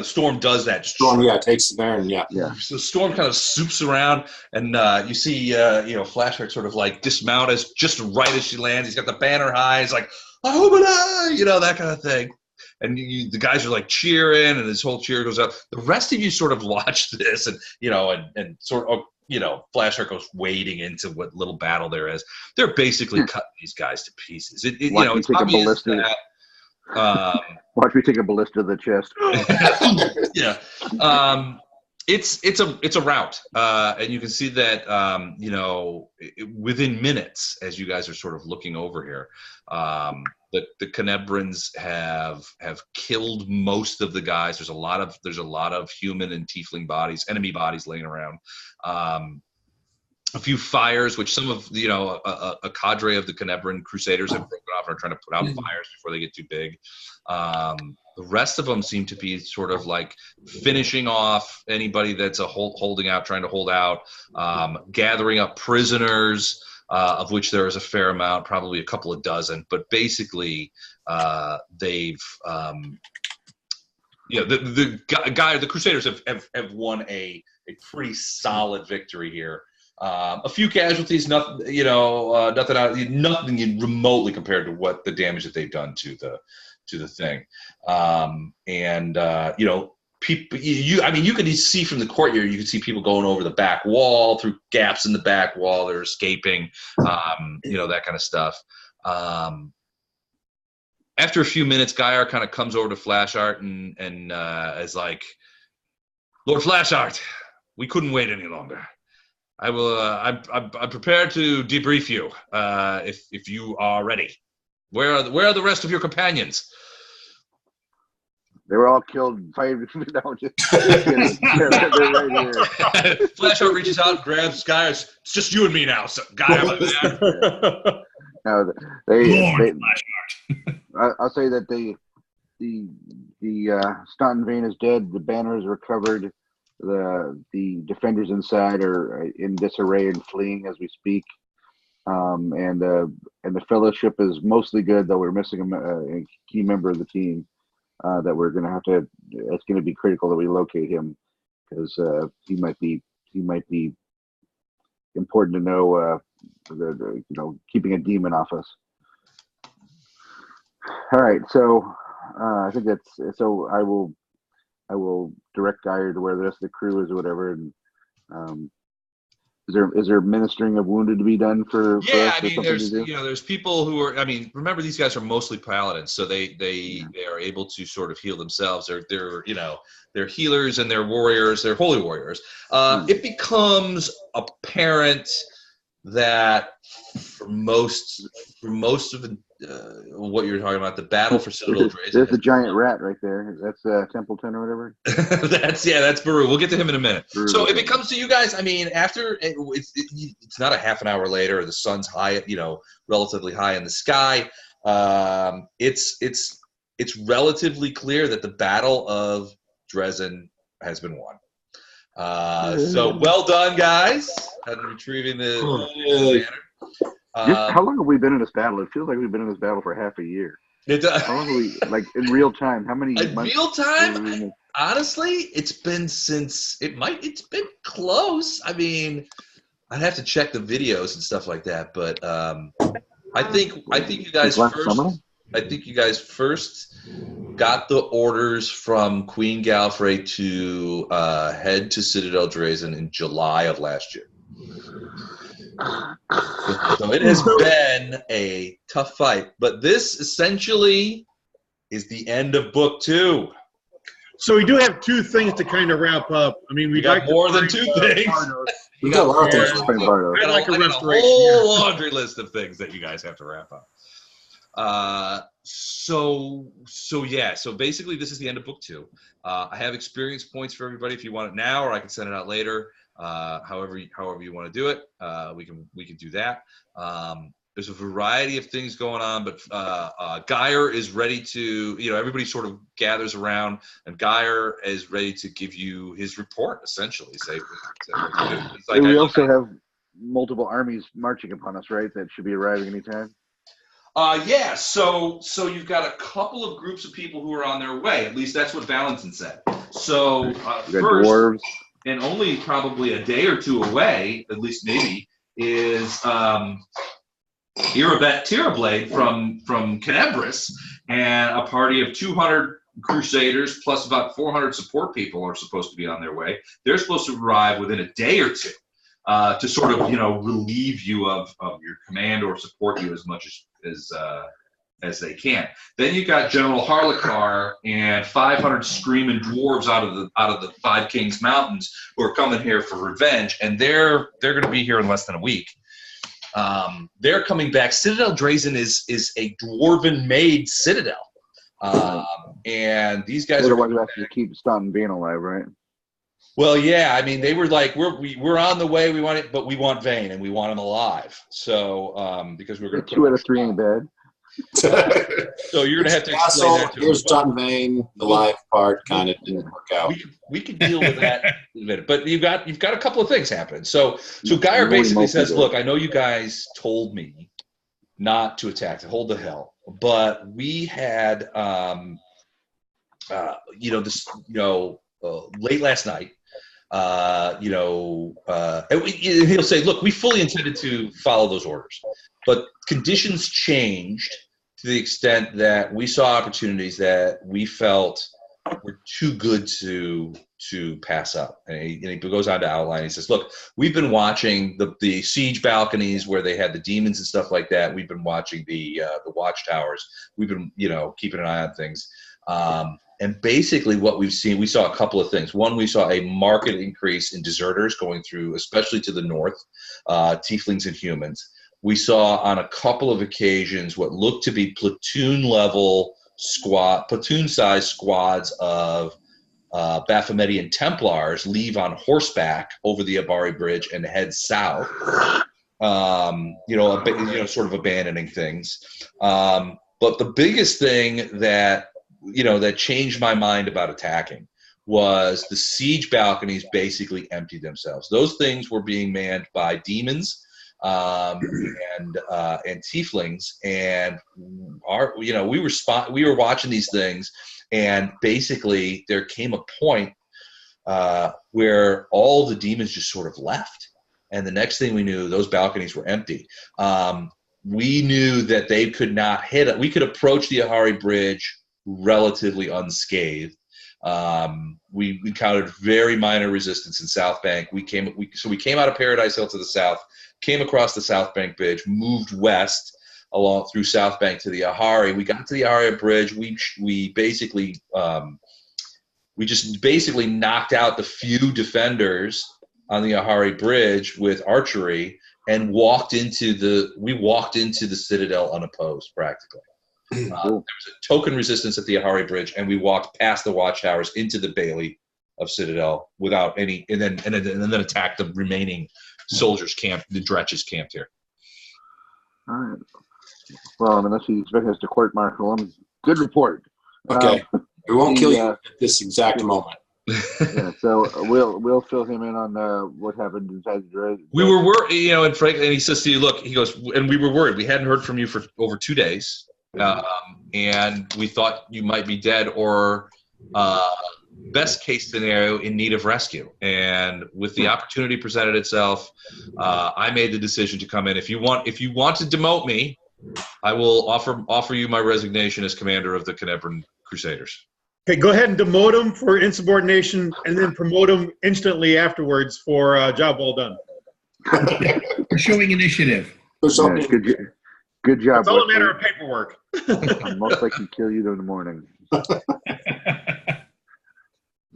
Storm does that. Storm, takes the banner, and Yeah. So Storm kind of swoops around, and you see, Flashheart sort of like dismount just right as she lands. He's got the banner high. He's like, "Ahumada," that kind of thing. And the guys are like cheering, and this whole cheer goes up. The rest of you sort of watch this, and and sort of. Flashheart goes wading into what little battle there is. They're basically cutting these guys to pieces. It's obvious that. Watch me take a ballista to the chest. Yeah, it's a rout, and you can see that within minutes, as you guys are sort of looking over here, the Kenebrans have killed most of the guys. There's a lot of human and tiefling bodies, enemy bodies laying around. A few fires, which some of a cadre of the Kenebran Crusaders have broken off and are trying to put out fires before they get too big. The rest of them seem to be sort of like finishing off anybody that's holding out, trying to hold out, gathering up prisoners, of which there is a fair amount, probably a couple of dozen. But basically, they've the Crusaders have won a pretty solid victory here. A few casualties, nothing remotely compared to what the damage that they've done to the thing. People, you can see from the courtyard, you can see people going over the back wall, through gaps in the back wall. They're escaping, that kind of stuff. After a few minutes, Geir kind of comes over to Flashheart and is like, Lord Flashheart, we couldn't wait any longer. I will. I'm prepared to debrief you if you are ready. Where are the rest of your companions? They were all killed. They're right here. Flashheart reaches out, grabs Geir. It's just you and me now. So, Geir, No, I'll say that the Staunton Vein is dead. The banner is recovered. The defenders inside are in disarray and fleeing as we speak. And the fellowship is mostly good, though we're missing a key member of the team. That we're going to have to. It's going to be critical that we locate him because he might be important to know. Keeping a demon off us. All right, so I think that's so. I will direct Geir to where the rest of the crew is or whatever. And is there ministering of wounded to be done for Yeah, us I or mean, something to do? there's people who are. I mean, remember these guys are mostly paladins, so they are able to sort of heal themselves. They're healers and they're warriors. They're holy warriors. It becomes apparent that for most of what you're talking about, the battle for Citadel Drazen. There's the giant rat right there. That's Templeton or whatever. that's Baru. We'll get to him in a minute. Baru, So okay. if it comes to you guys, I mean, after it's not a half an hour later, the sun's high, relatively high in the sky. It's relatively clear that the Battle of Dresden has been won. So well done, guys, on retrieving the banner. How long have we been in this battle? It feels like we've been in this battle for half a year. How long have we, like, in real time? How many in months? real time? Honestly, it's been close. I mean, I'd have to check the videos and stuff like that, but I think you guys summer? I think you guys first got the orders from Queen Galfrey to head to Citadel Drazen in July of last year. So it has been a tough fight, but this essentially is the end of book 2. So we do have 2 things to kind of wrap up. I mean, we got more than 2 things. We got a lot of things. I got a whole laundry list of things that you guys have to wrap up. So basically this is the end of book 2. I have experience points for everybody if you want it now, or I can send it out later. However you want to do it, we can do that. There's a variety of things going on, but Geir is ready to, everybody sort of gathers around, and Geir is ready to give you his report, essentially. We also have multiple armies marching upon us, right? That should be arriving anytime. Yeah, so you've got a couple of groups of people who are on their way. At least that's what Valentin said. So first, dwarves. And only probably a day or 2 away, at least maybe, is Irabet Tirablade from Kenebris, and a party of 200 Crusaders plus about 400 support people are supposed to be on their way. They're supposed to arrive within a day or 2 to sort of, relieve you of your command or support you as much as they can. Then you've got General Harlequar and 500 screaming dwarves out of the Five Kings Mountains who are coming here for revenge, and they're going to be here in less than a week. They're coming back. Citadel Drazen is a dwarven-made citadel, and these guys are going to keep Staunton being alive, right? Well, yeah. I mean, they were like, we're on the way. We want it, but we want Vane, and we want him alive. So because we're going to 2 out of 3 ain't bad. So you're going to have to explain that to here's John Vane. The live part kind of didn't work out. We can deal with that in a minute. But you've got a couple of things happen. So Geir basically says, look, I know you guys told me not to attack, to hold the hill, but we had late last night. He'll say, look, we fully intended to follow those orders, but conditions changed to the extent that we saw opportunities that we felt were too good to pass up. And he goes on to outline. He says, look, we've been watching the siege balconies where they had the demons and stuff like that. We've been watching the watchtowers. We've been, keeping an eye on things. And basically what we've seen, we saw a couple of things. One, we saw a marked increase in deserters going through, especially to the north, tieflings and humans. We saw on a couple of occasions what looked to be platoon-sized squads of Baphometian Templars leave on horseback over the Abari Bridge and head south, sort of abandoning things. But the biggest thing that changed my mind about attacking was the siege balconies basically emptied themselves. Those things were being manned by demons and tieflings, and we were watching these things, and basically there came a point where all the demons just sort of left, and the next thing we knew, those balconies were empty. we knew that they could not hit it. We could approach the Ahari Bridge relatively unscathed. We encountered very minor resistance in South Bank. We came out of Paradise Hill to the south, came across the South Bank Bridge, moved west along through South Bank to the Ahari. We got to the Ahari Bridge. We just basically knocked out the few defenders on the Ahari Bridge with archery and walked into the Citadel unopposed practically. There was a token resistance at the Ahari Bridge, and we walked past the watchtowers into the Bailey of Citadel without any, and then attacked the remaining soldiers camp, the Dretches camped here. All right. Well, unless you expect us to court martial them, good report. Okay. We won't kill you at this exact moment. Yeah, so we'll fill him in on what happened inside the Dredge. We were worried, and Frank, and he says to you, look, he goes, and we were worried. We hadn't heard from you for over 2 days, and we thought you might be dead or best case scenario in need of rescue. And with the opportunity presented itself, I made the decision to come in. If you want to demote me, I will offer you my resignation as commander of the Kenebran Crusaders. Okay, go ahead and demote him for insubordination, and then promote him instantly afterwards for job well done. For showing initiative. Yeah, good job. It's all a matter of paperwork. I'll most likely kill you in the morning.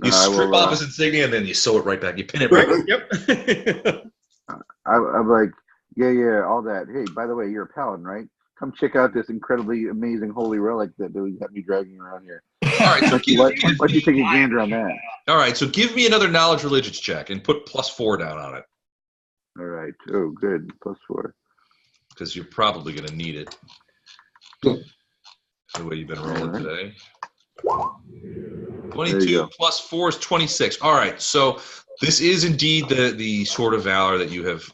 You strip off his insignia, and then you sew it right back. You pin it right back. Yep. I'm like, yeah, all that. Hey, by the way, you're a paladin, right? Come check out this incredibly amazing holy relic that we got me dragging around here. All right, so why don't you take a gander on that? All right, so give me another knowledge religions check and put +4 down on it. All right. Oh, good. +4. Because you're probably going to need it. The way you've been rolling today. 22 plus 4 is 26. All right, so this is indeed the Sword of Valor that you have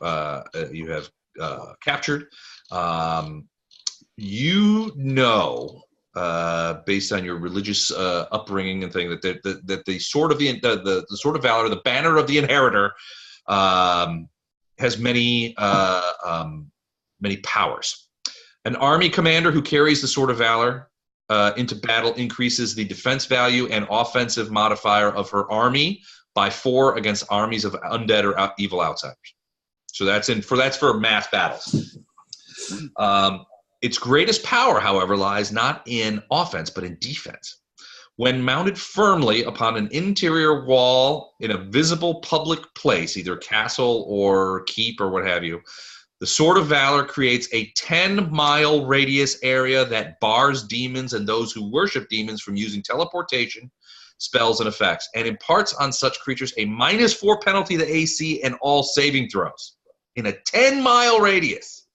captured. Based on your religious upbringing and thing, that the Sword of the Sword of Valor, the banner of the Inheritor, has many powers. An army commander who carries the Sword of Valor into battle increases the defense value and offensive modifier of her army by 4 against armies of undead or evil outsiders. So that's for mass battles. Its greatest power, however, lies not in offense but in defense. When mounted firmly upon an interior wall in a visible public place, either castle or keep or what have you, the Sword of Valor creates a 10-mile radius area that bars demons and those who worship demons from using teleportation, spells, and effects, and imparts on such creatures a -4 penalty to AC and all saving throws in a 10-mile radius.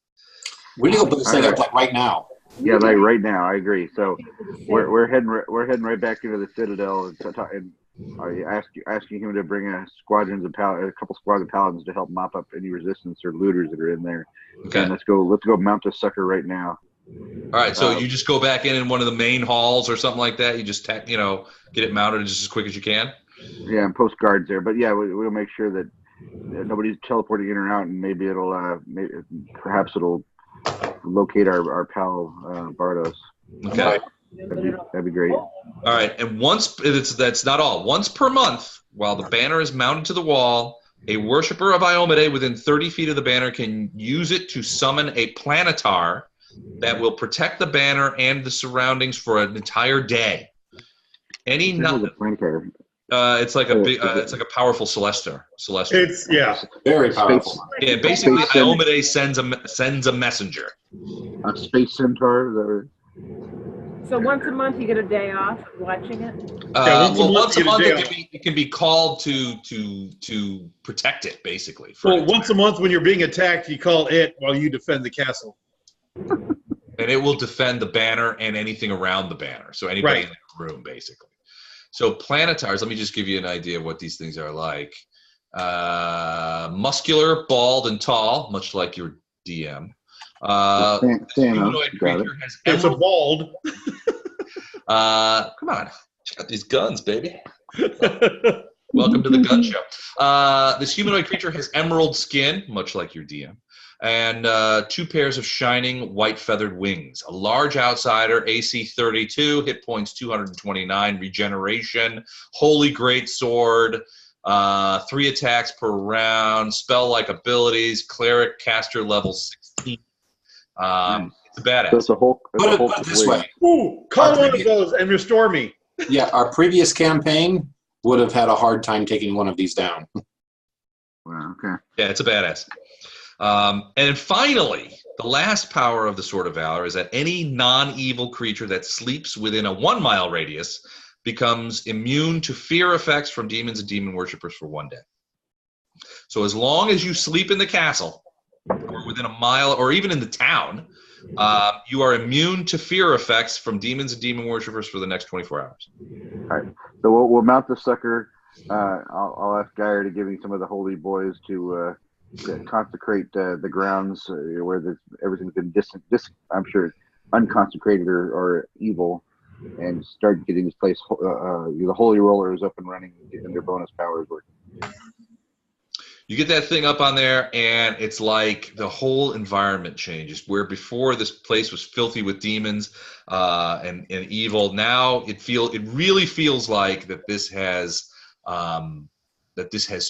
We need to put this thing up like right now. Yeah, like right now. I agree. So we're heading right back into the Citadel and asking him to bring a couple squads of paladins to help mop up any resistance or looters that are in there. Okay. And let's go mount this sucker right now. All right, so you just go back in one of the main halls or something like that. You just get it mounted just as quick as you can. Yeah, and post guards there. But yeah, we'll make sure that nobody's teleporting in or out, and maybe perhaps it'll locate our pal Bardos. Okay. That'd be great. All right, and that's not all. Once per month, while the banner is mounted to the wall, a worshiper of Iomade within 30 feet of the banner can use it to summon a planetar that will protect the banner and the surroundings for an entire day. It's like a powerful celestial. It's very powerful. Yeah, basically Iomade sends a messenger. A space centaur. So once a month you get a day off watching it? Once a month it can be called to protect it, basically. Once a month when you're being attacked, you call it while you defend the castle. And it will defend the banner and anything around the banner. So anybody in the room, basically. So planetars, let me just give you an idea of what these things are like. Muscular, bald, and tall, much like your DM. Humanoid creature has it's a bald. Come on, check out these guns, baby. Welcome to the gun show. This humanoid creature has emerald skin, much like your DM. and 2 pairs of shining white feathered wings. A large outsider, AC 32, hit points 229, regeneration, holy great sword, 3 attacks per round, spell-like abilities, cleric, caster level 16. It's a badass. So it's a Hulk. It's a Hulk Put it with this wings. way. Ooh, call one of those and restore me. Yeah, our previous campaign would have had a hard time taking one of these down. Wow, okay. Yeah, it's a badass. And finally, the last power of the Sword of Valor is that any non-evil creature that sleeps within a 1 mile radius becomes immune to fear effects from demons and demon worshippers for 1 day. So as long as you sleep in the castle, or within a mile, or even in the town, you are immune to fear effects from demons and demon worshippers for the next 24 hours. All right. So we'll mount the sucker. I'll ask Geir to give me some of the holy boys to consecrate the grounds where everything's been I'm sure unconsecrated or evil, and start getting this place. The holy rollers up and running and their bonus powers working. You get that thing up on there, and it's like the whole environment changes. Where before this place was filthy with demons and evil, now it really feels like that this has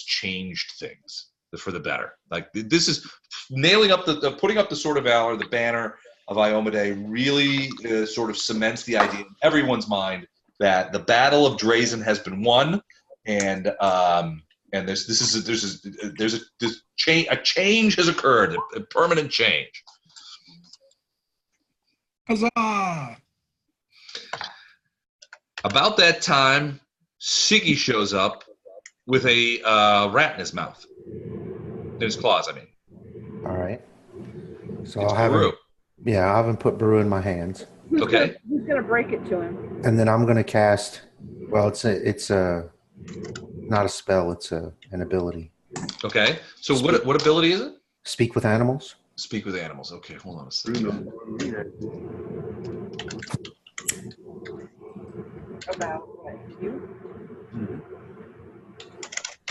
changed things for the better. Like this is nailing up putting up the Sword of Valor, the banner of Iomade, really sort of cements the idea in everyone's mind that the Battle of Drazen has been won, and there's a change has occurred, a permanent change. Huzzah! About that time, Siggy shows up with a rat in his mouth, in his claws. I mean. All right. So It's I'll have Baru. him. Yeah, I'll have him put Baru in my hands, Okay. Who's gonna break it to him? and then I'm going to cast. Well, it's not a spell. It's an ability. Okay. So what ability is it? Speak with animals. Speak with animals. Okay, hold on a second. About what? You?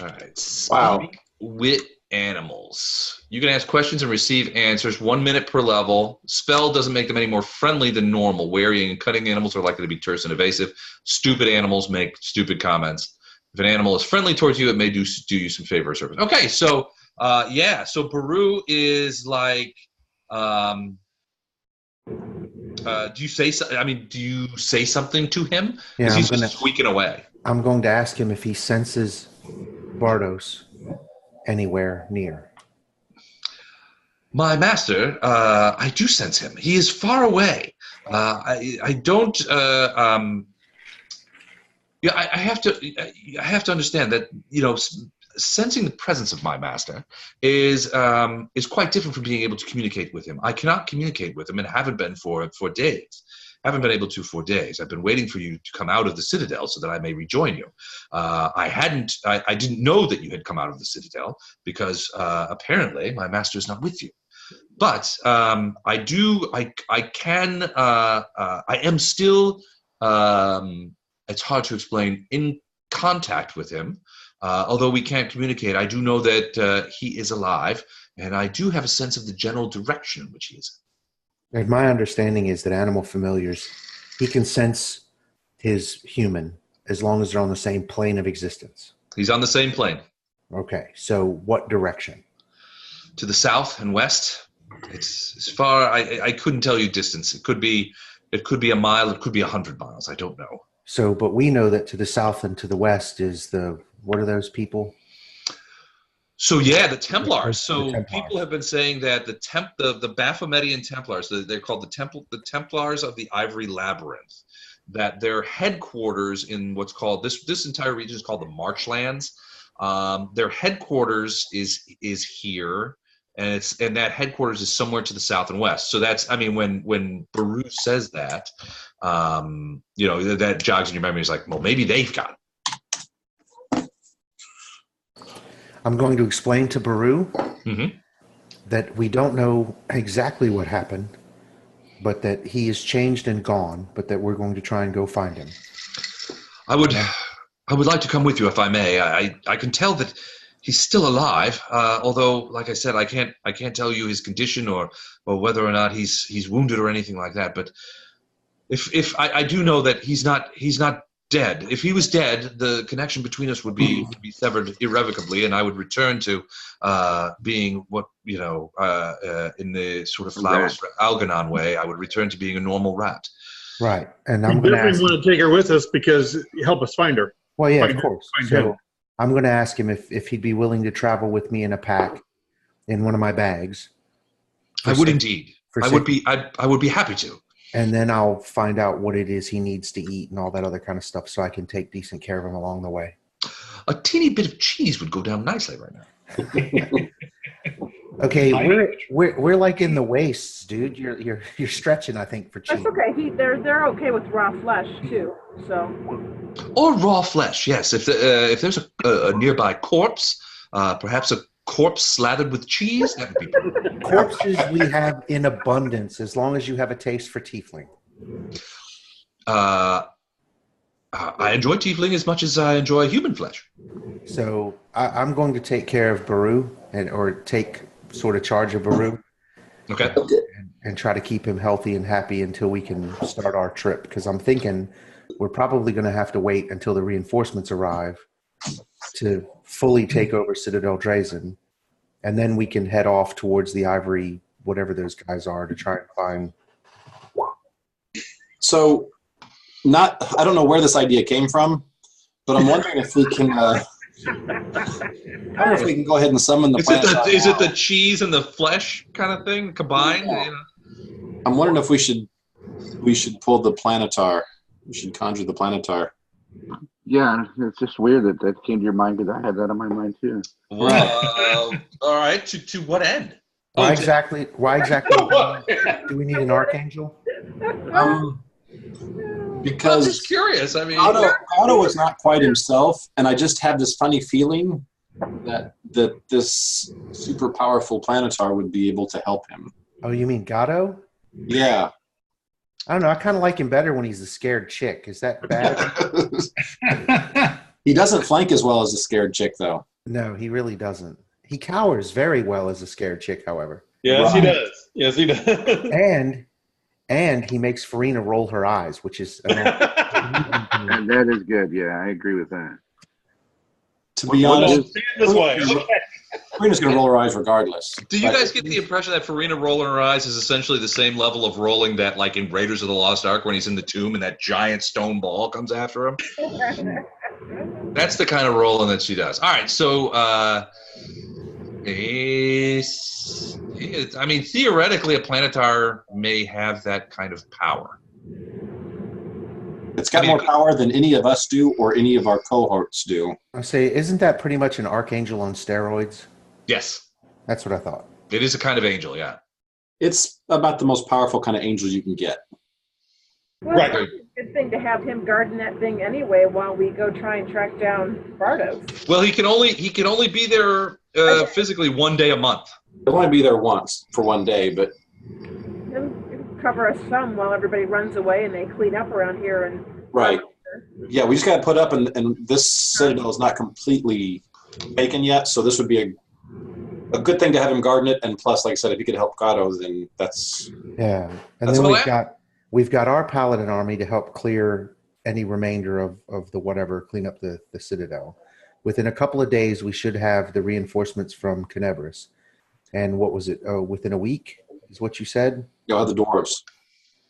All right. Wow. Speak with animals. You can ask questions and receive answers. 1 minute per level. Spell doesn't make them any more friendly than normal. Wary and cutting animals are likely to be terse and evasive. Stupid animals make stupid comments. If an animal is friendly towards you, it may do you some favor or service. Okay, so so Baru is like, do you say something to him? Yeah, He's just squeaking away. I'm going to ask him if he senses Bardos anywhere near. My master, I do sense him. He is far away. I don't. I have to understand that sensing the presence of my master is quite different from being able to communicate with him. I cannot communicate with him, and haven't been for days. Haven't been able to for days. I've been waiting for you to come out of the Citadel so that I may rejoin you. I didn't know that you had come out of the Citadel because apparently my master is not with you. But I am still, it's hard to explain, in contact with him. Although we can't communicate, I do know that he is alive, and I do have a sense of the general direction in which he is. And my understanding is that animal familiars, he can sense his human as long as they're on the same plane of existence. He's on the same plane. Okay, so what direction? To the south and west. It's as far. I couldn't tell you distance. It could be a mile. It could be 100 miles. I don't know. So, but we know that to the south and to the west is what are those people? So yeah, the Templars. So The Templars. people have been saying that the Baphometian Templars, they're called the Templars of the Ivory Labyrinth, that their headquarters in what's called this entire region is called the Marchlands. Their headquarters is here, and that headquarters is somewhere to the south and west. So that's, I mean, when Baru says that, that jogs in your memory. Is like, well, maybe they've got it. I'm going to explain to Baru that we don't know exactly what happened, but that he is changed and gone, but that we're going to try and go find him. I would like to come with you if I may. I can tell that He's still alive, although, like I said, I can't tell you his condition or whether or not he's wounded or anything like that. But if I do know that he's not dead. If he was dead, the connection between us would be severed irrevocably, and I would return to being what in the sort of Flowers for Algernon way. I would return to being a normal rat. Right, and We I'm going to definitely ask. want to take her with us because help us find her. Well, yeah, Find of her, course. find So him. I'm going to ask him if he'd be willing to travel with me in a pack in one of my bags. I would indeed. I would be happy to. And then I'll find out what it is he needs to eat and all that other kind of stuff so I can take decent care of him along the way. A teeny bit of cheese would go down nicely right now. Okay, we're like in the wastes, dude. You're stretching, I think, for cheese. That's okay. They're okay with raw flesh too. So. Or raw flesh, yes. If there's a nearby corpse, perhaps a corpse slathered with cheese, that would be perfect. Corpses we have in abundance, as long as you have a taste for tiefling. I enjoy tiefling as much as I enjoy human flesh. So I'm going to take care of Baru or take sort of charge of Baru. Okay. And try to keep him healthy and happy until we can start our trip. Because I'm thinking we're probably going to have to wait until the reinforcements arrive to fully take over Citadel Drazen. And then we can head off towards the Ivory, whatever those guys are, to try and find. So, I don't know where this idea came from, but I'm wondering if we can. I wonder if we can go ahead and summon the planet. Is it the cheese and the flesh kind of thing combined? Yeah. I'm wondering if we should pull the planetar. We should conjure the planetar. Yeah, it's just weird that came to your mind because I had that on my mind too. Well, all right. To what end? Why exactly do we need an archangel? Because I'm just curious. I mean, Otto is not quite himself, and I just have this funny feeling that this super powerful planetar would be able to help him. Oh, you mean Gatto? Yeah. I don't know. I kind of like him better when he's a scared chick. Is that bad? He doesn't flank as well as a scared chick, though. No, he really doesn't. He cowers very well as a scared chick, however. Yes, he does. Yes, he does. And he makes Farina roll her eyes, which is And that is good. Yeah, I agree with that. To be honest, this way. Farina's going to roll her eyes regardless. Do you guys get the impression that Farina rolling her eyes is essentially the same level of rolling that, like in Raiders of the Lost Ark, when he's in the tomb and that giant stone ball comes after him? That's the kind of rolling that she does. All right, so I mean, theoretically, a planetar may have that kind of power. It's got more power than any of us do or any of our cohorts do. I say, isn't that pretty much an archangel on steroids? Yes. That's what I thought. It is a kind of angel, yeah. It's about the most powerful kind of angel you can get. Well, right. It's a good thing to have him guarding that thing anyway while we go try and track down Bardos. Well, he can only be there physically one day a month. He'll only be there once for one day, but It'll cover us some while everybody runs away and they clean up around here and. Right. Yeah, we just got to put up, and this Citadel is not completely vacant yet, so this would be a good thing to have him guarding it. And plus, like I said, if he could help Gatto, then that's and that's then we've got our paladin army to help clear any remainder of the whatever, clean up the Citadel. Within a couple of days, we should have the reinforcements from Kenebran. And what was it? Within a week is what you said? Yeah, the dwarves.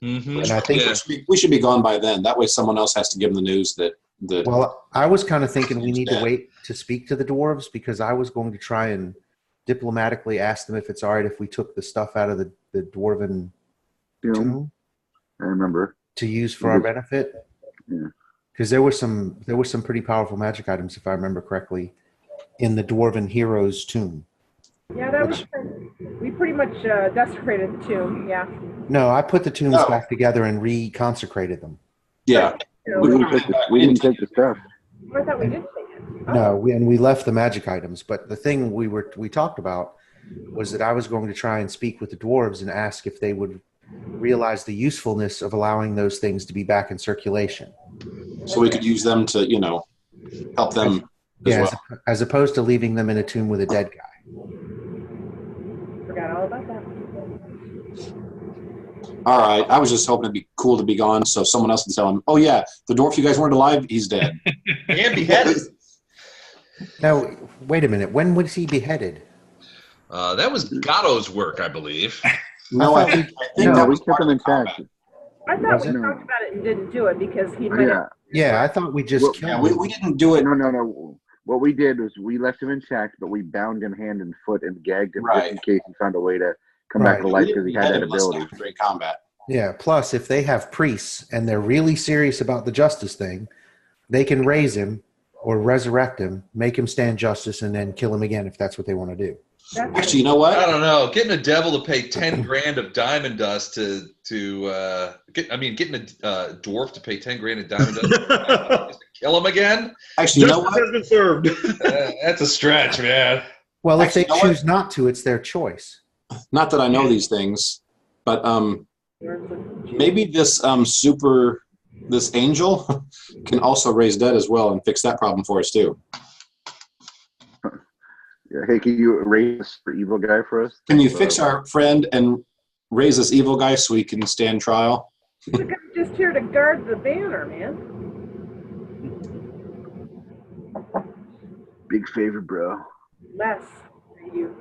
Mm-hmm. And I think we should be gone by then. That way someone else has to give them the news that. Well, I was kind of thinking we need to wait to speak to the dwarves because I was going to try and diplomatically ask them if it's all right if we took the stuff out of the dwarven tomb. I remember. To use for our benefit. Yeah. Because there were some pretty powerful magic items, if I remember correctly, in the dwarven hero's tomb. Yeah, that was. We pretty much desecrated the tomb. Yeah. No, I put the tombs back together and reconsecrated them. Yeah. We didn't take the stuff. I thought we did take it. No, we left the magic items. But the thing we talked about was that I was going to try and speak with the dwarves and ask if they would realize the usefulness of allowing those things to be back in circulation. So we could use them to, help them. Yeah, well. as opposed to leaving them in a tomb with a dead guy. Forgot all about that. All right. I was just hoping it'd be cool to be gone so someone else can tell him, oh, yeah, the dwarf you guys weren't alive, he's dead. And beheaded. Now, wait a minute. When was he beheaded? That was Gatto's work, I believe. No, I think No, that we was kept part him of the intact. combat. I thought Was we it? talked about it and didn't do it because he might Yeah. have. Yeah, I thought we just Well, killed Yeah, him. we didn't do it. No. What we did was we left him intact, but we bound him hand and foot and gagged him Right. just in case he found a way to come Right. back to life We because he didn't had behead that him unless ability. during combat. Yeah, plus if they have priests and they're really serious about the justice thing, they can raise him or resurrect him, make him stand justice, and then kill him again if that's what they want to do. Actually, you know I what? don't know. Getting a devil to pay 10 grand of diamond dust getting a dwarf to pay 10 grand of diamond dust to kill him again. Actually, you know Justice what? has been served. That's a stretch, man. Well, if Actually, they you know what? choose not to, it's their choice. Not that I know these things, but maybe this this angel can also raise dead as well and fix that problem for us too. Yeah, hey, can you raise this for evil guy for us? Can you fix our friend and raise this evil guy so we can stand trial? You're just here to guard the banner, man. Big favor, bro. Les, are you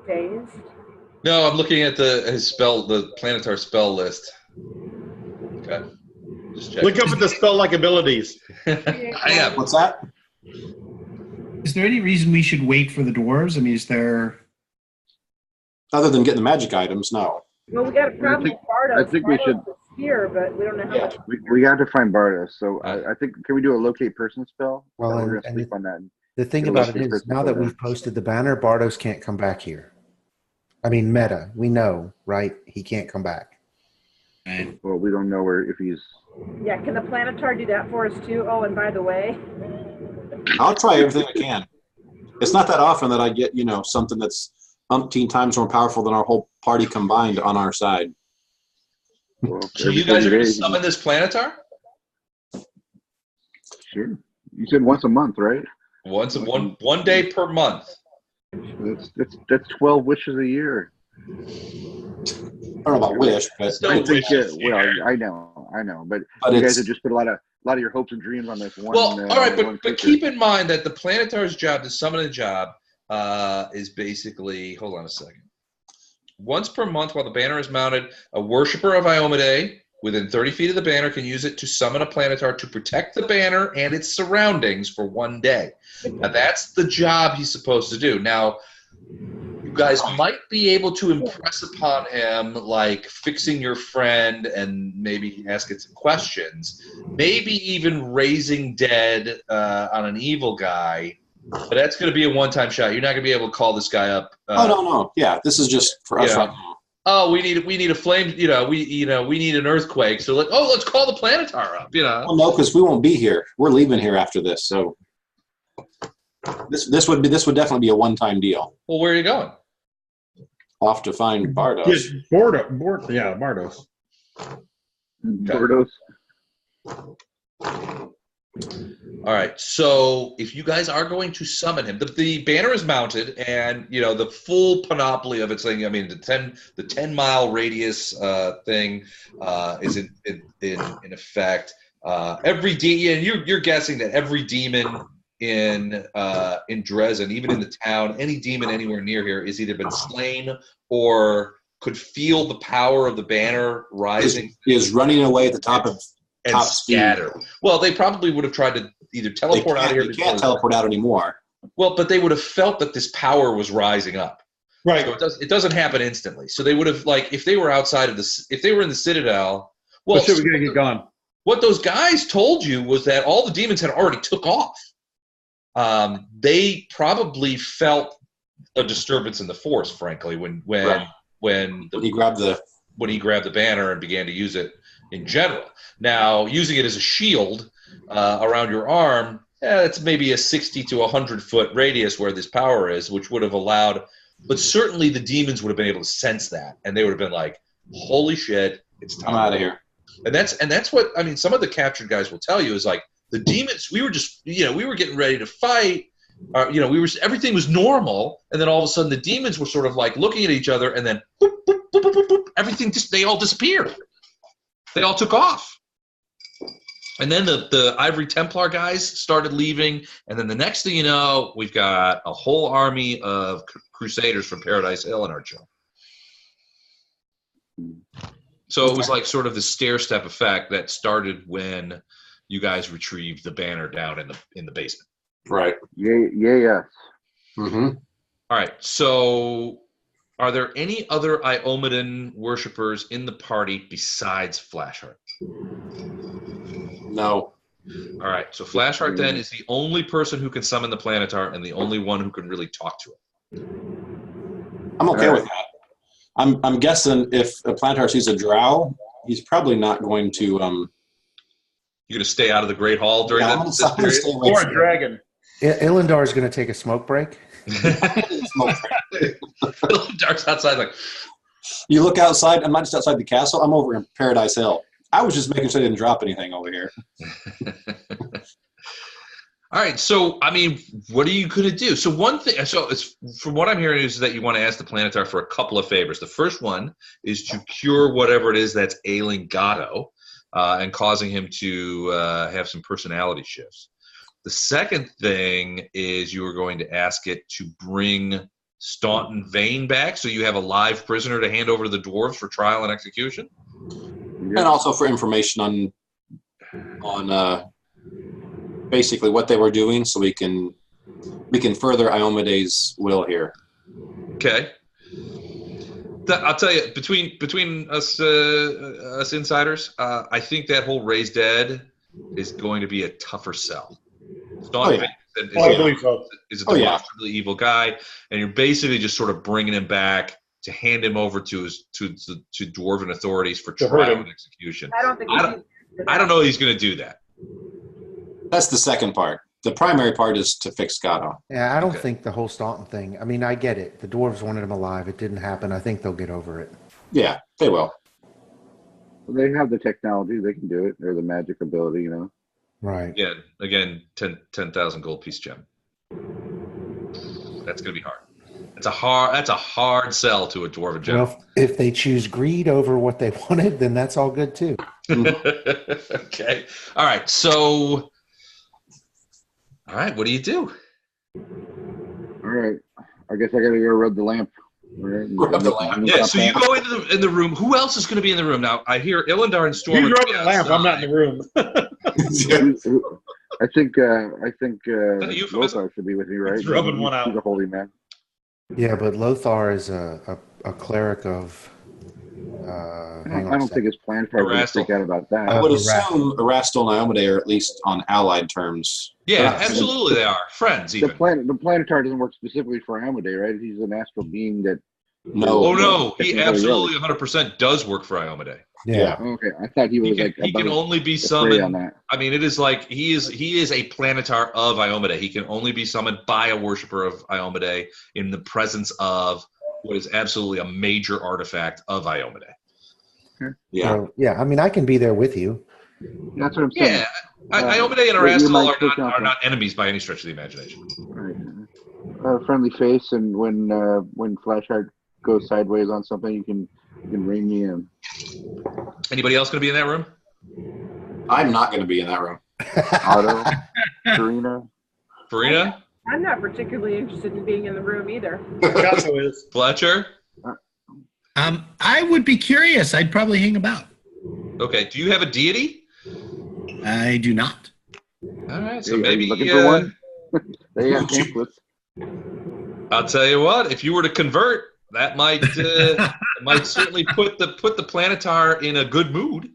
dazed? No, I'm looking at the Planetar spell list. Okay. Just check. Look up at the spell-like abilities. I am. What's that? Is there any reason we should wait for the dwarves? I mean, is there? Other than getting the magic items, no. Well, we got a problem with Bardos. I think we should- Bardos is here, but we don't know how Yeah. much. We got to find Bardos. So I think, can we do a locate person spell? Well, we're and going to sleep on that. The thing Yeah, about let's it get is, Christmas now that over. we've posted the banner, Bardos can't come back here. I mean, meta, we know, right? He can't come back. Right. Well, we don't know if he's. Yeah, can the Planetar do that for us too? Oh, and by the way, I'll try everything I can. It's not that often that I get, something that's umpteen times more powerful than our whole party combined on our side. Well, So every you guys 30 are going to days, summon this Planetar? Sure. You said once a month, right? One day per month. That's 12 wishes a year. I don't know about wish, but Still I think wishes, well, yeah. I know, but But you it's- guys have just put a lot of your hopes and dreams on this one. Well, all right, one but creature. keep in mind that the Planetar's job, the summoning job, is basically, hold on a second. Once per month while the banner is mounted, a worshiper of Iomedae within 30 feet of the banner can use it to summon a Planetar to protect the banner and its surroundings for one day. Now, that's the job he's supposed to do. Now, you guys might be able to impress upon him, like fixing your friend and maybe asking some questions, maybe even raising dead on an evil guy. But that's going to be a one-time shot. You're not going to be able to call this guy up. no. Yeah, this is just for us Yeah. right now. Oh, we need a flame. We need an earthquake. So let's call the Planetar up. Well, no, because we won't be here. We're leaving here after this, so this would definitely be a one-time deal. Well, where are you going? Off to find Bardos. Yes, Bardos. Bardos. All right. So if you guys are going to summon him, the banner is mounted, and the full panoply of its thing. I mean, the 10-mile radius thing is in effect. Every and you're guessing that every demon in Dresden, even in the town, any demon anywhere near here is either been slain or could feel the power of the banner rising Is running away at the top of and top speed. scatter. Well, they probably would have tried to either teleport out of here. You can't teleport out anymore. Well, but they would have felt that this power was rising up. Right. So it doesn't happen instantly. So they would have, if they were outside of if they were in the Citadel, well, But shit, we're gonna get gone. what those guys told you was that all the demons had already took off. They probably felt a disturbance in the force, frankly, when He grabbed the banner and began to use it in general. Now, using it as a shield around your arm, it's maybe a 60 to 100-foot radius where this power is, which would have allowed, but certainly the demons would have been able to sense that, and they would have been like, holy shit, it's time. I'm out of here. And that's what, I mean, some of the captured guys will tell you is like, the demons, we were just, we were getting ready to fight. Everything was normal, and then all of a sudden the demons were sort of like looking at each other, and then boop, boop, boop, boop, boop, boop, everything they all disappeared. They all took off. And then the Ivory Templar guys started leaving, and then the next thing you know, we've got a whole army of Crusaders from Paradise Hill in our show. So it was like sort of the stair-step effect that started when you guys retrieved the banner down in the basement. Right. Yeah. Mm-hmm. All right. So are there any other Iomedan worshippers in the party besides Flashheart? No. All right. So Flashheart then is the only person who can summon the Planetar and the only one who can really talk to it. I'm okay with that. I'm guessing if a Planetar sees a drow, he's probably not going to. You're going to stay out of the Great Hall during this period? Or a dragon. Ilendar is going to take a smoke break. Dark's outside like. You look outside. I'm not just outside the castle. I'm over in Paradise Hill. I was just making sure I didn't drop anything over here. All right. So, I mean, what are you going to do? So one thing, from what I'm hearing is that you want to ask the Planetar for a couple of favors. The first one is to cure whatever it is that's ailing Gatto and causing him to have some personality shifts. The second thing is you are going to ask it to bring Staunton Vane back so you have a live prisoner to hand over to the dwarves for trial and execution. And also for information on basically what they were doing, so we can further Iomede's will here. Okay. I'll tell you, between us insiders, I think that whole Raised Dead is going to be a tougher sell. Staunton is a demonstrably evil guy, and you're basically just sort of bringing him back to hand him over to dwarven authorities for trial and execution. I don't think I don't know he's going to do that. That's the second part. The primary part is to fix Gatto. Yeah, I don't think the whole Staunton thing. I mean, I get it. The dwarves wanted him alive. It didn't happen. I think they'll get over it. Yeah, they will. They have the technology. They can do it. Or the magic ability, Right. Yeah. Again, 10,000 gold piece gem. That's going to be hard. That's a hard sell to a dwarven general. Well, if they choose greed over what they wanted, then that's all good too. Okay. All right. So, all right. What do you do? All right. I guess I got to go rub the lamp. Rub the lamp. Yeah. So you go in the room. Who else is going to be in the room now? I hear Ilendar and Storm. He's rubbing the lamp. I'm not in the room. I think Lothar should be with me, right? He's rubbing one out. He's a holy man. Yeah, but Lothar is a cleric of. I don't think his plan would freak out about that. I would assume Erastil and Iomade are at least on allied terms. Yeah, absolutely they are. Friends, even. The Planetar doesn't work specifically for Iomade, right? He's an astral being that... No. Oh, no. He absolutely 100% does work for Iomade. Yeah. Okay, I thought he was he can only be summoned. I mean, it is like he is a Planetar of Iomade. He can only be summoned by a worshiper of Iomade in the presence of what is absolutely a major artifact of Iomade. Yeah. So, yeah, I mean, I can be there with you. That's what I'm saying. Yeah, Iomade and Erastil are not enemies by any stretch of the imagination. Right. Friendly face, and when Flashheart goes sideways on something, you can ring me in. Anybody else going to be in that room? I'm not going to be in that room. Otto, Farina? I'm not particularly interested in being in the room either. Gatto is. Fletcher? I would be curious. I'd probably hang about. Okay. Do you have a deity? I do not. All right. So Are maybe you looking for one? They got pamphlets. I'll tell you what. If you were to convert, that might certainly put the Planetar in a good mood.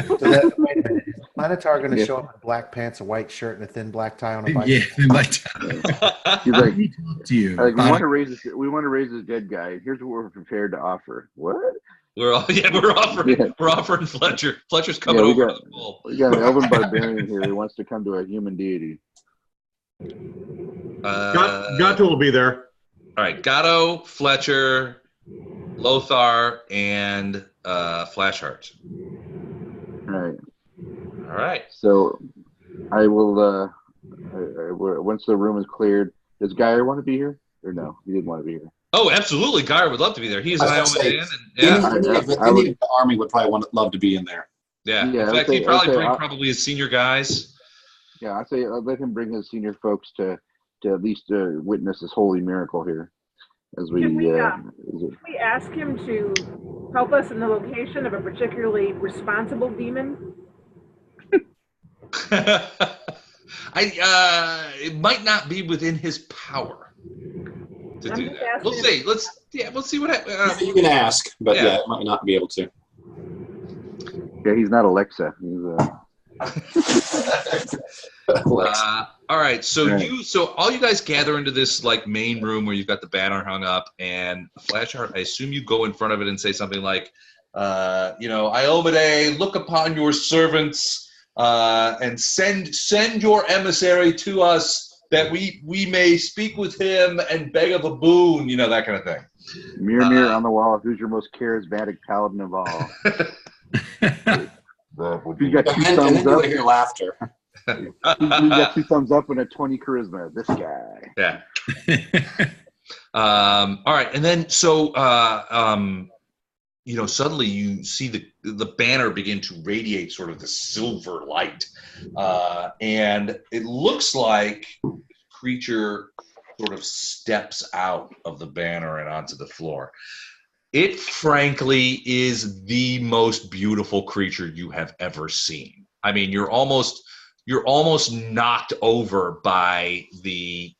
So wait a minute. Is the Planetar going to show up in black pants, a white shirt, and a thin black tie on a bike? Yeah, they might. He's like, Let me talk to you. we want to raise this dead guy. Here's what we're prepared to offer. What? We're offering Fletcher. Fletcher's coming over to the ball. We got an elven barbarian here who wants to come to a human deity. Gatto will be there. All right, Gatto, Fletcher, Lothar, and Flashheart. All right. All right. So I will. Once the room is cleared, does Geir want to be here or no? He didn't want to be here. Oh, absolutely. Geir would love to be there. He's an I was Iowa gonna man. say, And, yeah. any of the army would probably love to be in there. Yeah. Yeah, In fact, he'd probably bring probably his senior guys. Yeah, I say let him bring his senior folks to at least witness this holy miracle here. As we Can we ask him to help us in the location of a particularly responsible demon? It might not be within his power to do that. We'll see. We'll see what happens. You can ask, but yeah, it might not be able to. Yeah, he's not Alexa. He's all right, so all you guys gather into this like main room where you've got the banner hung up, and Flashheart, I assume you go in front of it and say something like, Iomade, look upon your servants and send your emissary to us that we may speak with him and beg of a boon, that kind of thing. Mirror on the wall, who's your most charismatic paladin of all? You got two thumbs up. Hear laughter. You got 2 thumbs up and a 20 charisma. This guy. Yeah. All right, and then suddenly you see the banner begin to radiate sort of the silver light, and it looks like the creature sort of steps out of the banner and onto the floor. It frankly is the most beautiful creature you have ever seen. I mean, you're almost knocked over by the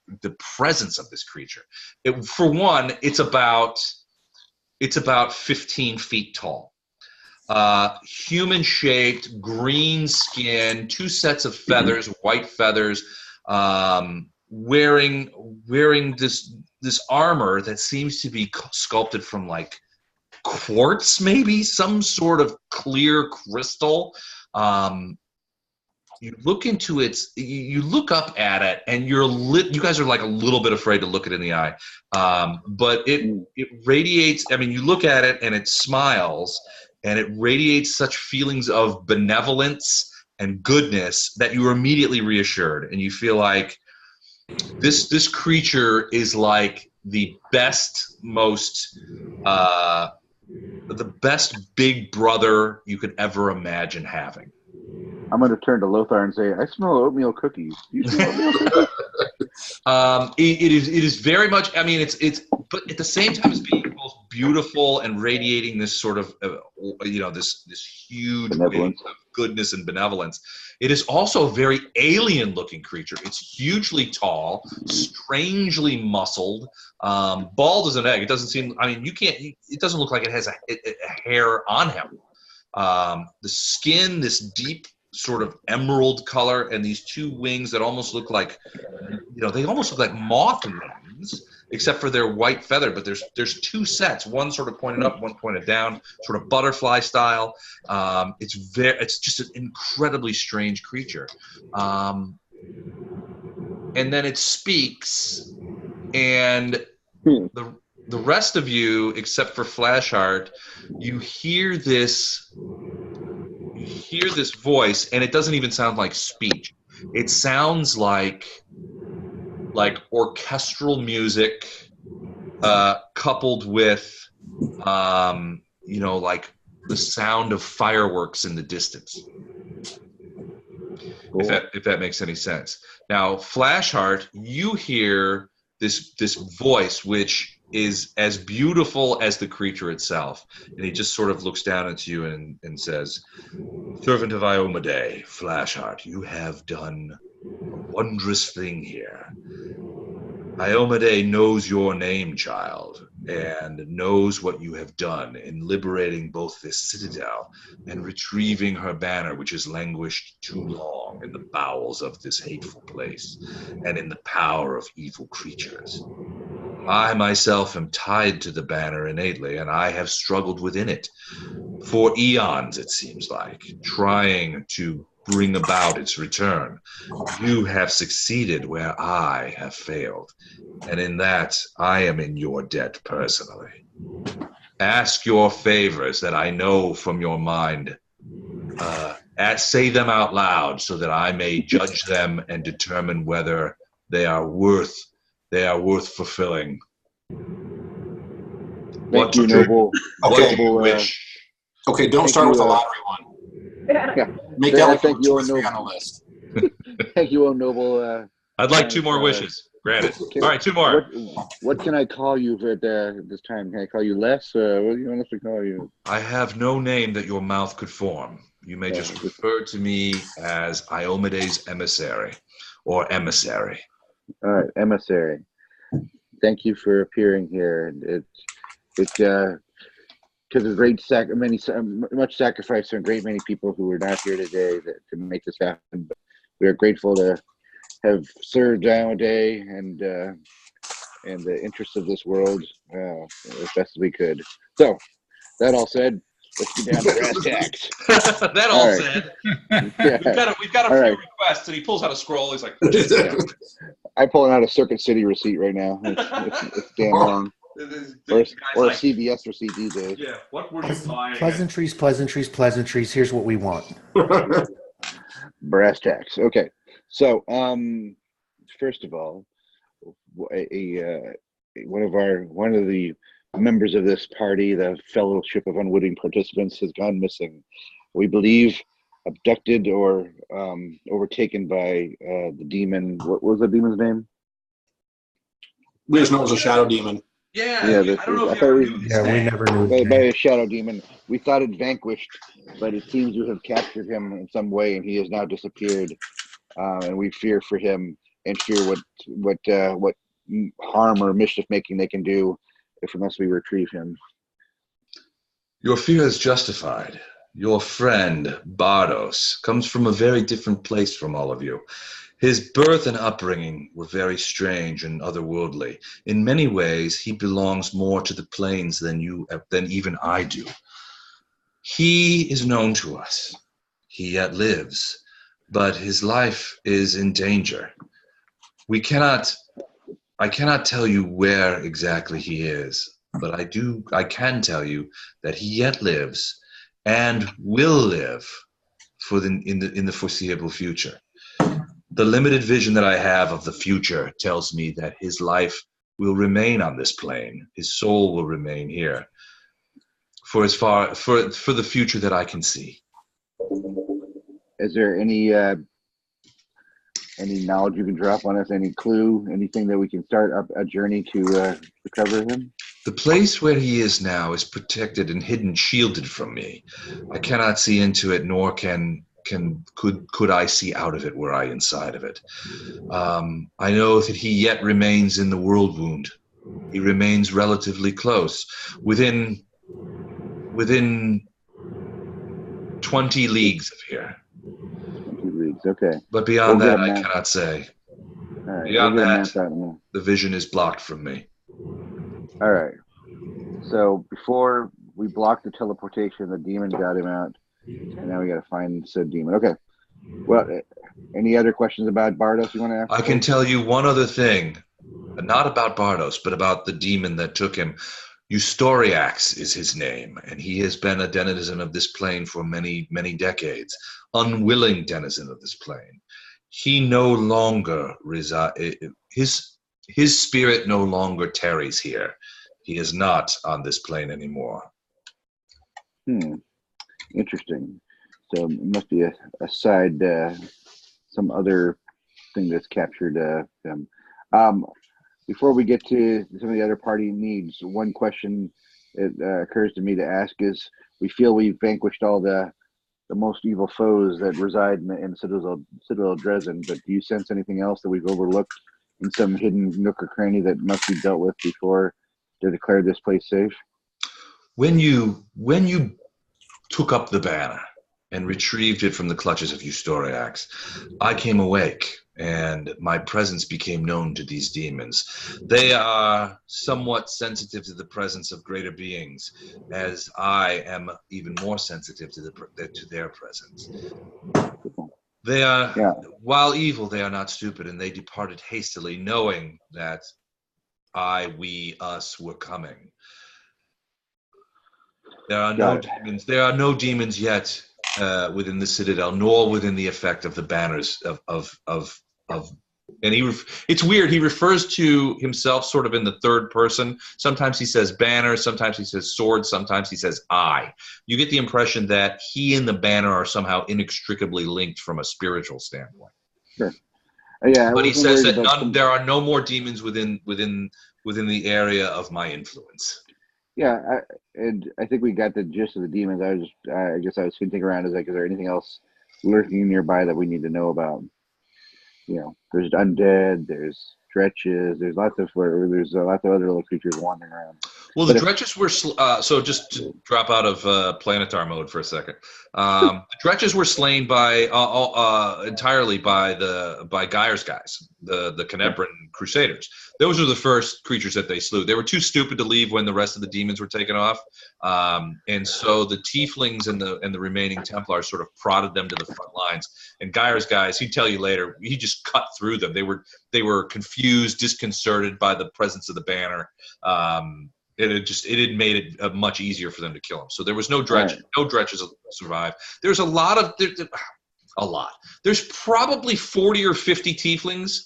presence of this creature. For one, it's about 15 feet tall. Human shaped, green skin, 2 sets of feathers, white feathers, wearing this armor that seems to be sculpted from like quartz, maybe some sort of clear crystal. You look into you look up at it, and you guys are like a little bit afraid to look it in the eye. But it radiates. I mean, you look at it and it smiles, and it radiates such feelings of benevolence and goodness that you are immediately reassured, and you feel like this creature is like the best, the best big brother you could ever imagine having. I'm going to turn to Lothar and say, I smell oatmeal cookies. Do you smell oatmeal cookies? It is very much, I mean, it's but at the same time as being both beautiful and radiating this sort of, this huge wave of goodness and benevolence, it is also a very alien-looking creature. It's hugely tall, strangely muscled, bald as an egg. It doesn't seem, I mean, it doesn't look like it has a hair on him. The skin, this deep sort of emerald color, and these 2 wings that almost look like, they almost look like moth wings, except for their white feather. But there's 2 sets, one sort of pointed up, one pointed down, sort of butterfly style. It's just an incredibly strange creature. And then it speaks, and the rest of you, except for Flashheart, you hear this voice, and it doesn't even sound like speech. It sounds like orchestral music coupled with like the sound of fireworks in the distance. Cool. If that makes any sense. Now, Flashheart, you hear this voice which is as beautiful as the creature itself, and he just sort of looks down at you and says, "Servant of Iomade, Flashheart, you have done a wondrous thing here. Iomade knows your name, child, and knows what you have done in liberating both this citadel and retrieving her banner, which has languished too long in the bowels of this hateful place and in the power of evil creatures. I myself am tied to the banner innately, and I have struggled within it for eons, it seems like, trying to bring about its return. You have succeeded where I have failed, and in that I am in your debt personally. Ask your favors that I know from your mind Say them out loud so that I may judge them and determine whether they are worth fulfilling. Thank you, noble. Okay. Noble, Wish. Okay, don't start with a lottery one. yeah. Make that like Thank number you, 2 or O 3 noble. on the list. Thank you, O noble. I'd like 2 more wishes. Granted. All right, 2 more. What can I call you at this time? Can I call you Les? What do you want us to call you? I have no name that your mouth could form. You may just refer to me as Iomedes Emissary or Emissary. All right, Emissary. Thank you for appearing here. It's because of much sacrifice from a great many people who are not here today to make this happen. But we are grateful to have served nowadays and the interests of this world as best as we could. So, that all said, let's get down to brass tacks. That all said, Yeah. we've got a few requests, and he pulls out a scroll. He's like, I'm pulling out a Circuit City receipt right now. It's damn long. Or a CVS receipt these days. Yeah, what were you buying? Pleasantries. Here's what we want. Brass tacks. Okay. So, first of all, one of the members of this party, the Fellowship of Unwitting Participants, has gone missing. We believe abducted or overtaken by the demon. What was the demon's name? We just know it was a shadow demon. Yeah, I don't know if you ever knew his Yeah, we name. never knew. By a shadow demon. We thought it vanquished, but it seems to have captured him in some way, and he has now disappeared. And we fear for him and fear what harm or mischief making they can do unless we retrieve him. Your fear is justified. Your friend, Bardos, comes from a very different place from all of you. His birth and upbringing were very strange and otherworldly. In many ways, he belongs more to the planes than even I do. He is known to us. He yet lives, but his life is in danger. I cannot tell you where exactly he is, but I can tell you that he yet lives and will live in the foreseeable future. The limited vision that I have of the future tells me that his life will remain on this plane. His soul will remain here for the future that I can see. Is there any knowledge you can drop on us? Any clue? Anything that we can start a journey to recover him? The place where he is now is protected and hidden, shielded from me. I cannot see into it, nor could I see out of it were I inside of it. I know that he yet remains in the world wound. He remains relatively close, within 20 leagues of here. 20 leagues, okay. But beyond that, I cannot say. All right, Beyond that, the vision is blocked from me. All right. So before we blocked the teleportation, the demon got him out. And now we got to find said demon. Okay. Well, any other questions about Bardos you want to ask? I can tell you one other thing. Not about Bardos, but about the demon that took him. Eustoriyax is his name, and he has been a denizen of this plane for many, many decades. Unwilling denizen of this plane. He no longer his spirit no longer tarries here. He is not on this plane anymore. Interesting. So it must be a side, some other thing that's captured them. Before we get to some of the other party needs, one question that occurs to me to ask is: we feel we've vanquished all the most evil foes that reside in Citadel Dresden, but do you sense anything else that we've overlooked in some hidden nook or cranny that must be dealt with before they declare this place safe? When you took up the banner and retrieved it from the clutches of Eustoriyax, I came awake, and my presence became known to these demons. They are somewhat sensitive to the presence of greater beings, as I am even more sensitive to their presence. They are, while evil, they are not stupid, and they departed hastily, knowing that us were coming. There are no demons. There are no demons yet within the Citadel, nor within the effect of the banners of. And it's weird. He refers to himself sort of in the third person. Sometimes he says banner. Sometimes he says sword. Sometimes he says I. You get the impression that he and the banner are somehow inextricably linked from a spiritual standpoint. Sure. Yeah. But he says that there are no more demons within the area of my influence. Yeah, and I think we got the gist of the demons. I guess I was hinting around, is there anything else lurking nearby that we need to know about? There's undead, there's dretches, there's lots of other little creatures wandering around. Well, the dretches were so just to drop out of planetar mode for a second. The dretches were slain by entirely by Geir's guys, the Kenebran Crusaders. Those were the first creatures that they slew. They were too stupid to leave when the rest of the demons were taken off, and so the tieflings and the remaining Templars sort of prodded them to the front lines. And Geir's guys, he'd tell you later, he just cut through them. They were confused, disconcerted by the presence of the banner. It had made it much easier for them to kill him. So there was no dretch. Right. No dretches survived. There's a lot. There's probably 40 or 50 tieflings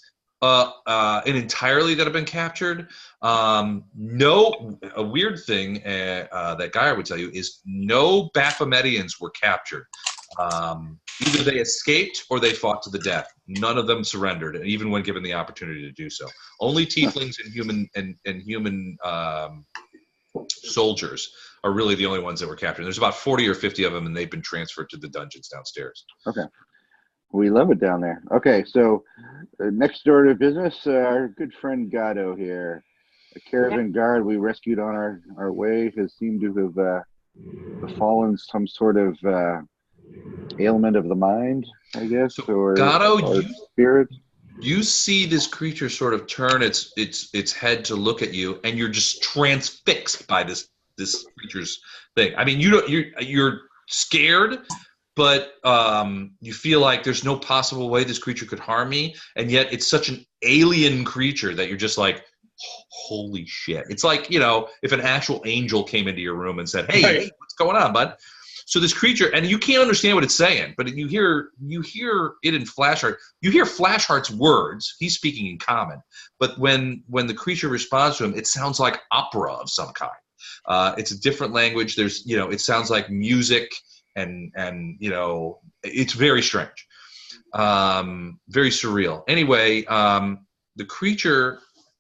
entirely that have been captured. A weird thing that Geir would tell you is no Baphometians were captured. Either they escaped or they fought to the death. None of them surrendered, even when given the opportunity to do so. Only tieflings and human soldiers are really the only ones that were captured. There's about 40 or 50 of them, and they've been transferred to the dungeons downstairs. Okay. We love it down there. Okay, so next order of business, our good friend Gatto here. A caravan guard we rescued on our way has seemed to have befallen some sort of ailment of the mind, I guess, or spirit. You see this creature sort of turn its head to look at you, and you're just transfixed by this creature's thing. I mean, you're scared, but you feel like there's no possible way this creature could harm me, and yet it's such an alien creature that you're just like, holy shit. It's like, if an actual angel came into your room and said, hey, what's going on, bud? So this creature, and you can't understand what it's saying, but you hear it in Flashheart. You hear Flashheart's words. He's speaking in common, but when the creature responds to him, it sounds like opera of some kind. It's a different language. There's, it sounds like music, and it's very strange, very surreal. Anyway, the creature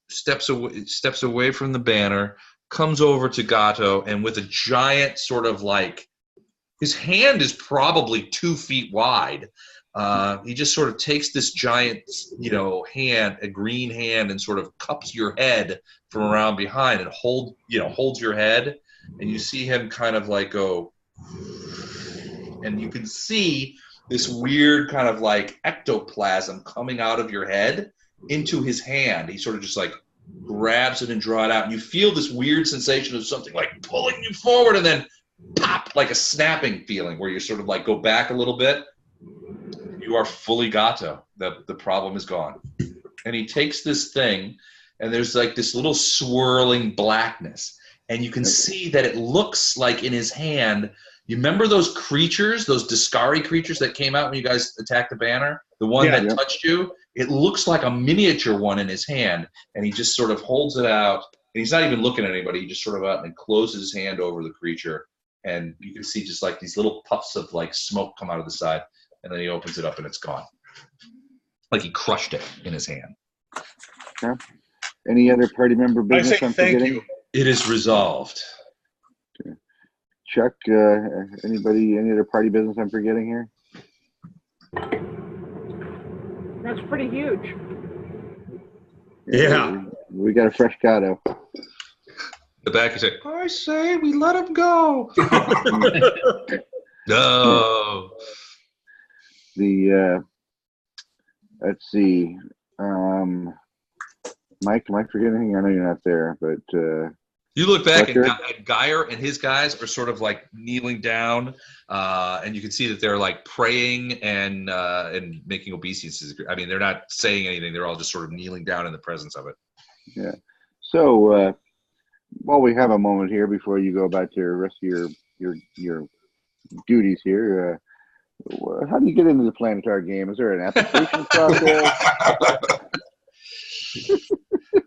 steps away from the banner, comes over to Gatto, and with a giant sort of like, his hand is probably 2 feet wide. He just sort of takes this giant, hand, a green hand, and sort of cups your head from around behind and holds your head. And you see him kind of like go, and you can see this weird kind of like ectoplasm coming out of your head into his hand. He sort of just like grabs it and draws it out. And you feel this weird sensation of something like pulling you forward, and then pop, like a snapping feeling where you sort of like go back a little bit. You are fully Gatto. The problem is gone. And he takes this thing, and there's like this little swirling blackness, and you can see that it looks like in his hand. You remember those creatures, those Discari creatures that came out when you guys attacked the banner? The one that touched you? It looks like a miniature one in his hand, and he just sort of holds it out, and he's not even looking at anybody. He just sort of out and closes his hand over the creature. And you can see just like these little puffs of like smoke come out of the side, and then he opens it up and it's gone. Like he crushed it in his hand. Okay. Any other party member business I'm forgetting? You. It is resolved. Okay. Chuck, any other party business I'm forgetting here? That's pretty huge. Yeah. We got a fresh Gatto. The back, you say, I say we let him go. No. Let's see. Mike, am I forgetting anything? I know you're not there, but you look back and Geir and his guys are sort of like kneeling down, and you can see that they're like praying and making obeisances. I mean, they're not saying anything. They're all just sort of kneeling down in the presence of it. Yeah. So while we have a moment here before you go back to the rest of your duties here, How do you get into the Planetar game? Is there an application process?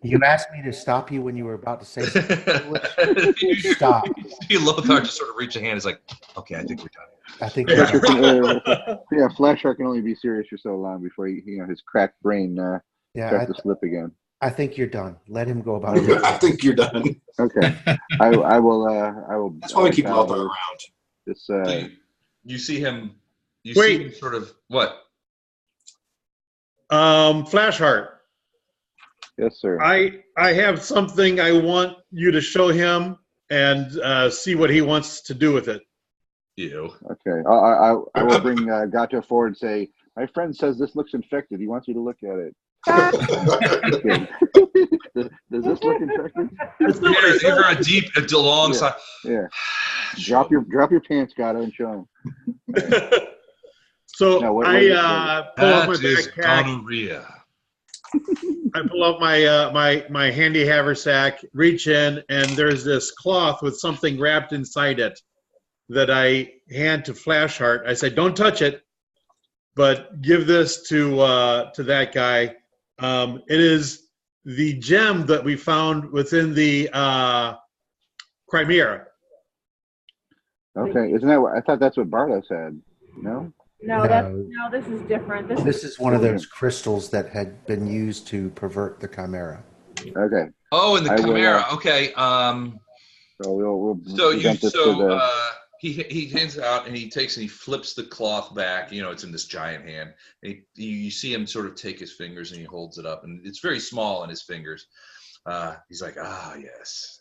You asked me to stop you when you were about to say something foolish. Stop. You Lothar just sort of reach a hand. He's like, okay, I think we're done. I think Flasher Flashheart can only be serious for so long before his cracked brain starts to slip again. I think you're done. Let him go about it. I think you're done. Okay. I will. That's why we keep Lothar around. This. You see him. You see him sort of what? Flashheart. Yes, sir. I have something I want you to show him and see what he wants to do with it. You. Okay. I will bring Gato forward and say, my friend says this looks infected. He wants you to look at it. Does this look infected? You're a deep, long side. Yeah. Drop your pants, Gato, and show him. So no, I pull up my backpack. Gonorrhea. I pull up my handy haversack, reach in, and there's this cloth with something wrapped inside it that I hand to Flashheart. I say, "Don't touch it, but give this to that guy." It is the gem that we found within the Chimera. Okay, isn't that what I thought? That's what Bartos had. No. No, this is different. This is one of those crystals that had been used to pervert the Chimera. Okay. Oh, in the Chimera. Okay. So we'll he hands it out and he takes and he flips the cloth back. It's in this giant hand. And you see him sort of take his fingers and he holds it up, and it's very small in his fingers. He's like, yes.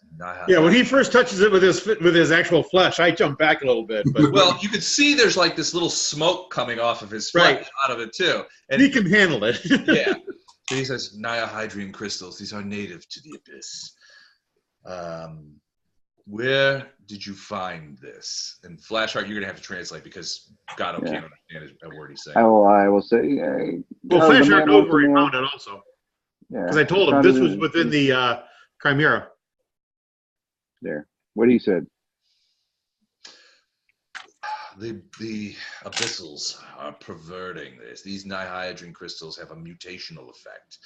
Yeah, when he first touches it with his actual flesh, I jump back a little bit. But well, you could see there's like this little smoke coming off of his flesh out of it too. And he can handle it. Yeah. So he says, Nihydrian crystals. These are native to the abyss. Where did you find this? And Flashheart, you're gonna have to translate because Gato can't understand a word he's saying. I will say. Well, Flashheart knows where he found it also. Yeah. Because I told him this was within the Chimera. There. What he said. The abyssals are perverting this. These Nihydrian crystals have a mutational effect.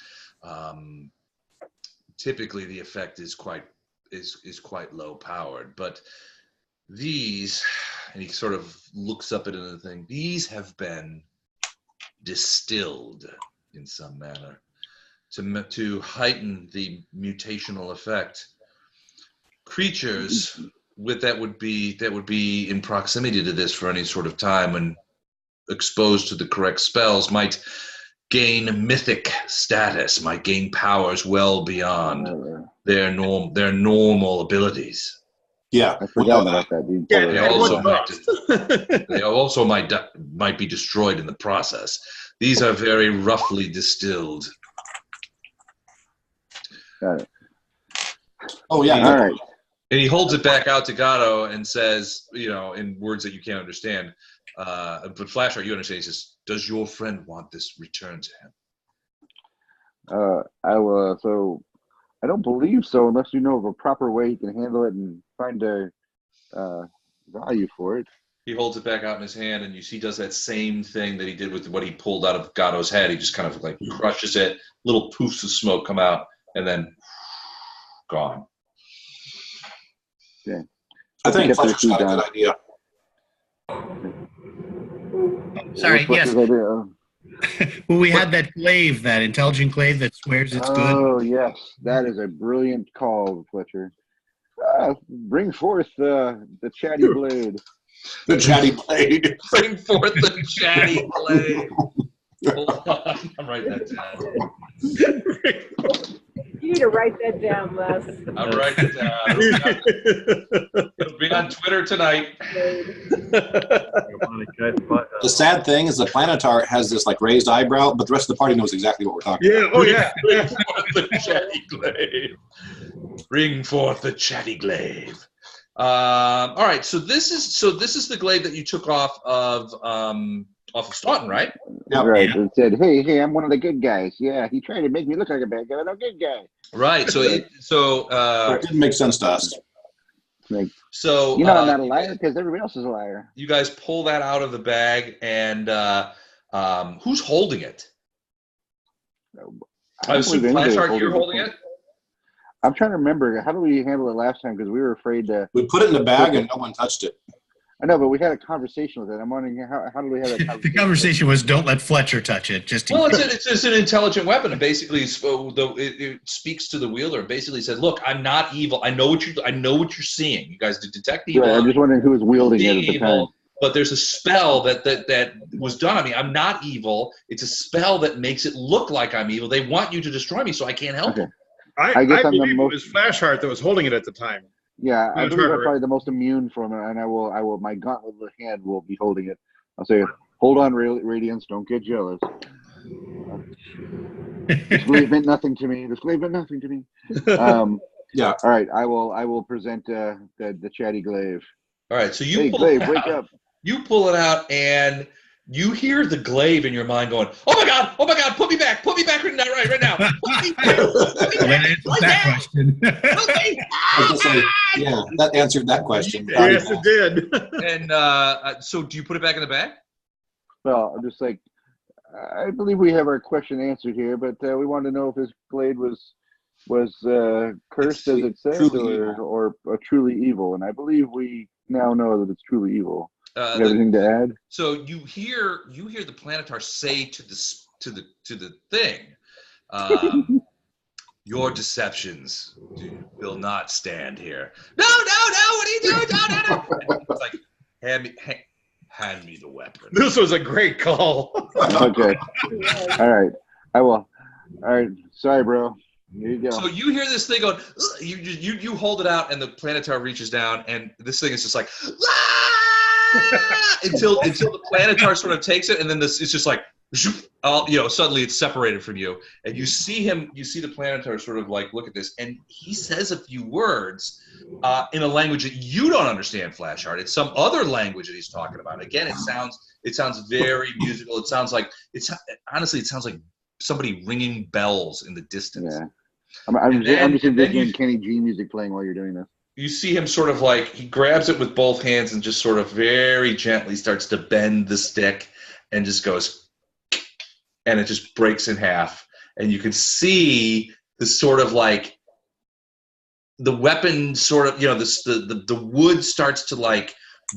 Typically, the effect is quite low powered, but these, and he sort of looks up at another thing. These have been distilled in some manner to heighten the mutational effect. Creatures that would be in proximity to this for any sort of time and exposed to the correct spells might gain mythic status, might gain powers well beyond their normal abilities. Yeah, I forgot about that. They also might be destroyed in the process. These are very roughly distilled. Got it. Oh yeah. All right. And he holds it back out to Gato and says, in words that you can't understand. But Flashheart, you understand. He says, "Does your friend want this returned to him?" I will. So I don't believe so, unless you know of a proper way you can handle it and find a value for it. He holds it back out in his hand, and you see he does that same thing that he did with what he pulled out of Gato's head. He just kind of like crushes it. Little poofs of smoke come out, and then gone. Yeah. I think Fletcher's got a good idea. Sorry, yes. Well, we had that glaive, that intelligent glaive that swears it's good. Oh, yes. That is a brilliant call, Fletcher. Bring forth the chatty blade. The chatty blade. Bring forth the chatty blade. Hold on. I'm writing that down. You need to write that down, Les. I'm writing it down. It'll be on Twitter tonight. The sad thing is the Planetar has this like raised eyebrow, but the rest of the party knows exactly what we're talking about. Oh yeah. Bring forth the chatty glaive. Bring forth the chatty glaive. All right, so this is the glaive that you took off of Staunton, right? Yep. Right. Yeah. It said, "Hey, I'm one of the good guys." Yeah, he tried to make me look like a bad guy, but I'm a good guy. Right. So it didn't make sense to us. Like, So you know, I'm not a liar because everybody else is a liar. You guys pull that out of the bag, and who's holding it? I assume Flashheart, you're holding it? I'm trying to remember. How did we handle it last time? Because we were afraid to. We put it in the bag and no one touched it. I know, but we had a conversation with it. I'm wondering how did we have that conversation? The conversation was, don't let Fletcher touch it. Well, it's an intelligent weapon. And basically, it speaks to the wielder. And basically said, look, I'm not evil. I know what you're seeing. You guys detect evil. Right, I'm just wondering who was wielding it at the time. But there's a spell that was done on me. I'm not evil. It's a spell that makes it look like I'm evil. They want you to destroy me, so I can't help them. I believe it was Flashheart that was holding it at the time. Yeah, I believe I'm probably the most immune from it, and I will. My gauntlet hand will be holding it. I'll say, hold on, Radiance, don't get jealous. This glaive meant nothing to me. Yeah. All right, I will present the chatty glaive. All right, so you pull it out. Wake up. You pull it out, and you hear the glaive in your mind going, "Oh my God! Put me back right now! Put me back question. Yeah, that answered that question. Yes, it did. And so, do you put it back in the bag? Well, I'm just like, I believe we have our question answered here, but we want to know if his blade was cursed, as it says, or truly evil. And I believe we now know that it's truly evil. You have anything to add? So you hear the Planetar say to the thing, your deceptions will not stand here. No! What are you doing? No! It's like, hand me the weapon. This was a great call. Okay. All right. I will. All right. Sorry, bro. Here you go. So you hear this thing going. You hold it out, and the Planetar reaches down, and this thing is just like. until the Planetar sort of takes it, and then it's just like, suddenly it's separated from you, and you see the Planetar sort of like look at this, and he says a few words in a language that you don't understand, Flashheart. It's some other language that he's talking about. Again, it sounds very musical. It sounds like somebody ringing bells in the distance. Yeah, I'm just envisioning Kenny G music playing while you're doing this. You see him sort of like, he grabs it with both hands and just sort of very gently starts to bend the stick and just goes, and it just breaks in half. And you can see the sort of like, the weapon sort of, the wood starts to like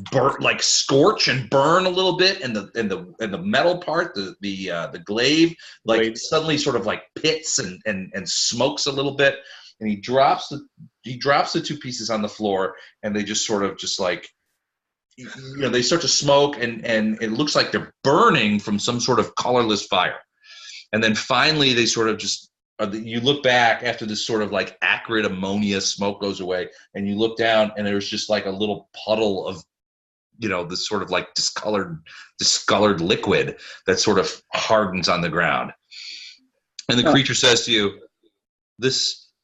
burn, like scorch and burn a little bit, and the metal part, the glaive, like suddenly sort of like pits and smokes a little bit. And he drops the two pieces on the floor, and they just sort of just like, they start to smoke, and it looks like they're burning from some sort of colorless fire. And then finally they sort of just, you look back after this sort of like acrid ammonia smoke goes away, and you look down, and there's just like a little puddle of, this sort of like discolored liquid that sort of hardens on the ground. And the creature says to you,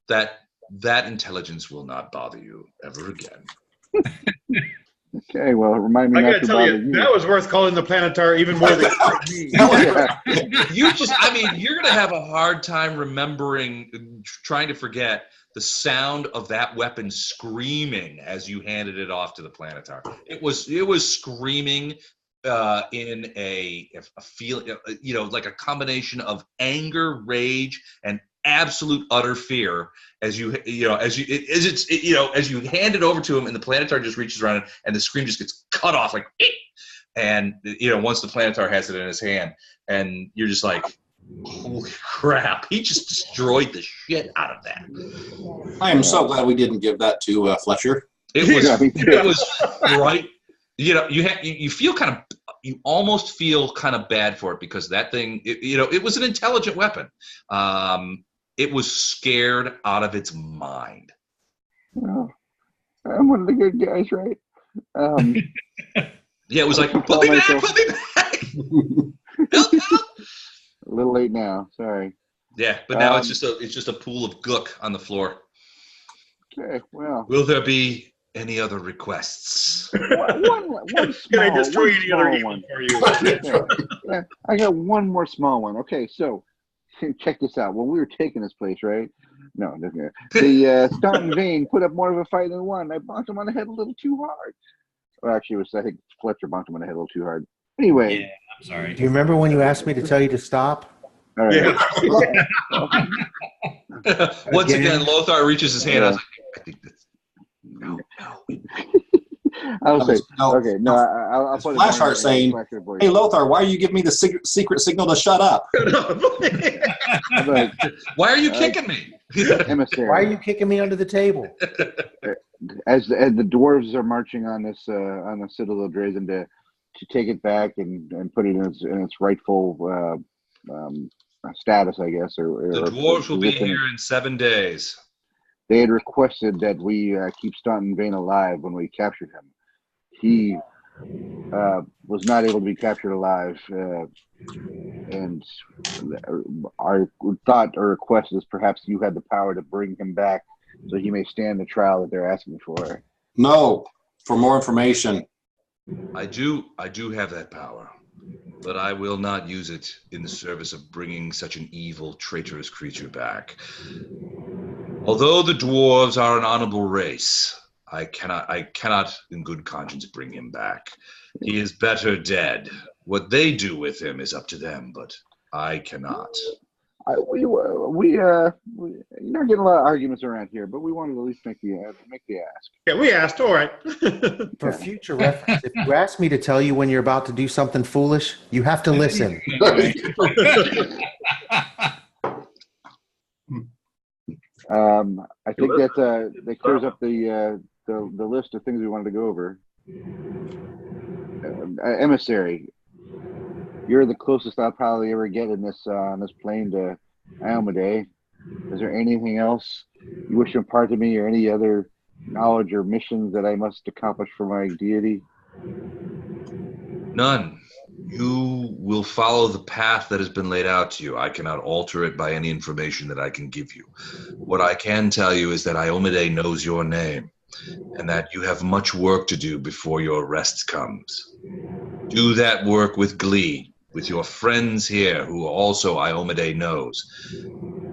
that intelligence will not bother you ever again. Okay, well, remind me I not gotta to tell bother you, you. that was worth calling the Planetar even more than me. You're gonna have a hard time trying to forget the sound of that weapon screaming as you handed it off to the Planetar. It was screaming in a feeling, like a combination of anger, rage, and absolute utter fear as you hand it over to him, and the Planetar just reaches around and the scream just gets cut off like, and once the Planetar has it in his hand, and you're just like, holy crap, he just destroyed the shit out of that. I am so glad we didn't give that to Fletcher. It was right. You feel kind of, you almost feel kind of bad for it, because that thing, it was an intelligent weapon. It was scared out of its mind. Well, I'm one of the good guys, right? Yeah, it was like, put me back! Help! A little late now, sorry. Yeah, but now it's just a pool of gook on the floor. Okay, well. Will there be any other requests? One small, Can I destroy any other evil one for you? Yeah, I got one more small one. Okay, so check this out. When we were taking this place, right, No, the Staunton Vane put up more of a fight than one. I bonked him on the head a little too hard. Well, actually, I think Fletcher bonked him on the head a little too hard. Anyway. Yeah, I'm sorry. Do you remember when you asked me to tell you to stop? All right. Once again, Lothar reaches his hand. I was like, I think that's no. I'll say okay. No, I'll put Flashheart saying, "Hey Lothar, why are you giving me the secret signal to shut up?" Like, why are you kicking me? Emissary. Why are you kicking me under the table? As the dwarves are marching on this on the Citadel of Drazen to take it back and put it in its rightful status, I guess. Or the dwarves will be here in 7 days. They had requested that we keep Staunton Vane alive when we captured him. He was not able to be captured alive, and our thought or request is perhaps you had the power to bring him back so he may stand the trial that they're asking for. No, for more information. I do have that power, but I will not use it in the service of bringing such an evil, traitorous creature back. Although the dwarves are an honorable race, I cannot in good conscience bring him back. He is better dead. What they do with him is up to them, but I cannot. You're not getting a lot of arguments around here, but we wanted to at least make the ask. Yeah, we asked. All right. For future reference, if you ask me to tell you when you're about to do something foolish, you have to listen. I think that clears up the list of things we wanted to go over. Emissary, you're the closest I'll probably ever get in this on this plane to Iomedae. Is there anything else you wish to impart to me, or any other knowledge or missions that I must accomplish for my deity? None. You will follow the path that has been laid out to you. I cannot alter it by any information that I can give you. What I can tell you is that Iomedae knows your name, and that you have much work to do before your rest comes. Do that work with glee, with your friends here who also Iomedae knows,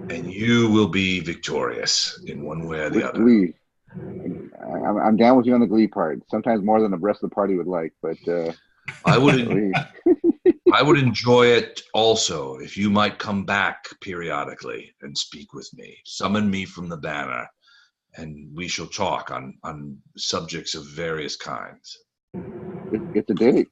and you will be victorious in one way or the other. Glee. I'm down with you on the glee part. Sometimes more than the rest of the party would like, but I would enjoy it also if you might come back periodically and speak with me. Summon me from the banner, and we shall talk on subjects of various kinds. Get the date.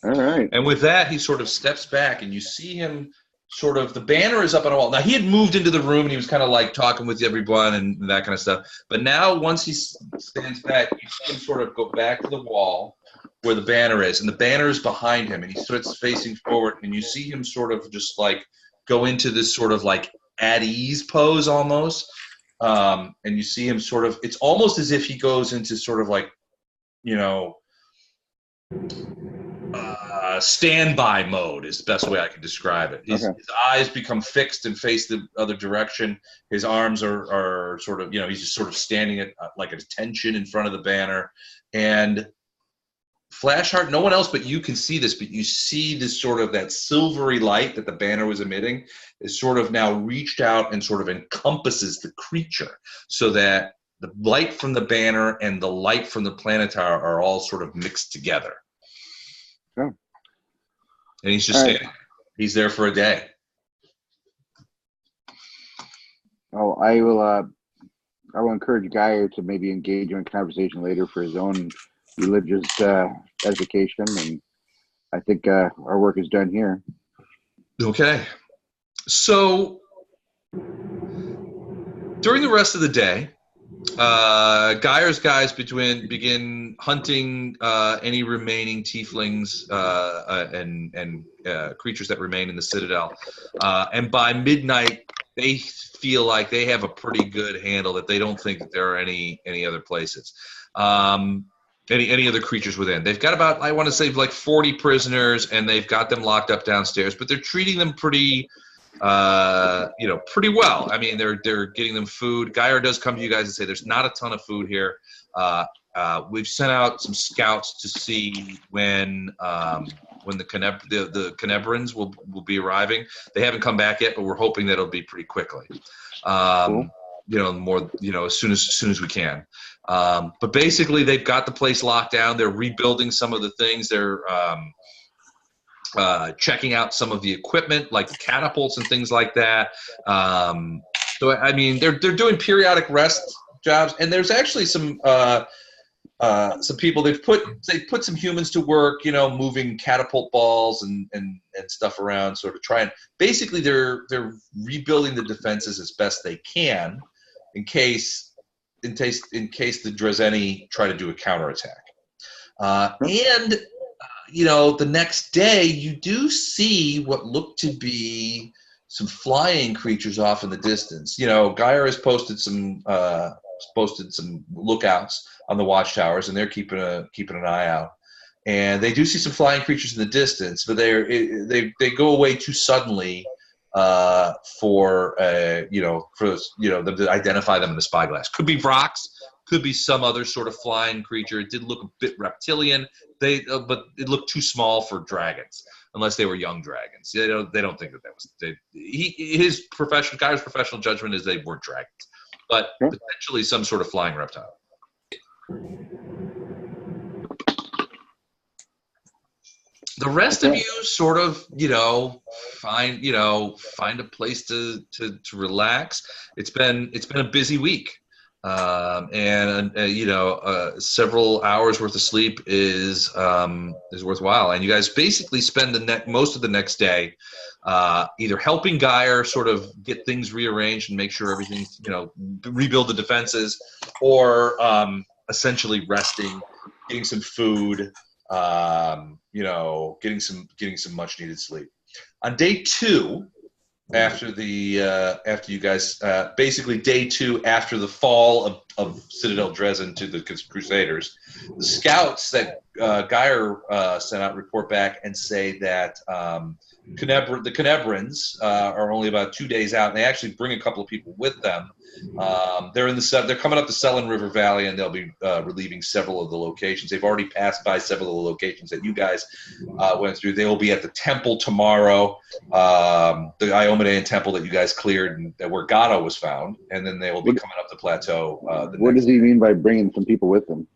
All right. And with that, he sort of steps back, and you see him sort of, the banner is up on a wall. Now, he had moved into the room, and he was kind of like talking with everyone and that kind of stuff. But now, once he stands back, you see him sort of go back to the wall where the banner is, and the banner is behind him, and he starts facing forward, and you see him sort of just like go into this sort of like at ease pose almost. And you see him sort of, it's almost as if he goes into sort of like, standby mode is the best way I can describe it. His eyes become fixed and face the other direction. His arms are sort of, he's just sort of standing at like at attention in front of the banner. And Flashheart, no one else but you can see this, but you see this sort of that silvery light that the banner was emitting is sort of now reached out and sort of encompasses the creature, so that the light from the banner and the light from the planetar are all sort of mixed together. Oh. And he's just standing. He's there for a day. Oh, I will encourage Geir to maybe engage in conversation later for his own religious education, and I think our work is done here. Okay. So during the rest of the day, Geir's guys begin hunting any remaining tieflings and creatures that remain in the Citadel. And by midnight, they feel like they have a pretty good handle, that they don't think that there are any other places. Any other creatures within. They've got about, I want to say, like 40 prisoners, and they've got them locked up downstairs, but they're treating them pretty well. I mean, they're getting them food. Geir does come to you guys and say there's not a ton of food here. We've sent out some scouts to see when when the Kenebrans will be arriving. They haven't come back yet, but we're hoping that it'll be pretty quickly. Cool. More, as soon as we can. But basically, they've got the place locked down. They're rebuilding some of the things. They're checking out some of the equipment, like the catapults and things like that. So I mean, they're doing periodic rest jobs, and there's actually some people they've put some humans to work, moving catapult balls and stuff around, sort of trying. Basically, they're rebuilding the defenses as best they can, in case the Dreseni try to do a counterattack. And the next day you do see what look to be some flying creatures off in the distance. Geir has posted some lookouts on the watchtowers, and they're keeping an eye out. And they do see some flying creatures in the distance, but they go away too suddenly for them to identify them in the spyglass. Could be Vrox, could be some other sort of flying creature. It did look a bit reptilian. But it looked too small for dragons, unless they were young dragons. They don't think that was. Geir's professional judgment is they weren't dragons, but potentially some sort of flying reptile. The rest of you sort of, find a place to relax. It's been a busy week. Several hours worth of sleep is worthwhile. And you guys basically spend most of the next day either helping Geir sort of get things rearranged and make sure everything's, rebuild the defenses, or essentially resting, getting some food, getting some much needed sleep. On day 2, after you guys, basically day 2 after the fall of Citadel Dresden to the Crusaders, the scouts that Geir sent out report back and say that the Kenebrans are only about 2 days out, and they actually bring a couple of people with them. They're coming up the Selin River Valley, and they'll be relieving several of the locations. They've already passed by several of the locations that you guys went through. They will be at the temple tomorrow, the Iomedean temple that you guys cleared, and where Gato was found, and then they will be coming up the plateau. What does he mean by bringing some people with them?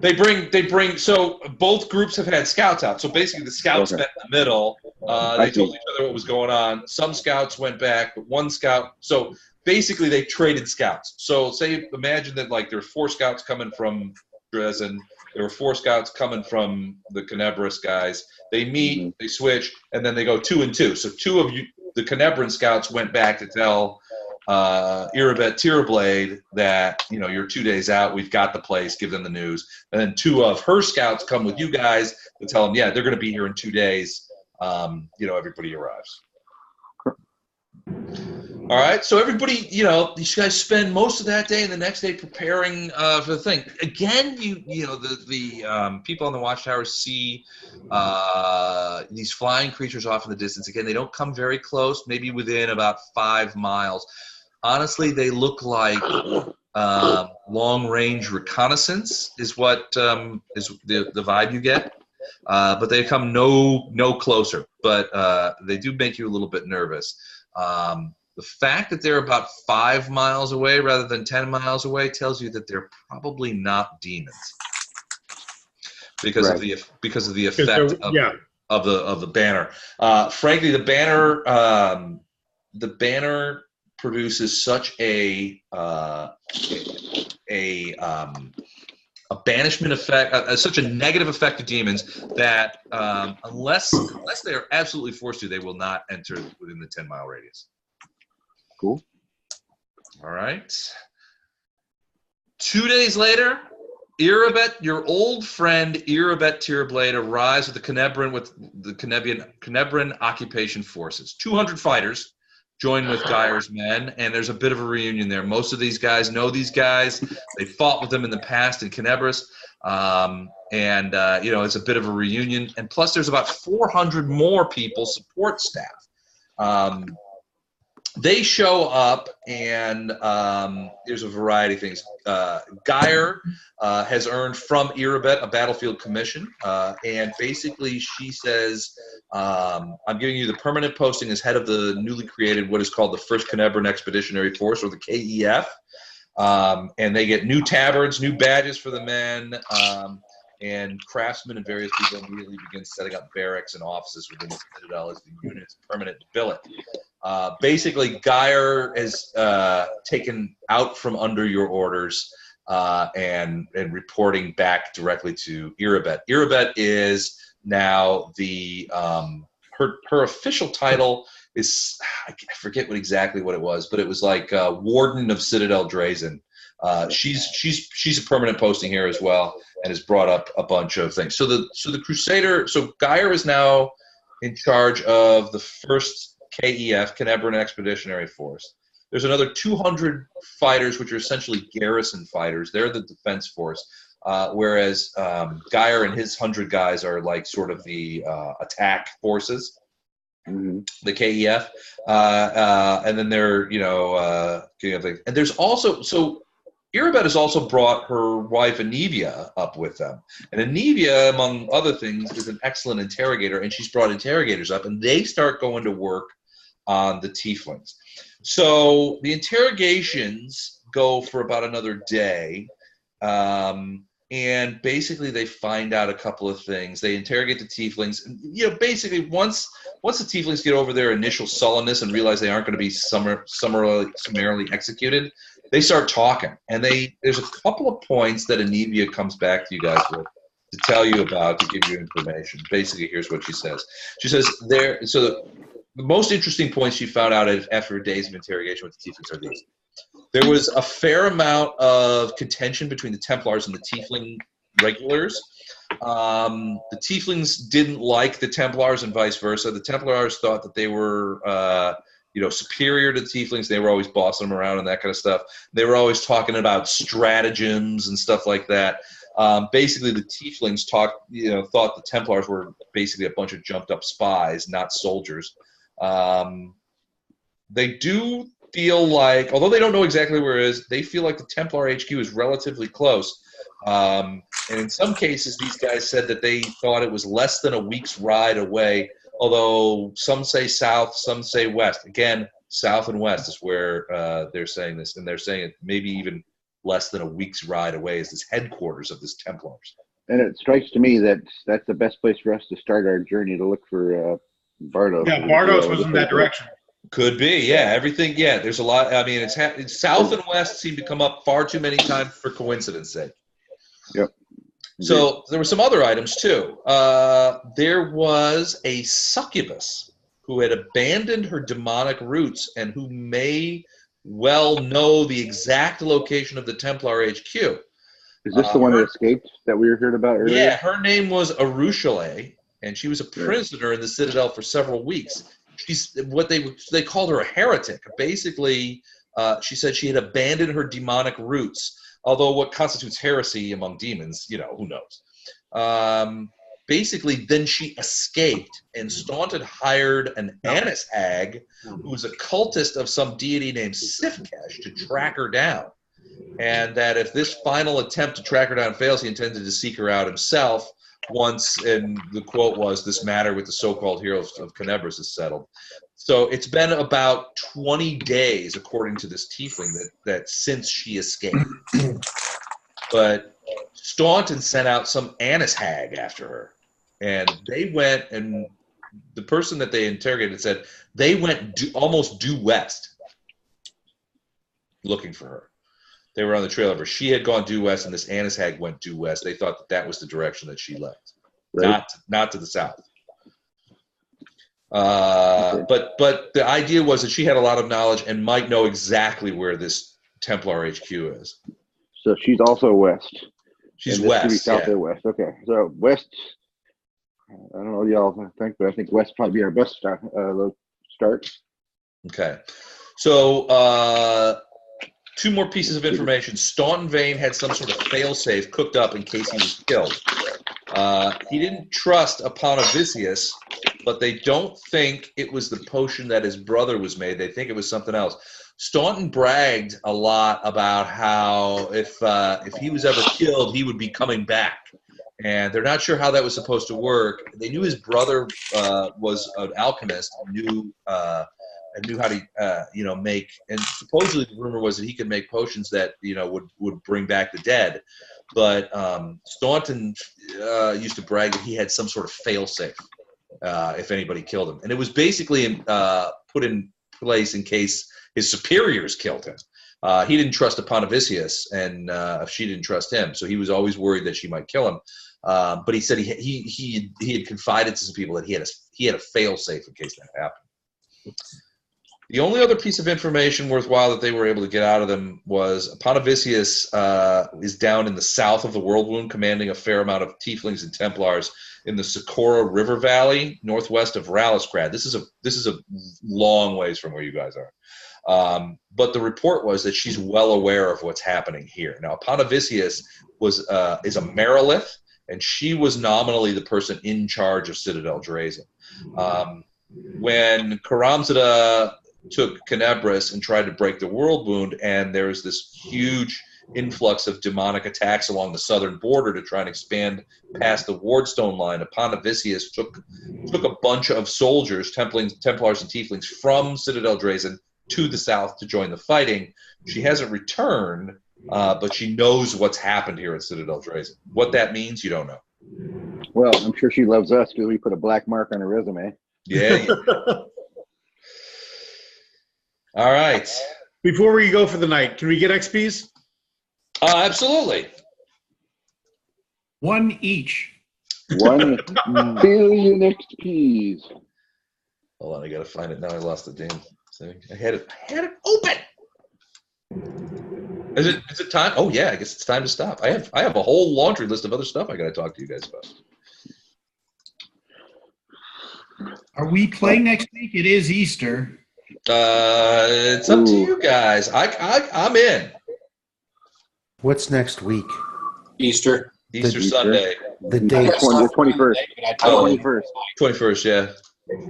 They bring. So both groups have had scouts out. So basically, the scouts met in the middle. They told each other what was going on. Some scouts went back, but one scout. So basically, they traded scouts. So imagine that there were 4 scouts coming from Dresden. There were 4 scouts coming from the Kenebris guys. They meet, they switch, and then they go 2 and 2. So 2 of you, the Kenebran scouts, went back to tell Eustoriyax Tirablade that you're 2 days out, we've got the place, give them the news, and then 2 of her scouts come with you guys to tell them, they're going to be here in 2 days. Everybody arrives. All right, so everybody, these guys spend most of that day and the next day preparing for the thing. Again, the people on the watchtower see these flying creatures off in the distance. Again, they don't come very close, maybe within about 5 miles. Honestly, they look like long-range reconnaissance is what is the vibe you get. But they come no closer. But they do make you a little bit nervous. The fact that they're about 5 miles away rather than 10 miles away tells you that they're probably not demons, because of the effect of the banner. Frankly, the banner produces such a banishment effect, such a negative effect to demons that unless they are absolutely forced to, they will not enter within the 10-mile radius. Cool. All right. 2 days later, your old friend Eustoriyax Tirablade arrives with the Kenebran occupation forces. 200 fighters join with Geir's men, and there's a bit of a reunion there. Most of these guys know these guys. They fought with them in the past in Kenebris. It's a bit of a reunion. And plus, there's about 400 more people, support staff. they show up, and there's a variety of things. Geir has earned from Erebet a battlefield commission, and basically she says, I'm giving you the permanent posting as head of the newly created what is called the 1st Kenebran Expeditionary Force, or the KEF, and they get new tabards, new badges for the men, and craftsmen and various people immediately begin setting up barracks and offices within the Citadel as the unit's permanent billet. Basically, Geir is taken out from under your orders and reporting back directly to Erebet. Erebet is now the her official title is, I forget exactly what it was, but it was like Warden of Citadel Drazen. She's a permanent posting here as well, and has brought up a bunch of things. So the Crusader, so Geir is now in charge of the 1st KEF, Kenebran Expeditionary Force. There's another 200 fighters, which are essentially garrison fighters. They're the defense force, whereas Geir and his 100 guys are like sort of the attack forces, the KEF. And then they're, getting up things. And there's also, so Erebet has also brought her wife Anivia up with them. And Anivia, among other things, is an excellent interrogator, and she's brought interrogators up, and they start going to work on the tieflings. So the interrogations go for about another day, and basically they find out a couple of things. They interrogate the tieflings. Basically once the tieflings get over their initial sullenness and realize they aren't going to be summarily executed, they start talking. And there's a couple of points that Anivia comes back to you guys with to tell you about, to give you information. Basically, here's what she says. She says the most interesting points she found out after days of interrogation with the tieflings are these. There was a fair amount of contention between the Templars and the tiefling regulars. The tieflings didn't like the Templars and vice versa. The Templars thought that they were superior to the tieflings. They were always bossing them around and that kind of stuff. They were always talking about stratagems and stuff like that. Basically, the tieflings thought the Templars were basically a bunch of jumped up spies, not soldiers. They do feel like, although they don't know exactly where it is, they feel like the Templar HQ is relatively close. And in some cases, these guys said that they thought it was less than a week's ride away, although some say south, some say west. Again, south and west is where they're saying this, and they're saying it maybe even less than a week's ride away is this headquarters of this Templars. And it strikes to me that that's the best place for us to start our journey to look for Bardos. Yeah, Bardos was in that direction. Could be, yeah. Everything, yeah. There's a lot. I mean, it's south and west seem to come up far too many times for coincidence sake. Yep. So there were some other items too. There was a succubus who had abandoned her demonic roots and who may well know the exact location of the Templar HQ. Is this the one that escaped that we were hearing about earlier? Yeah, her name was Arushale, and she was a prisoner in the Citadel for several weeks. She's what they called her a heretic. Basically, she said she had abandoned her demonic roots. Although what constitutes heresy among demons, who knows? Basically, then she escaped, and Staunton had hired an Annis hag who was a cultist of some deity named Sifkesh to track her down. And that if this final attempt to track her down fails, he intended to seek her out himself once, and the quote was, this matter with the so-called heroes of Kenebras is settled. So it's been about 20 days, according to this tiefling, that since she escaped. But Staunton sent out some Annis hag after her. And they went, and the person that they interrogated said they went almost due west looking for her. They were on the trail of her. She had gone due west, and this Annis hag went due west. They thought that was the direction that she left, not to the south. But the idea was that she had a lot of knowledge and might know exactly where this Templar HQ is. So she's also west. She's west. South or west. Okay, so west. I don't know what y'all think, but I think west probably be our best start. Okay, so. Two more pieces of information. Staunton Vane had some sort of fail-safe cooked up in case he was killed. He didn't trust Aponovisius, but they don't think it was the potion that his brother was made. They think it was something else. Staunton bragged a lot about how if he was ever killed, he would be coming back. And they're not sure how that was supposed to work. They knew his brother was an alchemist and knew how to make. And supposedly the rumor was that he could make potions that would bring back the dead. But Staunton used to brag that he had some sort of fail-safe if anybody killed him, and it was basically put in place in case his superiors killed him. He didn't trust Aponovisius, and she didn't trust him, so he was always worried that she might kill him. But he said he had confided to some people that he had a fail-safe in case that happened. The only other piece of information worthwhile that they were able to get out of them was Aponovisius is down in the south of the World Wound, commanding a fair amount of Tieflings and Templars in the Socorro River Valley, northwest of Ralisgrad. This is a long ways from where you guys are. But the report was that she's well aware of what's happening here. Now, Aponovisius is a Merilith, and she was nominally the person in charge of Citadel Drazen. When Karamzada took Kenebris and tried to break the World Wound, and there was this huge influx of demonic attacks along the southern border to try and expand past the Wardstone line, Aponovisius took a bunch of soldiers, Templars and Tieflings, from Citadel Drazen to the south to join the fighting. She hasn't returned, but she knows what's happened here at Citadel Drazen. What that means, you don't know. Well, I'm sure she loves us because we put a black mark on her resume. Yeah. All right. Before we go for the night, can we get XPs? Absolutely. 1 each. 1 billion XPs. Hold on, I gotta find it now. I lost the damn thing. I had it open. Is it time? Oh yeah, I guess it's time to stop. I have a whole laundry list of other stuff I gotta talk to you guys about. Are we playing next week? It is Easter. It's up to you guys. I'm in. What's next week? Easter. Easter Sunday. The date. The 21st. Oh, 21st. 21st, yeah.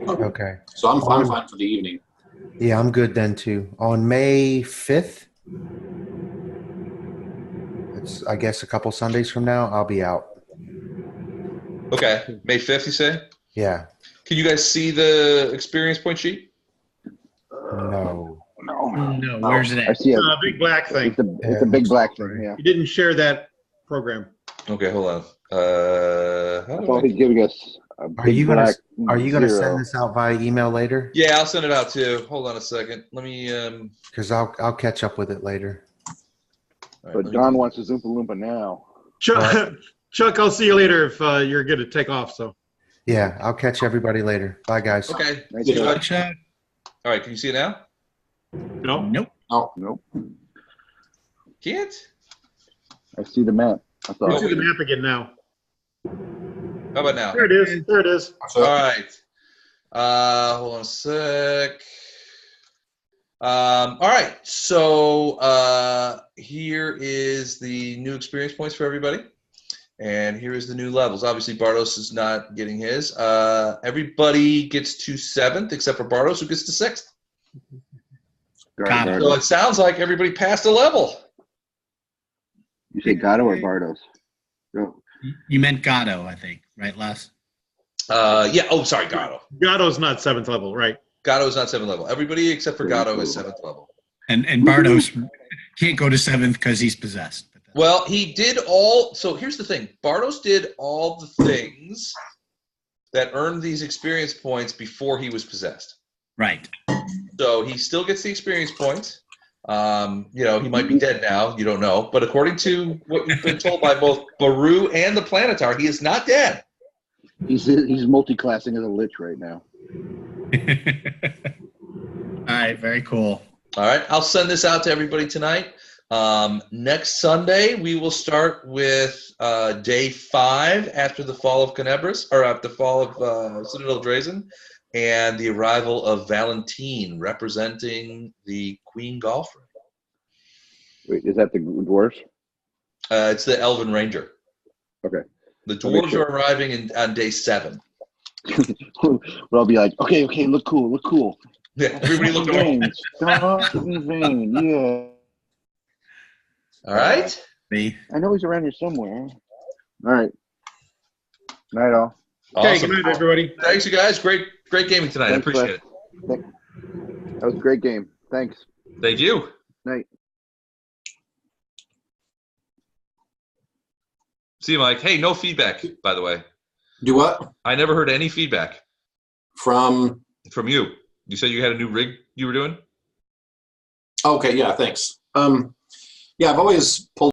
Okay. So I'm fine for the evening. Yeah, I'm good then too. On May 5th, it's I guess a couple Sundays from now, I'll be out. Okay, May 5th, you say? Yeah. Can you guys see the experience point sheet? No. No, where's it I at? see A big black thing. it's a big black thing, yeah. You didn't share that program. Okay, hold on. How I do thought I... he's giving us a Are big you gonna black zero. send this out via email later? Yeah, I'll send it out too. Hold on a second. Let me. Because I'll catch up with it later. All right, But let me- Don wants his Oompa Loompa now. Chuck, I'll see you later if you're going to take off. So Yeah, I'll catch everybody later. Bye, guys. Okay. Thank See you you. guys. Watch out. All right, can you see it now? no. Nope. Oh, nope. Can't? I see the map. I You thought. see the map again now. How about now? There it is. There it is. All right. Hold on a sec. All right. So here is the new experience points for everybody. And here is the new levels. Obviously, Bardos is not getting his. Everybody gets to 7th, except for Bardos, who gets to 6th. Got it. So it sounds like everybody passed a level. You say Gato or Bardos? No. You meant Gatto, I think, right, Les? Yeah. Oh, sorry, Gatto. Gatto's not 7th level, right? Gatto is not 7th level. Everybody except for Gatto is 7th level. And Bardos can't go to 7th because he's possessed. Well, he did all. So here's the thing: Bardos did all the things that earned these experience points before he was possessed. Right. So he still gets the experience points. He might be dead now. You don't know. But according to what you've been told by both Baru and the Planetar, he is not dead. He's multi-classing as a lich right now. All right, very cool. All right. I'll send this out to everybody tonight. Next Sunday, we will start with day 5 after the fall of Kenebris, or after the fall of Citadel Drazen, and the arrival of Valentine representing the Queen Golfer. Wait, is that the dwarves? It's the Elven Ranger. Okay. The I'll make dwarves sure. are arriving on day 7. But I'll be like, okay, look cool. Yeah, everybody look normal. Stop in vain. Yeah. All right. Me. I know he's around here somewhere. All right. Night all. Okay, Awesome. good night, everybody. Thanks, you guys. Great gaming tonight. I Thanks, appreciate Les. That was a great game. Thanks. it. Thank you. Night. See you, Mike. Hey, no feedback, by the way. Do what? I never heard any feedback From. from you. You said you had a new rig you were doing? Okay, yeah, thanks. Yeah, I've always pulled